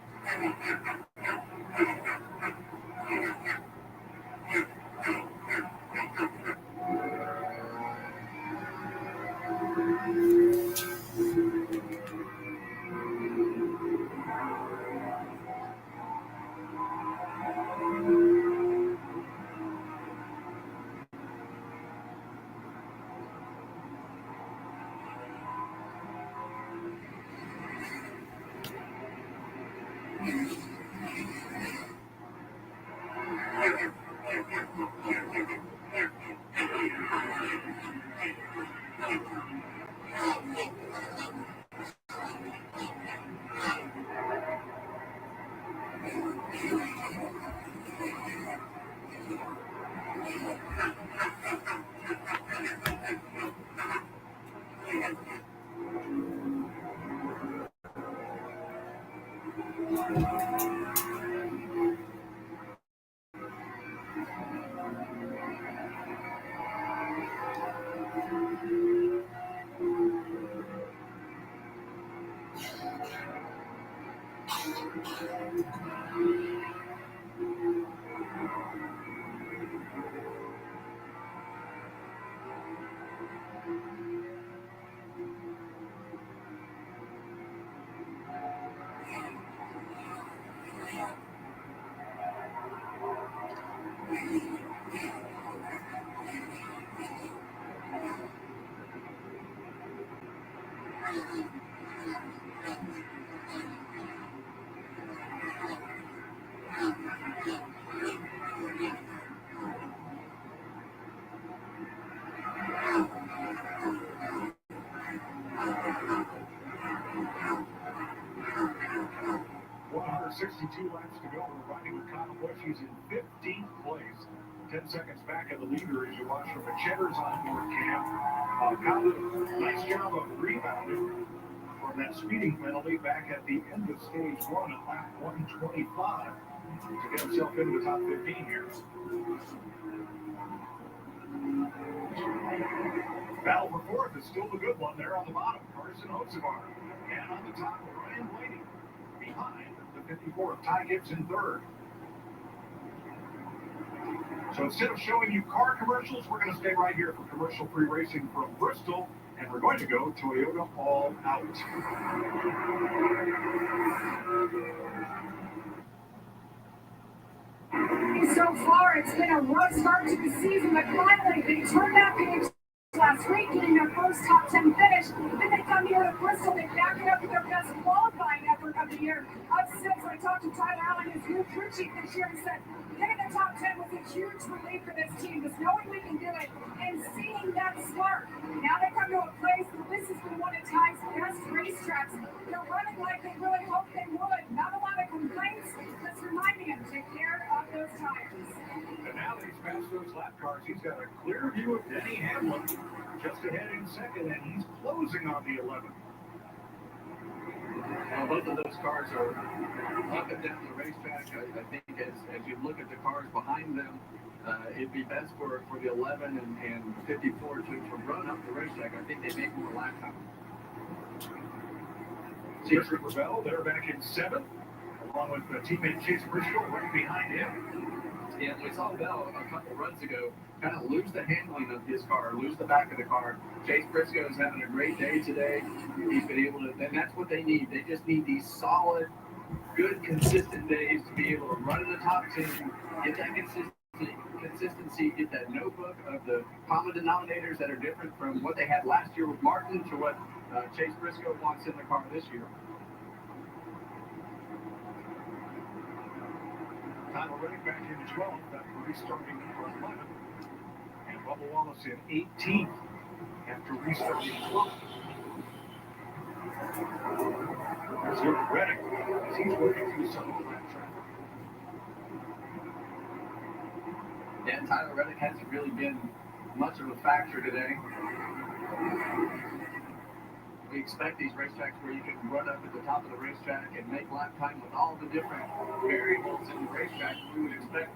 .162 laps to go. We're riding with Kyle Busch. He's in 15th place. 10 seconds back of the leader as you watch from the Cheddars on board cam. Kyle did a nice job of rebounding from that speeding penalty back at the end of stage 1 at lap 125 to get himself into the top 15 here. Battle for fourth is still the good one there on the bottom. Carson Hocevar. And on the top, Ryan Blaney. Behind the 54th, Ty Gibbs in third. So instead of showing you car commercials, we're going to stay right here for commercial-free racing from Bristol, and we're going to go Toyota All Out. So far, it's been a rough start to the season, but finally they turned that page last week, getting their first top 10 finish. Then they come here to Bristol, they back it up with their best qualifying effort of the year. Up six, I talked to Tyler Allen, his new crew chief this year, and said, getting the top 10 was a huge relief for this team, just knowing we can do it and seeing that spark. Now they come to a place where this has been one of Ty's best racetracks. They're running like they really hoped they would. Not a lot of complaints, just reminding them to take care of those tires. And now that he's passed those lap cars, he's got a clear view of Denny Hamlin just ahead in second, and he's closing on the 11th. Now, both of those cars are up and down the racetrack. I think as you look at the cars behind them, it'd be best for the 11 and 54 to run up the racetrack. I think they make more lap time. Cedric Ravel, they're back in seventh, along with teammate Chase Briscoe right behind him. Yeah, we saw Bell a couple runs ago kind of lose the handling of his car, lose the back of the car. Chase Briscoe is having a great day today. He's been able to, and that's what they need. They just need these solid, good, consistent days to be able to run in the top 10, get that consistency, get that notebook of the common denominators that are different from what they had last year with Martin to what Chase Briscoe wants in the car this year. Tyler Reddick back in 12th after restarting number 11. And Bubba Wallace in 18th after restarting 12th. There's Luke Reddick as he's working through some of that traffic. Yeah, Tyler Reddick hasn't really been much of a factor today. We expect these racetracks where you can run up at the top of the racetrack and make lap time with all the different variables in the racetrack. We would expect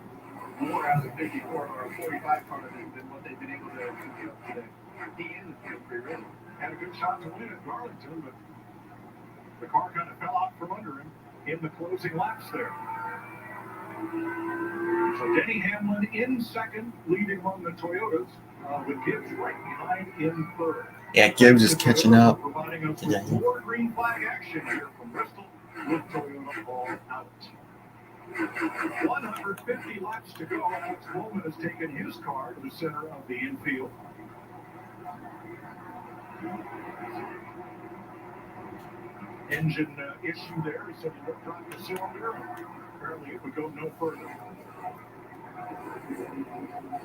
more out of the 54 or a 45 car than what they've been able to do today. He ended the field pretty really. Had a good shot to win at Darlington, but the car kind of fell out from under him in the closing laps there. So Denny Hamlin in second, leading among the Toyotas, with Gibbs right behind in third. Yeah, Gibbs is catching up Providing us today. with more green flag action here from Bristol with Toyota all out. 150 laps to go. Alex Bowman has taken his car to the center of the infield. Engine issue there. He said he looked on the cylinder. Apparently it would go no further.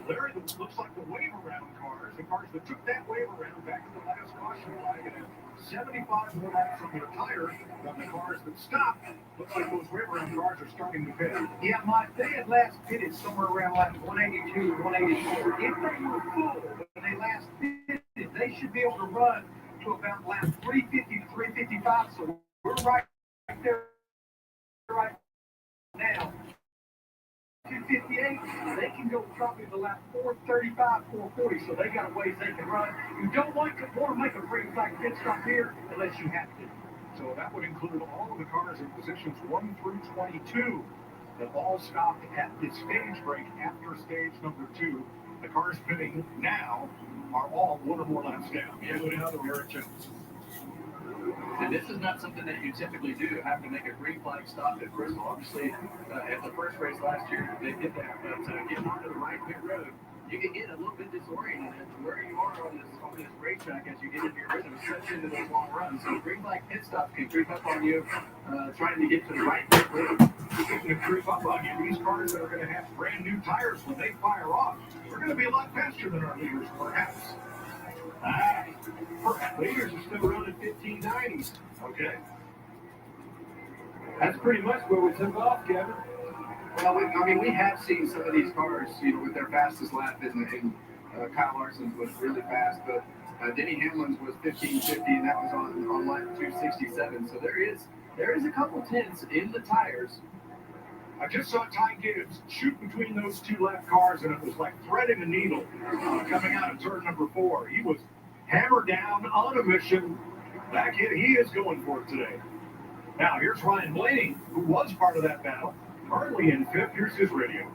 Larry, it looks like the wave around cars, the cars that took that wave around back to the last caution flag, and 75 more laps on their tires on the cars that stopped. Looks like those wave around cars are starting to pit. Yeah, Mike, they had last pitted somewhere around like 182, 184. If they were full when they last pitted, they should be able to run to about lap 350 to 355. So we're right there right now. 258, they can go probably to lap 435, 440, so they got a ways they can run. You don't want to make a green flag pit stop here unless you have to. So that would include all of the cars in positions 1 through 22 that all stopped at the stage break after stage number 2. The cars pitting now are all 1 or more laps down. In other words, and this is not something that you typically do, have to make a green flag stop at Bristol. Obviously, at the first race last year, they did that, but getting onto the right pit road, you can get a little bit disoriented as to where you are on this racetrack as you get into your rhythm, especially into those long runs. So green flag pit stops can creep up on you, trying to get to the right pit road. Speaking of creep up on you, these cars that are going to have brand new tires when they fire off, they're going to be a lot faster than our leaders, perhaps. Leaders are still running 1590s. Okay. That's pretty much where we took off, Kevin. Well, we have seen some of these cars, with their fastest lap, and Kyle Larson's was really fast, but Denny Hamlin's was 1550, and that was on lap 267. So there is a couple tenths in the tires. I just saw Ty Gibbs shoot between those two left cars, and it was like threading a needle coming out of turn number 4. He was hammered down on a mission. That kid, he is going for it today. Now, here's Ryan Blaney, who was part of that battle. Currently in 5th. Here's his radio.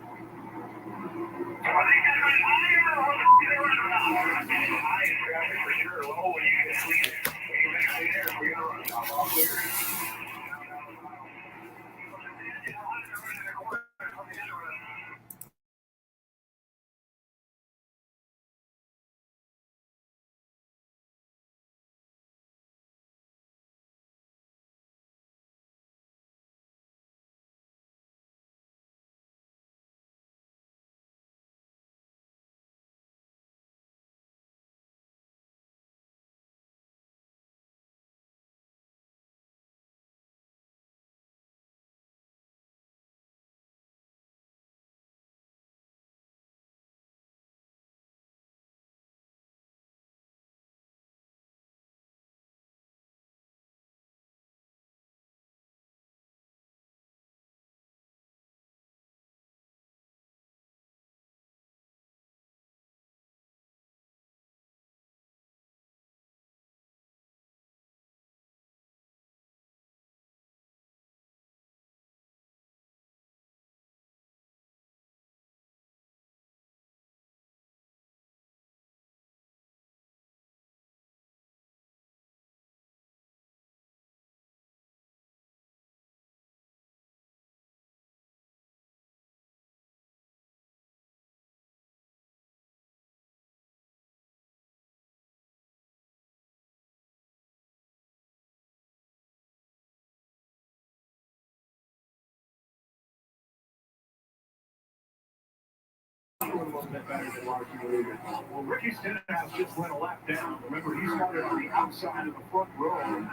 A little bit better than Larson Weaver. Well, Ricky Stenhouse just went a lap down. Remember, he started on the outside of the front row.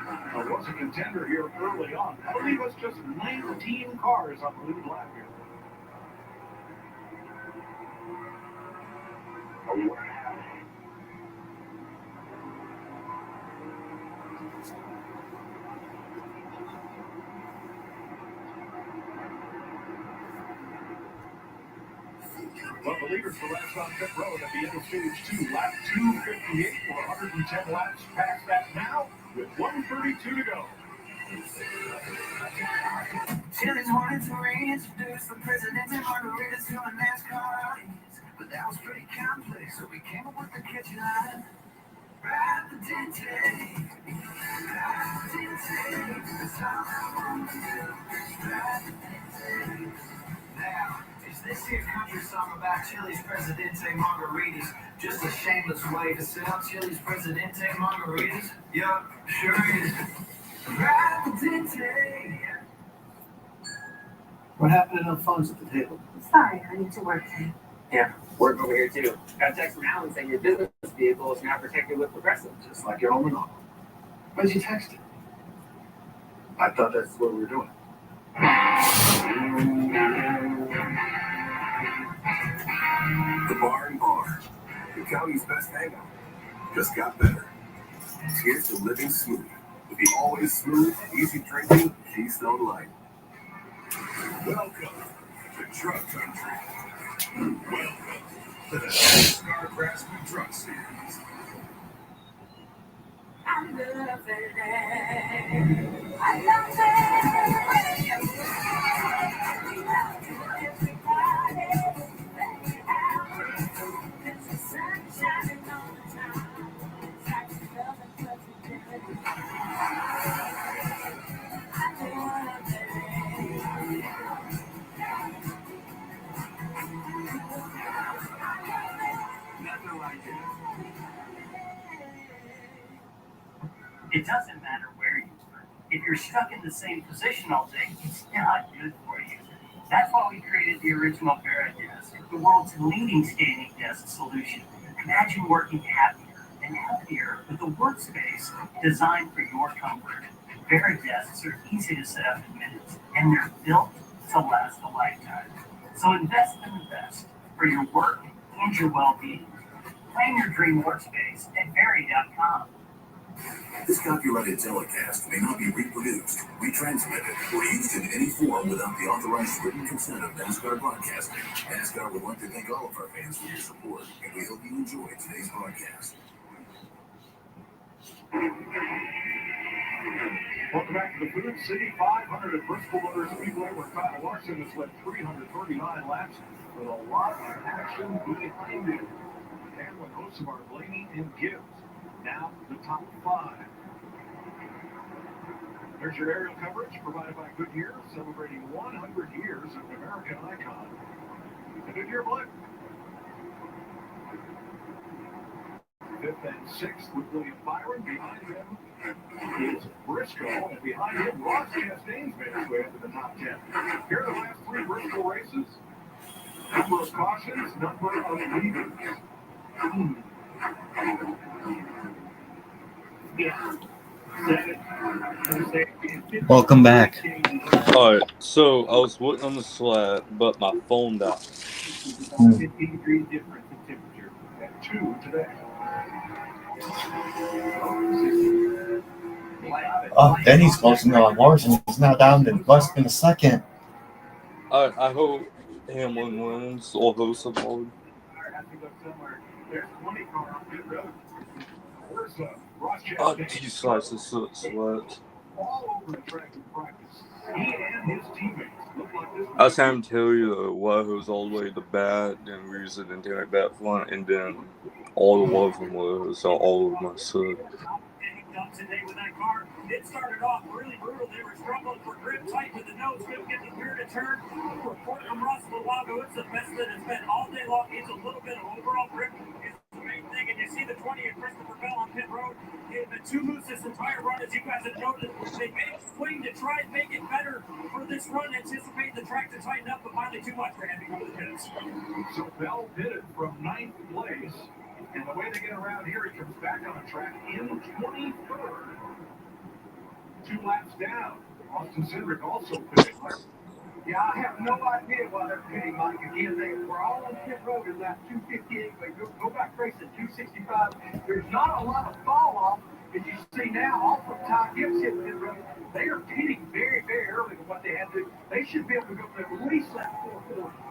Was a contender here early on. I believe it's just 19 cars on the lead lap here. Well, the leaders for laps on pit road at the end of stage 2, lap 258. We're 110 laps past that now with 1:32 to go. Chili's wanted to reintroduce the president and margaritas to a NASCAR audience, but that was pretty complex, so we came up with the kitchen line. Rapidente. That's all I want to do. Rapidente. Now, is this here country song about Chili's Presidente margaritas just a shameless way to sell Chili's Presidente margaritas? Yup, sure is. Rapidente. What happened to no phones at the table? Sorry, I need to work today. Yeah, work over here too. Got a text from Alan saying your business vehicle is now protected with Progressive. Just like your home and all. Why did you text it? I thought that's what we were doing. The Bar and Bar, the county's best hangout, just got better. Here's to living smooth, with the always smooth, easy drinking Keystone Light. Welcome to Truck Country. Welcome to the NASCAR Craftsman Truck Series. I love it. I love it. There's the sun shining all the time. It's like you love it, but you do it. Nothing like it. It doesn't matter where you work. If you're stuck in the same position all day, it's not good for you. That's why we created the original Vera desk, the world's leading standing desk solution. Imagine working happier and healthier with a workspace designed for your comfort. Vera desks are easy to set up in minutes, and they're built to last a lifetime. So invest in the best for your work and your well-being. Plan your dream workspace at Very.com. This copyrighted telecast may not be reproduced, retransmitted, or used in any form without the authorized written consent of NASCAR Broadcasting. NASCAR would like to thank all of our fans for your support, and we hope you enjoy today's broadcast. Welcome back to the Food City 500 at Bristol Motor Speedway, where Kyle Larson has led 339 laps with a lot of action behind him. And with hosts of our Blaney and Gibbs. Now, the top 5. There's your aerial coverage provided by Goodyear, celebrating 100 years of an American icon. The Goodyear Blue. 5th and 6th with William Byron. Behind him is Bristol, and behind him, Ross Chastain's made his way up to the top 10. Here are the last 3 Bristol races. Number of cautions, number of leaders. Welcome back. Alright, so I was waiting on the sled, but my phone died. 15 degrees difference in temperature at 2 today. Oh, Denny's closing on Larson. He's now down to less than a second. I hope Hamlin wins or hosts of all. Oh, these slices so sweat. All over the track in practice. He and his teammates look like this. I was having to tell you the left was all the way to back, then we used it into my back front, and then all the love from was all over my side. Today with that car, it started off really brutal. They were struggling for grip tight with the nose, couldn't get the rear to turn. Report from Russell Lago, it's the best that it's been all day long. It's a little bit of overall grip is the main thing. And you see the 20 of Christopher Bell on pit road. It had been too loose this entire run, as you guys have noted. They made a swing to try and make it better for this run, anticipate the track to tighten up, but finally too much for him to go to the pits. So Bell pitted from 9th place. And the way they get around here, he comes back on a track in 23rd. 2 laps down. Austin Cindric also pitted. Yeah, I have no idea why they're pitting, Mike. Again, they were all on pit road in lap 258. But go back racing 265. There's not a lot of fall off. As you see now, off of Ty Gibbs hit pit road. They are pitting very, very early with what they had to do. They should be able to go to at least lap 440.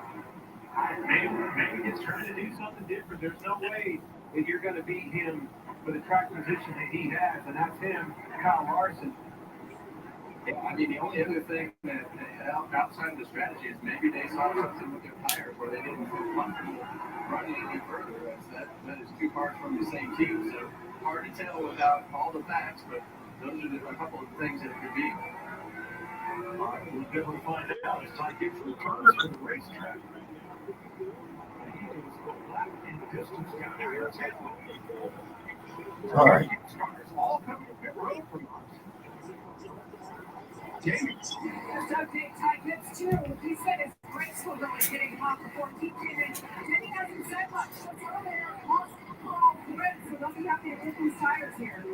Maybe he's trying to do something different. There's no way that you're going to beat him with the track position that he has, and that's him, Kyle Larson. Yeah, I mean, the only other thing that outside of the strategy is maybe they saw something with their tires where they didn't feel comfortable running any further. That is two cars from the same team, so hard to tell without all the facts, but those are a couple of things that it could be. All right, we'll be able to find out as Ty Gibbs returns to the racetrack. He is the lap and distance guy here at Tampa. All right. All coming to pit road from us. Jamie. Doug did Ty Gibbs too. He said his brakes were really getting hot before he came in. Then he hasn't said much. So earlier, lost all grid, so they'll be happy to hit these tires here.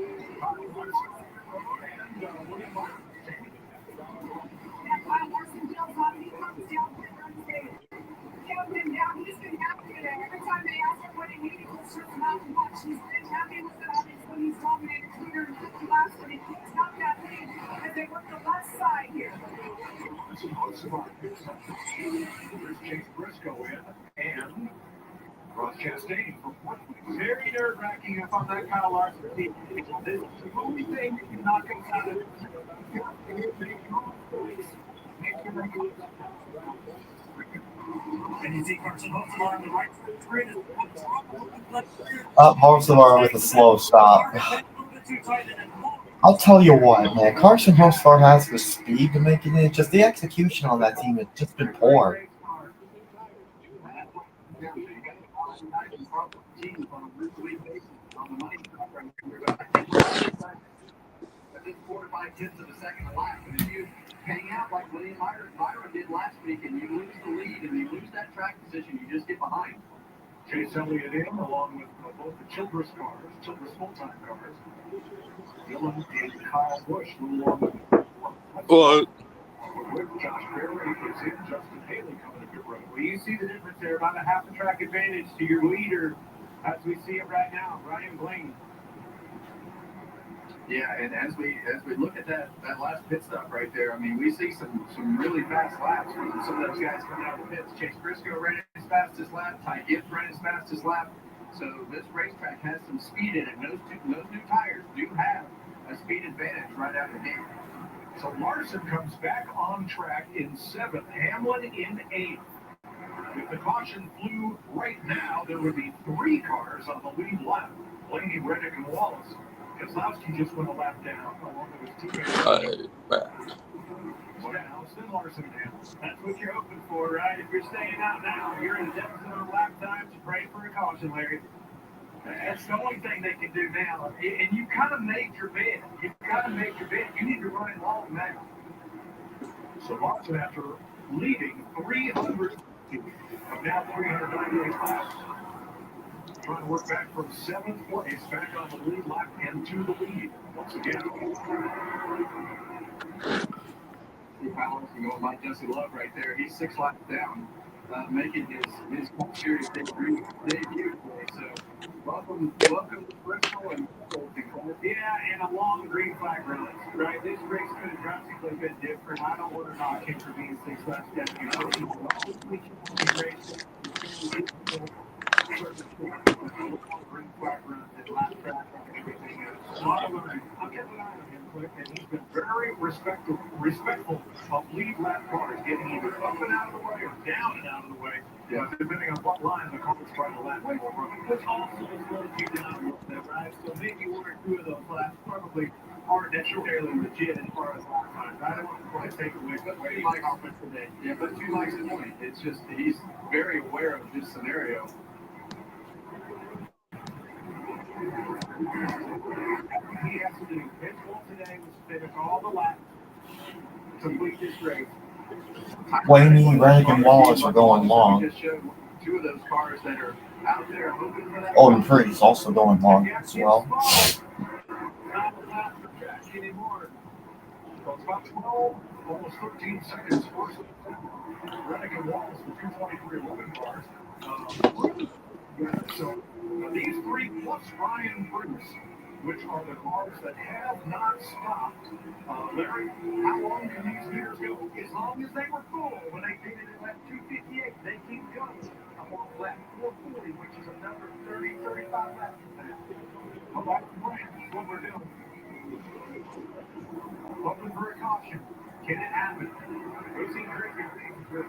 And Kyle Larson builds on, he comes down pit road stage. Counting him down, he's been happy today. Every time they ask him what he needed, he'll strip him out and watch. He's been happy with it, obviously. He's dominated 250 laps, but he keeps out that lead as they work the left side here. There's Chase Briscoe in, and Ross Chastain from Portland. Very nerve-wracking up on that Kyle Larson team. This is the only thing that can knock us out of it. And you see Carson Hocelar on the right grid. Hocelar with a slow stop. I'll tell you what, man. Carson Hocelar has the speed to make it in. Just the execution on that team has just been poor. Within 4 to 5 tenths of a second a lap, and if you hang out like William Byron did last week, and you lose the lead and you lose that track position, you just get behind. Chase Elliott in, along with both the Childress cars, Childress full-time cars. Dylan and Kyle Busch, along What? with Josh Berry is in, Justin Haley coming to pit road. Well, you see the difference there, about a half a track advantage to your leader, as we see it right now, Ryan Blaney. Yeah, and as we look at that last pit stop right there, I mean, we see some really fast laps from some of those guys coming out of the pits. Chase Briscoe ran his fastest lap. Ty Gibbs ran his fastest lap. So this racetrack has some speed in it. Those new tires do have a speed advantage right out of the gate. So Larson comes back on track in 7th, Hamlin in 8th. If the caution flew right now, there would be 3 cars on the lead lap. Blaney, Reddick, and Wallace. Keselowski just went a lap down, along with his teammate. Now, still Larson and Hamlin. That's what you're hoping for, right? If you're staying out now, you're in a deficit on lap times, pray for a caution, Larry. That's the only thing they can do now. And you kind of made your bed. You need to run it long now. So Larson, after leading 300, now 398 laps, trying to work back from 7th place, back on the lead lap and to the lead once again. Kyle Larson going by Jesse Love right there. He's 6 laps down, making his series debut today. So welcome to Bristol and yeah, and a long green flag run, right? This race could have drastically been different. I don't want to knock him for being 6 laps down. Green flag runs and lap track and everything else. A lot of learning. I'll keep an eye on him quick, and he's been very respectful of lead lap cars, getting either up and out of the way or down and out of the way. Yeah. Depending on what line the car is trying to lap. Which also slows you down a little bit, right? So maybe 1 or 2 of those laps probably aren't necessarily legit as far as lap times. I don't want to quite take away, but what do you like offense today? Yeah, but 2 likes a point. It's just he's very aware of this scenario. He has to do his goal today was to finish all the laps, complete this race. Blaney, Reddick, and Wallace are going long. Just showed 2 of those cars that are out there hoping for that. Oh, and Pretty's also going long as well. Not the lap for Jack anymore. So it's about 12, almost 13 seconds. Reddick and Wallace with 223 cars. So these 3 plus Ryan Bruce, which are the cars that have not stopped. Larry, how long can these years go? As long as they were full when they did it at 258, they keep going. another 30, 35 laps. Go back to Brent. That's what we're doing. Looking for a caution. Can it happen? We've seen crazy things with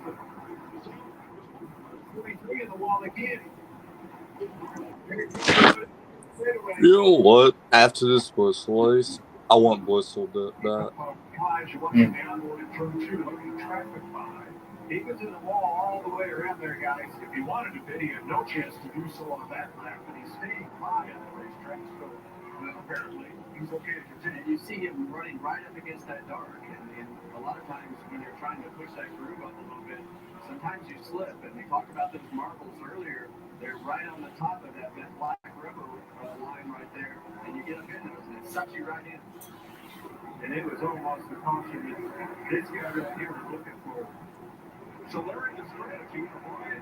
43 in the wall again. You know what? After this Bristol race, I want Bristol back. Watching the unloaded turn 2, looking traffic by. He was in the wall all the way around there, guys. If he wanted to bid, he had no chance to do so on that lap, but he's staying by on the racetrack, so apparently he's okay to continue. You see him running right up against that dark, and a lot of times when you're trying to push that groove up a little bit, sometimes you slip, and we talked about those marbles earlier. They're right on the top of that black rubber line right there, and you get up in those, and it sucks you right in. And it was almost the caution that this guy right here was looking for. So learning the strategy of Ryan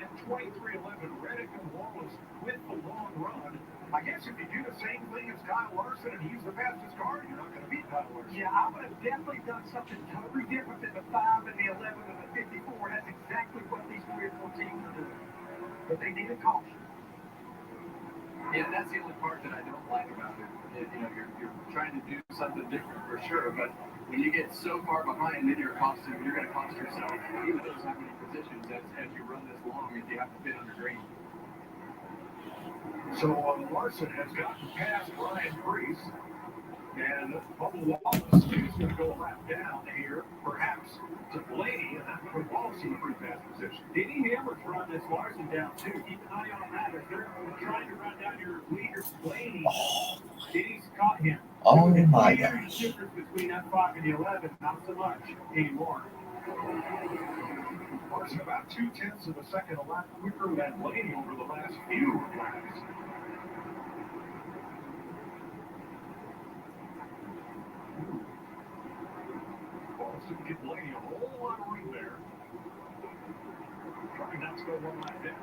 at 23:11, Reddick and Wallace with the long run. I guess if you do the same thing as Kyle Larson and use the fastest car, you're not going to beat Kyle Larson. Yeah, I would have definitely done something totally different than the 5 and the 11 and the 54. That's exactly what these 3 or 4 teams are doing. But they need a caution. Yeah, that's the only part that I don't like about it. You know, you're trying to do something different for sure, but when you get so far behind, then you're going to cost yourself, even those how many positions as you run this long if you have to fit under green. So Larson has gotten past Ryan Preece, and Bubba Wallace is going to go a lap down here, perhaps to Blaney, and that put Wallace in the free pass position. Denny Hammer's run this Larson down too. Keep an eye on that. If they're trying to run down your leader, Blaney, Denny's caught him. Oh my gosh. The difference between that 5 and the 11, not so much anymore. Larson about 0.2 of a second a lap quicker than Blaney over the last few laps. Wallace didn't get Blaney a whole lot of room there. Trying not to go one lap down.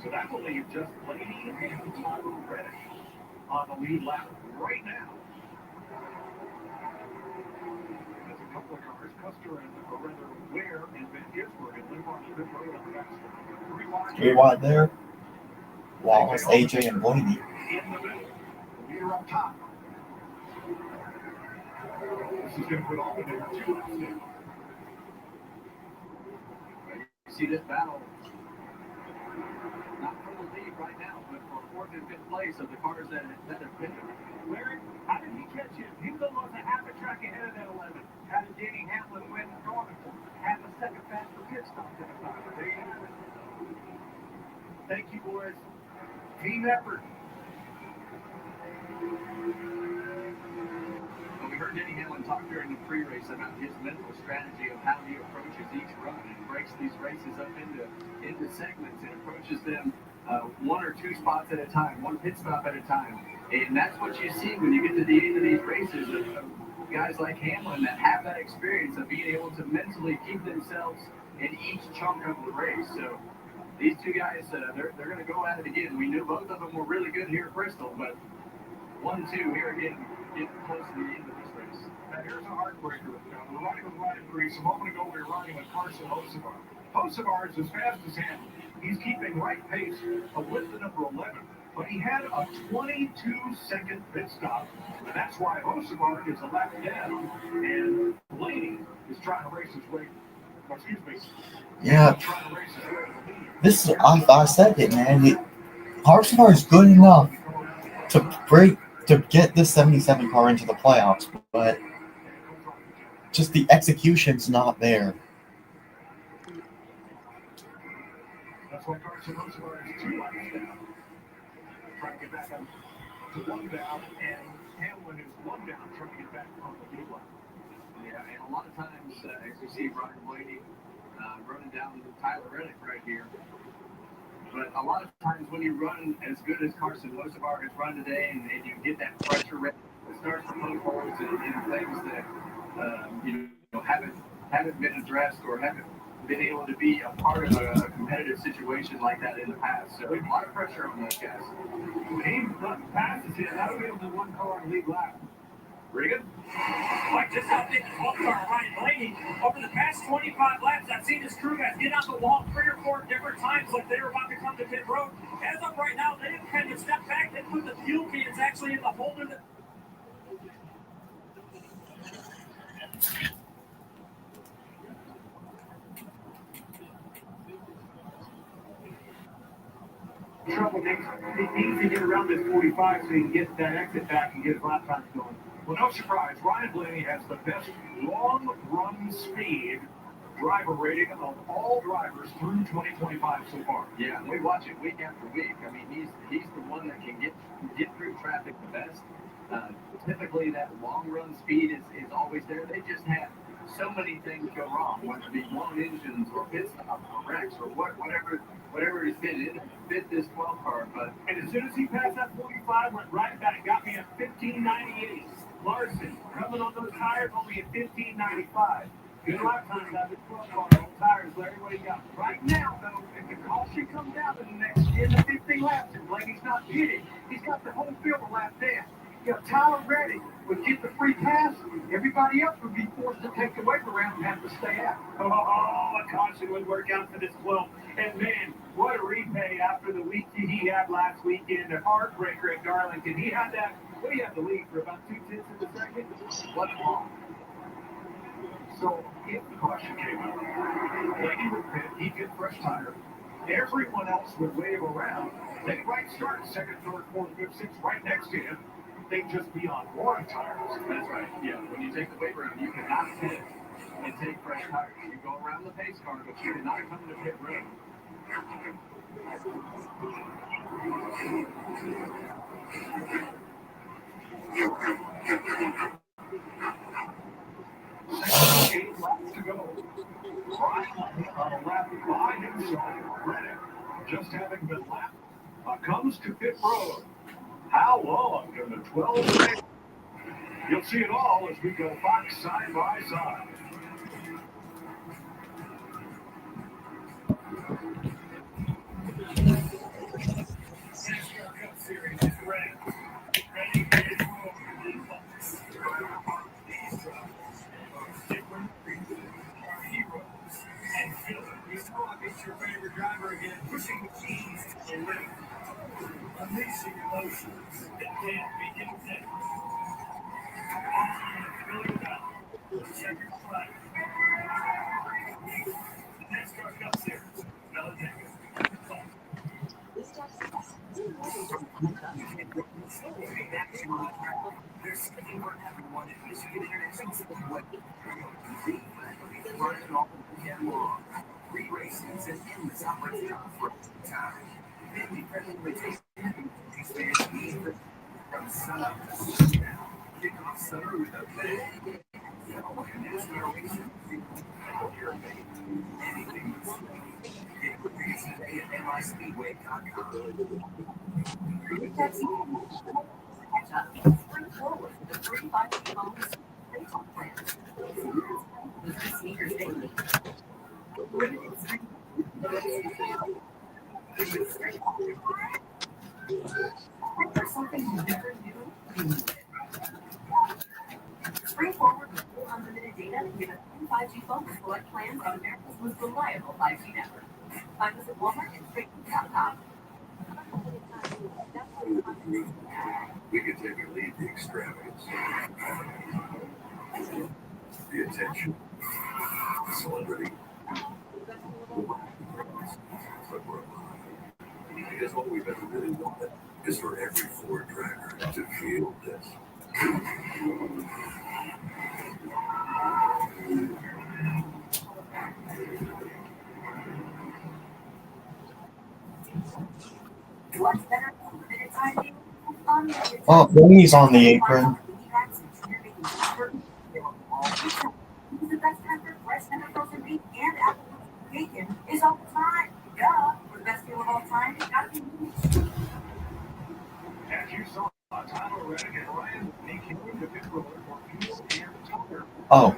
So that will leave just Blaney and Tyler Reddick on the lead lap right now. That's a couple of cars, Custer and Ware and Van Gisbergen, and live on the pit road on the back. 3 wide there. Wallace, AJ, and Blaney. In the middle, the leader up top. This is going to put all the number 2 laps in. You see this battle, not for the lead right now, but for 4th and 5th place of the cars that have been there. Larry, how did he catch him? He was almost a half a track ahead of that 11. How did Denny Hamlin win Darlington? Half a second faster pit stop than a 5. There you have it. Thank you, boys. Team effort. Well, we heard Denny Hamlin talk during the pre-race about his mental strategy of how he approaches each run and breaks these races up into segments and approaches them 1 or 2 spots at a time, 1 pit stop at a time. And that's what you see when you get to the end of these races of guys like Hamlin that have that experience of being able to mentally keep themselves in each chunk of the race. So these 2 guys, they're going to go at it again. We knew both of them were really good here at Bristol, but 1-2 here again, getting close to the end of this race. Now here's a heartbreaker. We're riding with Ryan Preece. A moment ago, we were riding with Carson Hocevar. Hocevar is as fast as Hamlin. He's keeping right pace with the number 11. But he had a 22-second pit stop, and that's why Hocevar is a lap down, and Blaney is trying to race his way. Excuse me. Yeah. This is, I said it, man. Hocevar is good enough to get this 77 car into the playoffs, but just the execution's not there. That's why Carson Hocevar is 2 laps down. Trying to get back up to 1 down, and Hamlin is 1 down, trying to get back on the lead lap. Yeah, and a lot of times, as you see Ryan Blaney running down Tyler Reddick right here, but a lot of times when you run as good as Carson Hocevar has run today, and you get that pressure rate, it starts to poke holes in things that haven't been addressed or haven't been able to be a part of a competitive situation like that in the past. So a lot of pressure on those guys. When he passes it, that'll be able to 1 car on the lead lap. Regan? Mike, just how big the 12 car Ryan Blaney. Over the past 25 laps, I've seen his crew guys get out the wall 3 or 4 different times like they were about to come to pit road. As of right now, they have kind of stepped back. They put the fuel cans actually in the holder that trouble needs to get around this 45 so he can get that exit back and get his lap times going. Well, no surprise, Ryan Blaney has the best long run speed driver rating of all drivers through 2025 so far. Yeah, we watch it week after week. I mean, he's the one that can get through traffic the best. Typically, that long run speed is always there. They just have so many things go wrong, whether it be blown engines or pit stops or wrecks or whatever it's been. It fit this 12 car, but and as soon as he passed that 45, went right back, got me at 1598. Larson coming on those tires only at 1595. Good lap times out of the 12 car on tires, Larry. What do you got? Right now, though, if the caution comes down in the next 10 to 15 laps, and Blaney's not pitting, he's got the whole field a lap down. You know, Tyler Reddick would get the free pass. Everybody else would be forced to take the waiver round and have to stay out. Oh, a caution would work out for this 12. And man, what a repay after the week he had last weekend, a heartbreaker at Darlington. He had that, what do you have the lead for about 2/10 of a second? What's wrong? So if the caution came out, Blaney would pit, he'd get fresh tire. Everyone else would wave around. They might start second, third, fourth, fifth, sixth right next to him. They'd just be on warm tires. that's right. Yeah, when you take the weight round, you cannot pit and take fresh tires. You go around the pace car, but you cannot come to pit road. Eight laps to go. Ryan on a lap by himself. Reddick, just having been lapped, comes to pit road. How long can the 12 stay? You'll see it all as we go back side by side. NASCAR Cup Series is ready. Ready to move. These drivers are different breeds, are heroes and villains. You know I beat your favorite driver again, pushing the keys to the limit. Unleashing emotions that can't be contained. Really well. Check your flag. The NASCAR Cup Series, Talladega. There's something for everyone at Michigan International Speedway. Running all weekend long. 3 races and endless opportunity for time. Family-friendly rotation. From sunup to sundown. Kick off summer with a bang. NASCAR racing. Your mate. Anything but sweet. Get tickets today at MISpeedway.com. Spring forward with the 35-day bonus baseball plan. Sneakers daily. Limited stream. For something you never knew you needed. Spring forward with full unlimited data and get a 5G bonus select plans on America's most reliable 5G network. Find us at Walmart and Straight.com. We could take or leave the extravagance, the attention, the celebrity, but we're alive. Because all we've ever really wanted is for every Ford driver to feel this. What's better than limited time deal? Unlimited Oh, Blaney's on the apron. The best time for fresh and frozen beef and apple bacon is all the time. Duh. For the best deal of all time, it's gotta be As you saw, Tyler Reddick and Ryan Blaney came to pit road for fuel and tire. Oh,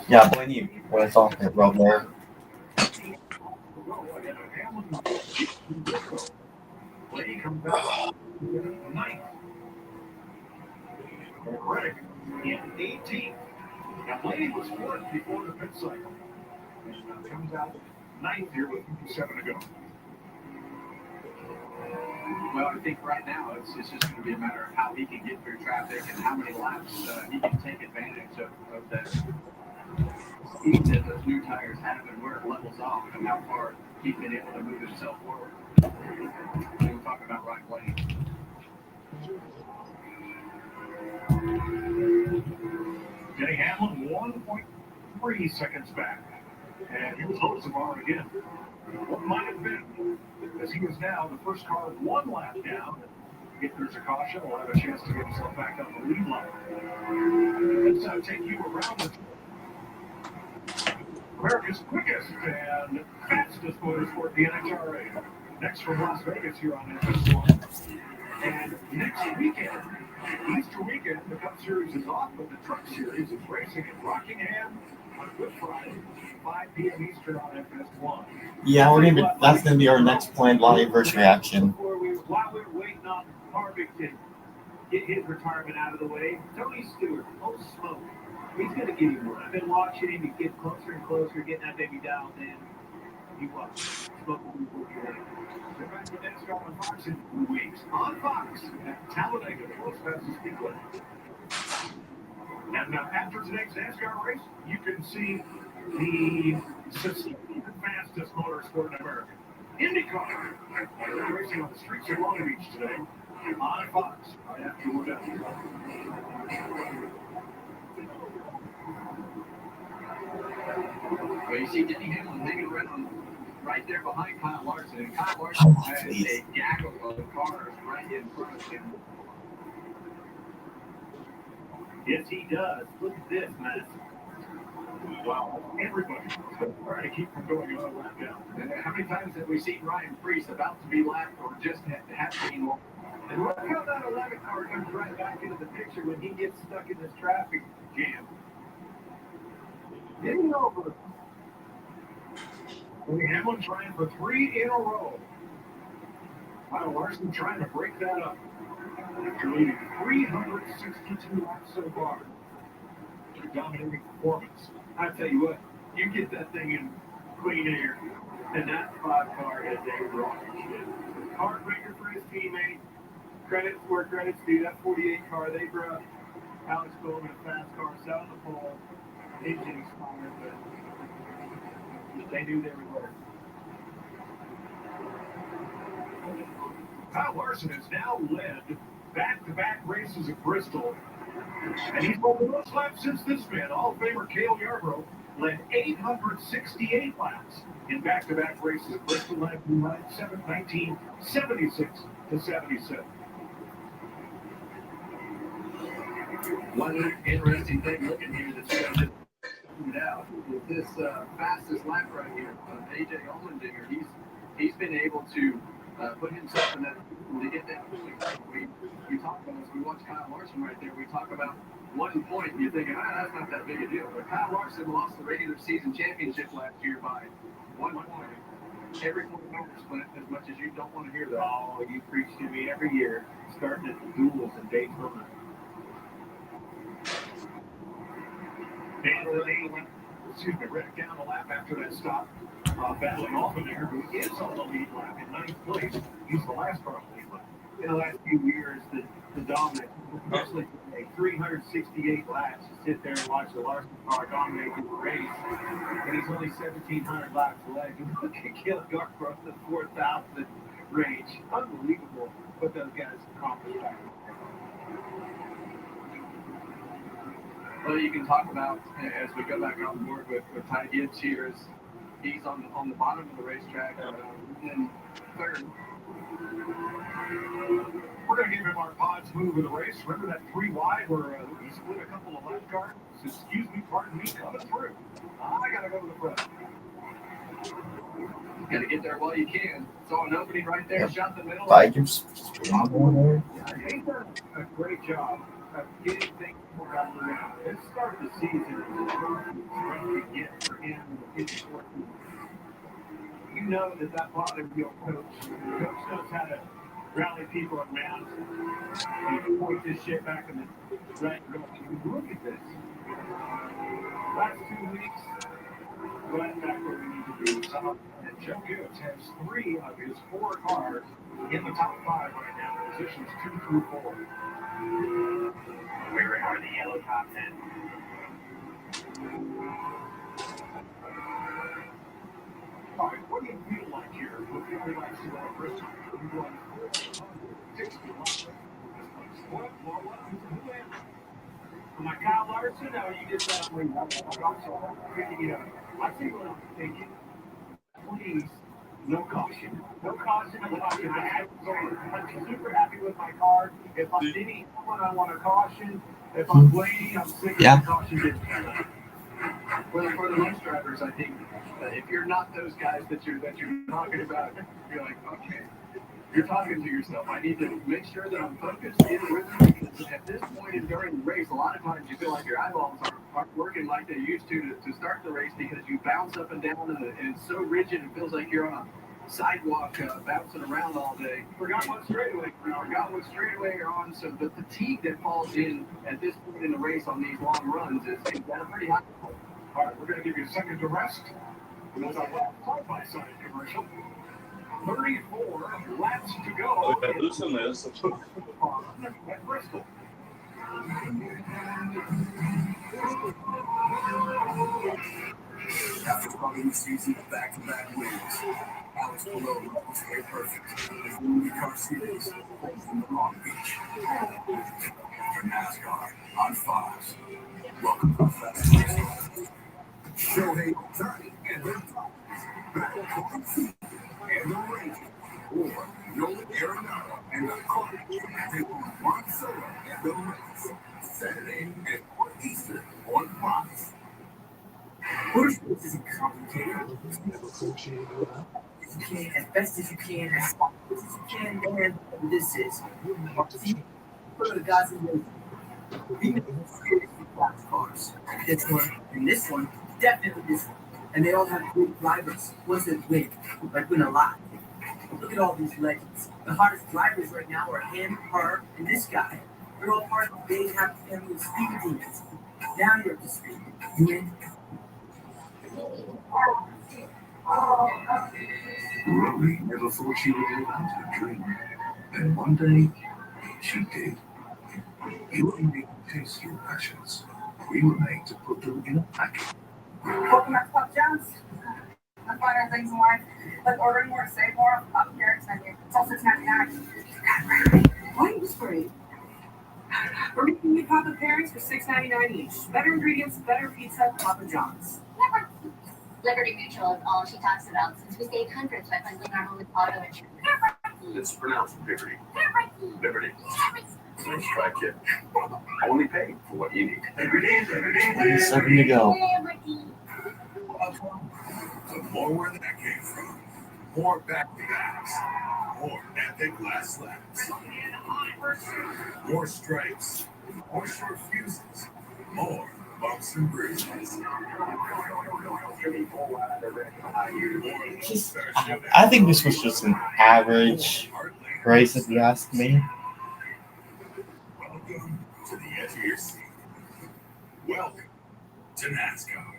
yeah, Blaney was on pit road there. Blaney comes back ninth. Reddick in 18th. Now, Blaney was fourth before the pit cycle. And comes out ninth here with 7 to go. Well, I think right now it's just going to be a matter of how he can get through traffic and how many laps he can take advantage of that speed that those new tires have and where it levels off and how far he's been able to move himself forward. We're talking about Ryan Blaney. Denny Hamlin 1.3 seconds back. And here's Hocevar again. What might have been, as he is now the first car 1 lap down. If there's a caution, he'll have a chance to get himself back on the lead line. Let's take you around the America's quickest and fastest motorsport, the NHRA. Next from Las Vegas here on FS1. And next weekend, Easter weekend, the Cup Series is off, but the Truck Series is racing in Rockingham on Good Friday, 5 p.m. Eastern on FS1. Yeah, that's gonna be our next planned live versus reaction. While we're waiting on Harvick to get his retirement out of the way, Tony Stewart, oh smoke, he's going to give you more. I've been watching him. He gets closer and closer, getting that baby dialed in. You watch. Smoke will be working. They're back with NASCAR on Fox in 2 weeks on Fox at Talladega, the world's fastest speedway. And after today's NASCAR race, you can see the fastest motorsport in America, IndyCar. They're racing on the streets of Long Beach today on Fox right after we're done. Well, you see Denny Hamlin hanging around right there behind Kyle Larson, and Kyle Larson has a gaggle of cars right in front of him. Yes, he does. Look at this mess. Wow, everybody trying to keep from going another lap down. And how many times have we seen Ryan Preece about to be lapped or just happening? And look how that 11 car comes right back into the picture when he gets stuck in this traffic jam. Getting over. Hamlin trying for 3 in a row. Kyle Larson trying to break that up. After leading 362 laps so far. A dominating performance. I tell you what, you get that thing in clean air, and that 5 car is a rocket ship. Heartbreaker for his teammate. Credit where credit's due. That 48 car, they brought Alex Bowman a fast car, sat on the pole. Engine expired, but they knew they were there. Kyle Larson has now led back-to-back races at Bristol. And he's won the most laps since this man, Hall of Famer Cale Yarborough, led 868 laps in back-to-back races at Bristol, 1976 to 77. One interesting thing looking here that's going to it out is this fastest lap right here of AJ Allmendinger. He's been able to put himself in that to get that point. We talk about as we watch Kyle Larson right there. We talk about 1 point, and you're thinking, that's not that big a deal. But Kyle Larson lost the regular season championship last year by 1 point. Every point matters, but as much as you don't want to hear that. Oh, you preach to me every year, starting at the duels in Daytona. Reddick down the lap after that stop. Battling Allmendinger, who is on the lead lap in 9th place. He's the last car on the lead lap. In the last few years, the dominant, especially today, 368 laps to sit there and watch the Larson car dominate the race. And he's only 1,700 laps away. You look at Cale Yarborough, the 4,000 range. Unbelievable what those guys accomplished back there. Well, you can talk about, as we go back on board with Ty Gibbs here, is he's on the bottom of the racetrack, in third. We're going to give him our pods move of the race. Remember that 3 wide where he split a couple of lap cars? Excuse me, pardon me, coming through. I got to go to the front. Got to get there while you can. Saw an opening right there, shot the middle. Vikings. He's done a great job of getting things more out of the round. This start of the season is a perfect to get for him in the 14. You know that bottom wheel coach knows how to rally people around and point this shit back in the right direction. Look at this. last 2 weeks, going back where we need to be. And Joe Gibbs has 3 of his 4 cars in the top 5 right now, positions 2 through 4. Where are the yellow top 10? All right, what do you feel like here with the only laps to go at Bristol? You're going 460 laps. What? Who wins? Am I Kyle Larson? Or you just I think what I'm thinking, please, no caution. No caution. I'm super happy with my car. If I'm Denny Hamlin, I want a caution. If I'm Blaney, I'm sick of the caution. Well, for the race drivers, I think if you're not those guys that you're talking about, you're like, okay, you're talking to yourself. I need to make sure that I'm focused in rhythm, because at this point in during the race, a lot of times you feel like your eyeballs aren't working like they used to start the race, because you bounce up and down and it's so rigid it feels like you're on a sidewalk bouncing around all day. Forgot what straightaway you're on. So the fatigue that falls in at this point in the race on these long runs is at a pretty high level. All right, we're going to give you a second to rest. That's our last side-by-side commercial. 34 laps to go. Okay, listen to this. At Bristol. After following the season of back-to-back wins, Alex Palou was very perfect. His new car series holds in Long Beach. For NASCAR on Fox. Welcome to Fast Bristol. Shohei Ohtani and their Dodgers, Battle Feet and the Rangers, or Nolan Arenado and the Cardinals. They will Juan Soto and the Mets. Saturday at 4 Eastern on Fox. Motorsports isn't complicated. You can, as best as you can, as fast as you can, and this is. One of the guys in the we make seriously fast cars. This one and this one, definitely this one. And they all have great drivers. Ones that win, like win a lot. Look at all these legends. The hottest drivers right now are him, her, and this guy. They're all part of the big happy family of speed demons. Now you're up to speed. You in? Rory never thought she would live out her dream. Then one day, she did. You only need to taste your passions. We were made to put them in a packet. Welcome back to Papa John's. I'm finding things in life, like ordering more, save more, Papa Carrots menu. It's all $6.99. Why are you whispering? We're making new Papa Carrots for $6.99 each. Better ingredients, better pizza, Papa John's. Liberty Mutual is all she talks about, since we save hundreds by bundling our home with auto insurance. It's pronounced Liberty. Liberty. Nice try, kid. Only pay for what you need. Every day. 7 to go. The more where that came from. More back-to-backs. More epic last laps. More stripes. More short fuses. More bumps and bruises. I think this was just an average race, if you ask me. Welcome to the edge of your seat. Welcome to NASCAR.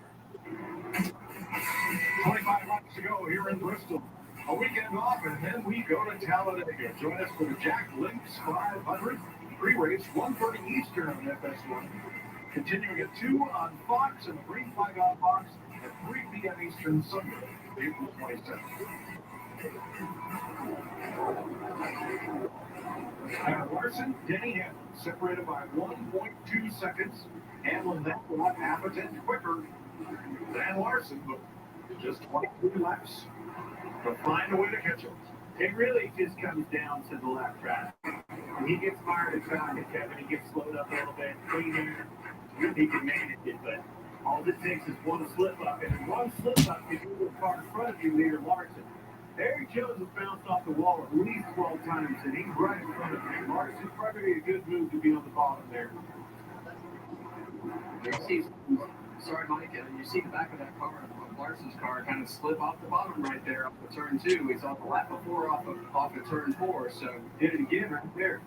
25 laps to go here in Bristol. A weekend off, and then we go to Talladega. Join us for the Jack Links 500 pre-race, 1:30 Eastern on FS1. Continuing at 2 on Fox, and the green flag on Fox at 3 p.m. Eastern Sunday, April 27th. Larson, Denny Hamlin, separated by 1.2 seconds. Hamlin that lap half a tenth quicker than Larson, but just 22 laps to find a way to catch him. It really just comes down to the lap traffic. When he gets fired at traffic, Kevin, he gets slowed up a little bit, cleaner, he can manage it, but all it takes is one slip up, and one slip up can move the car in front of you, leader Larson. Eric Jones has bounced off the wall at least 12 times, and he's right in front of him. Larson's probably a good move to be on the bottom there. Sorry, Mike, you see the back of that car, Larson's car, kind of slip off the bottom right there off of turn 2. He's off the lap before off of turn 4, so did it again right there.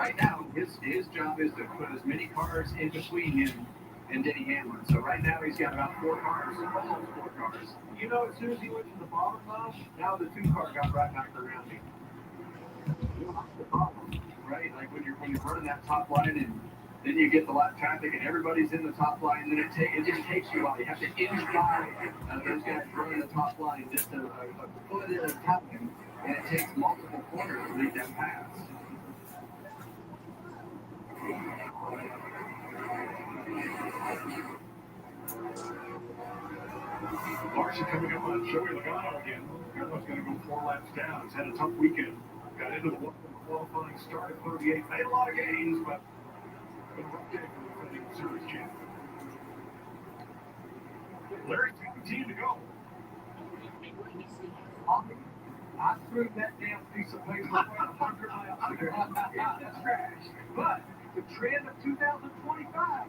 right now, his job is to put as many cars in between him and Denny Hamlin. So right now he's got about 4 cars, almost 4 cars. You know, as soon as he went to the bottom though, now the 2 car got right back around him. You know, that's the problem, right? Like when you're running that top line and then you get the lap traffic and everybody's in the top line, then it just takes you a while. You have to inch by those guys running the top line just a foot at a time, and it takes multiple corners to make that pass. Larson coming up on Joey Logano again. Logano's going to go 4 laps down. He's had a tough weekend. Got into the qualifying start at 38. Made a lot of gains, but been a rough day for the defending series champ. Larry's team to go. I threw that damn piece of paper away 100 miles ago. It's trash. But the trend of 2025,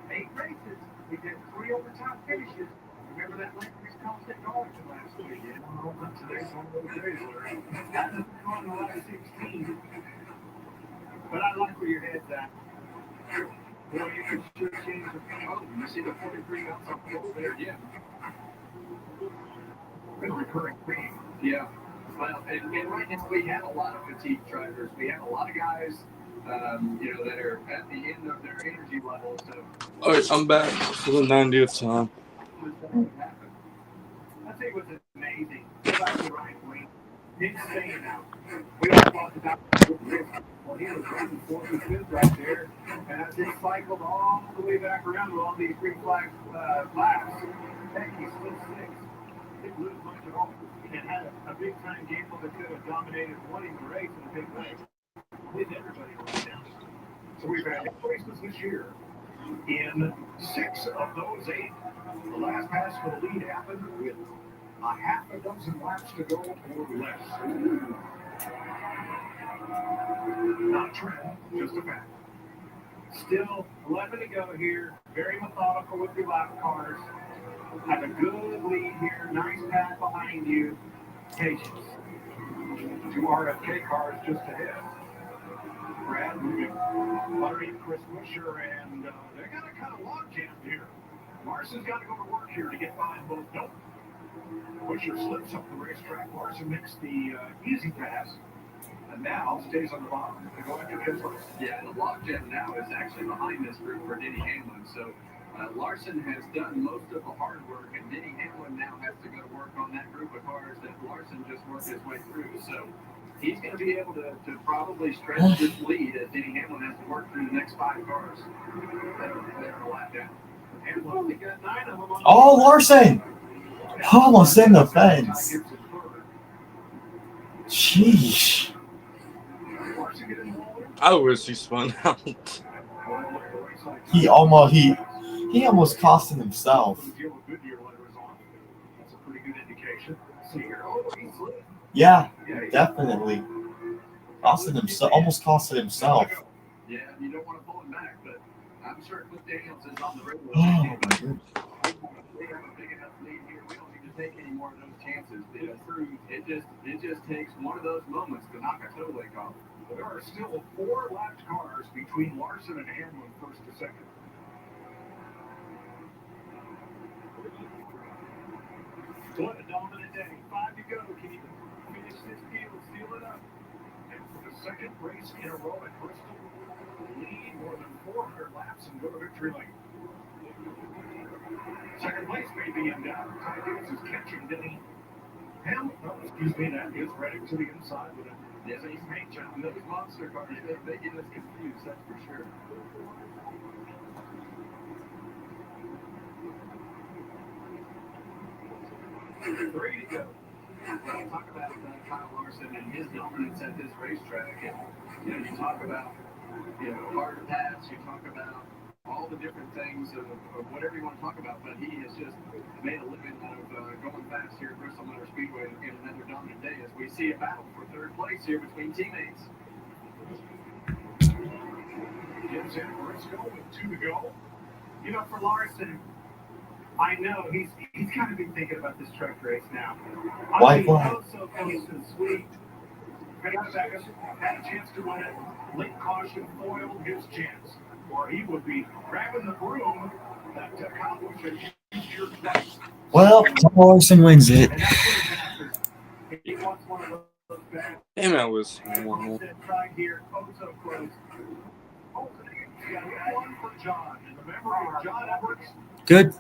8 races, we did 3 overtime finishes. Remember that Lakers constant Darlington last week? Yeah, not today's one of those days, Larry. That doesn't go on the last 16. But I like where your head's at. Boy, you can sure change the oh, you see the 43 bounce up over there, yeah. Been a recurring theme. Yeah. Well, and right now we have a lot of fatigue drivers. We have a lot of guys, you know, that are at the end of their energy level. So. All right, I'm back for the 90th time. I think what's amazing about the right wing, Nick's saying now, we all talked about well, he was running 4th and 5th right there, and as he cycled all the way back around with all these green flag laps, heck, he's still 6th. Didn't lose much at all. And had a big time gamble that could have dominated winning the race in a big way. With everybody right now. So we've had 8 races this year. In 6 of those 8, the last pass for the lead happened with a half a dozen laps to go or less. Not a trend, just a fact. Still 11 to go here. Very methodical with your lap cars. Have a good lead here. Nice pad behind you. Patience. 2 RFK cars just ahead. Brad moving. Larry, Chris Busher, and they got a kind of log jam here. Larson's got to go to work here to get by both. Nope. Busher slips up the racetrack. Larson makes the easy pass. And now stays on the bottom. They go into his list. Yeah, the log jam now is actually behind this group for Denny Hamlin. So Larson has done most of the hard work, and Denny Hamlin now has to go to work on that group of cars that Larson just worked his way through. So he's going to be able to probably stretch this lead as Denny Hamlin has to work through the next 5 cars that are a lap down. Hamlin only got 9 of them on Oh, Larson! Almost in the fence. Sheesh. I wish he spun out. He almost costed himself. That's a pretty good indication. Yeah, definitely. Almost costed himself. Yeah, you don't want to pull him back, but I'm sure Cliff Daniels is on the radio. Oh my goodness. We have a big enough lead here. We don't need to take any more of those chances. It just takes one of those moments to knock a toe leg off. There are still 4 lapped cars between Larson and Hamlin first to second. What a dominant day. 5 to go. Can you finish this deal and seal it up? And for the second race in a row at Bristol, lead more than 400 laps and go to victory lane. Second place may be in doubt. Ty Gibbs is catching Denny Hamlin. No, excuse me, that is Reddick to the inside with a same paint job. Those monster cars, they get us confused, that's for sure. 3 to go. Well, talk about Kyle Larson and his dominance at this racetrack. And, you know, you talk about, you know, hard to pass. You talk about all the different things of whatever you want to talk about. But he has just made a living of going fast here at Bristol Motor Speedway in another dominant day as we see a battle for 3rd place here between teammates. Gibbs and Briscoe with 2 to go. You know, for Larson, I know he's kind of been thinking about this truck race now. Why flag? So close and sweet Seconds, had a chance to win it. Late caution foiled his chance, or he would be grabbing the broom that Kyle Busch had used here twice. Well, Kyle Larson wins it. And that's what happens. He wants one of those bad. Damn, I was one. Tried here, oh so close. Oh, he got one for John. And the memory of John Edwards. Good.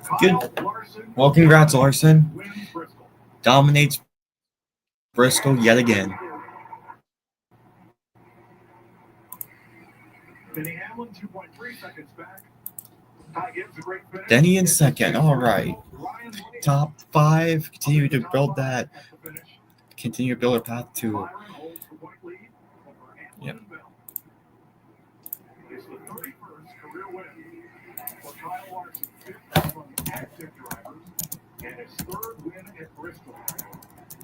Well, congrats, Larson. Wins Bristol. Dominates Bristol yet again. Denny Hamlin, 2.3 seconds back. Ty Gibbs, a great finish. Denny in second. All right. Top 5. Continue to build that. Continue to build a path to. Yep. It's the 31st career win for Kyle Larson, 5th among active drivers, and his 3rd win at Bristol.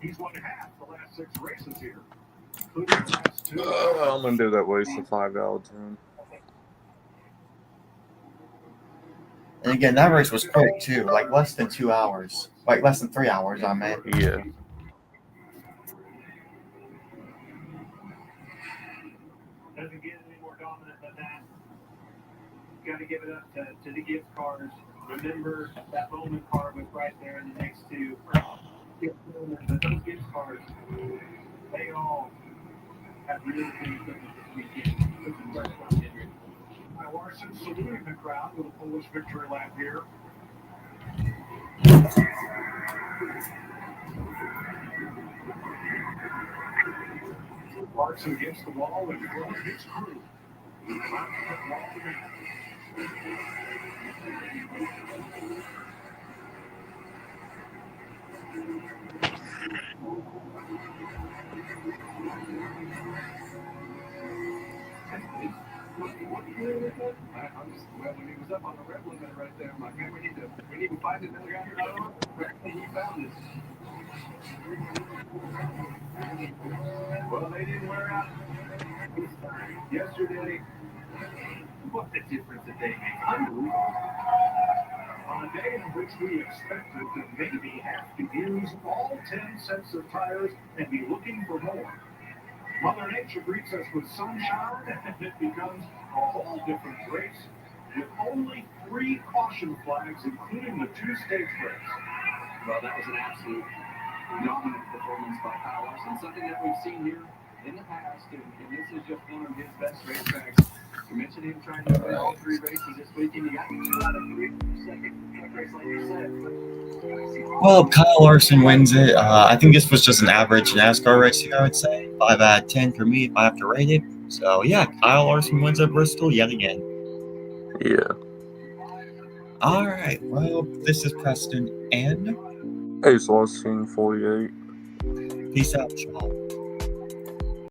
He's won half the last 6 races here, including the last 2. I'm gonna do that waste of 5 out of 10. And again, that race was quick too, like less than 2 hours. Like less than 3 hours, I meant. Yeah. Doesn't get any more dominant than that. Got to give it up to the Gibbs cars. Remember that Bowman car was right there in the next 2. But those Gibbs cars, they all have really good equipment this weekend. Larson saluting the crowd with a Polish victory lap here. Larson against the wall and throws his crew. When he was up on the red limit right there, I'm like, man, we need to find another guy here. And he found it. Well, they didn't wear out yesterday. What a difference a day makes. Unbelievable. On a day in which we expected to maybe have to use all 10 sets of tires and be looking for more, Mother Nature greets us with sunshine, and it becomes a whole different race with only 3 caution flags, including the 2 stage breaks. Well, that was an absolute dominant performance by Kyle Larson, something that we've seen here in the past, and this is just one of his best racetracks. You mentioned him trying to win all 3 races this weekend. You got 2 out of 3 second race, like you said. Well, Kyle Larson wins it. I think this was just an average NASCAR racing, I would say. 5 out of 10 for me if I have to rate it. So, yeah, Kyle Larson wins at Bristol yet again. Yeah. All right. Well, this is Preston and Ace Larson 48. Peace out, y'all.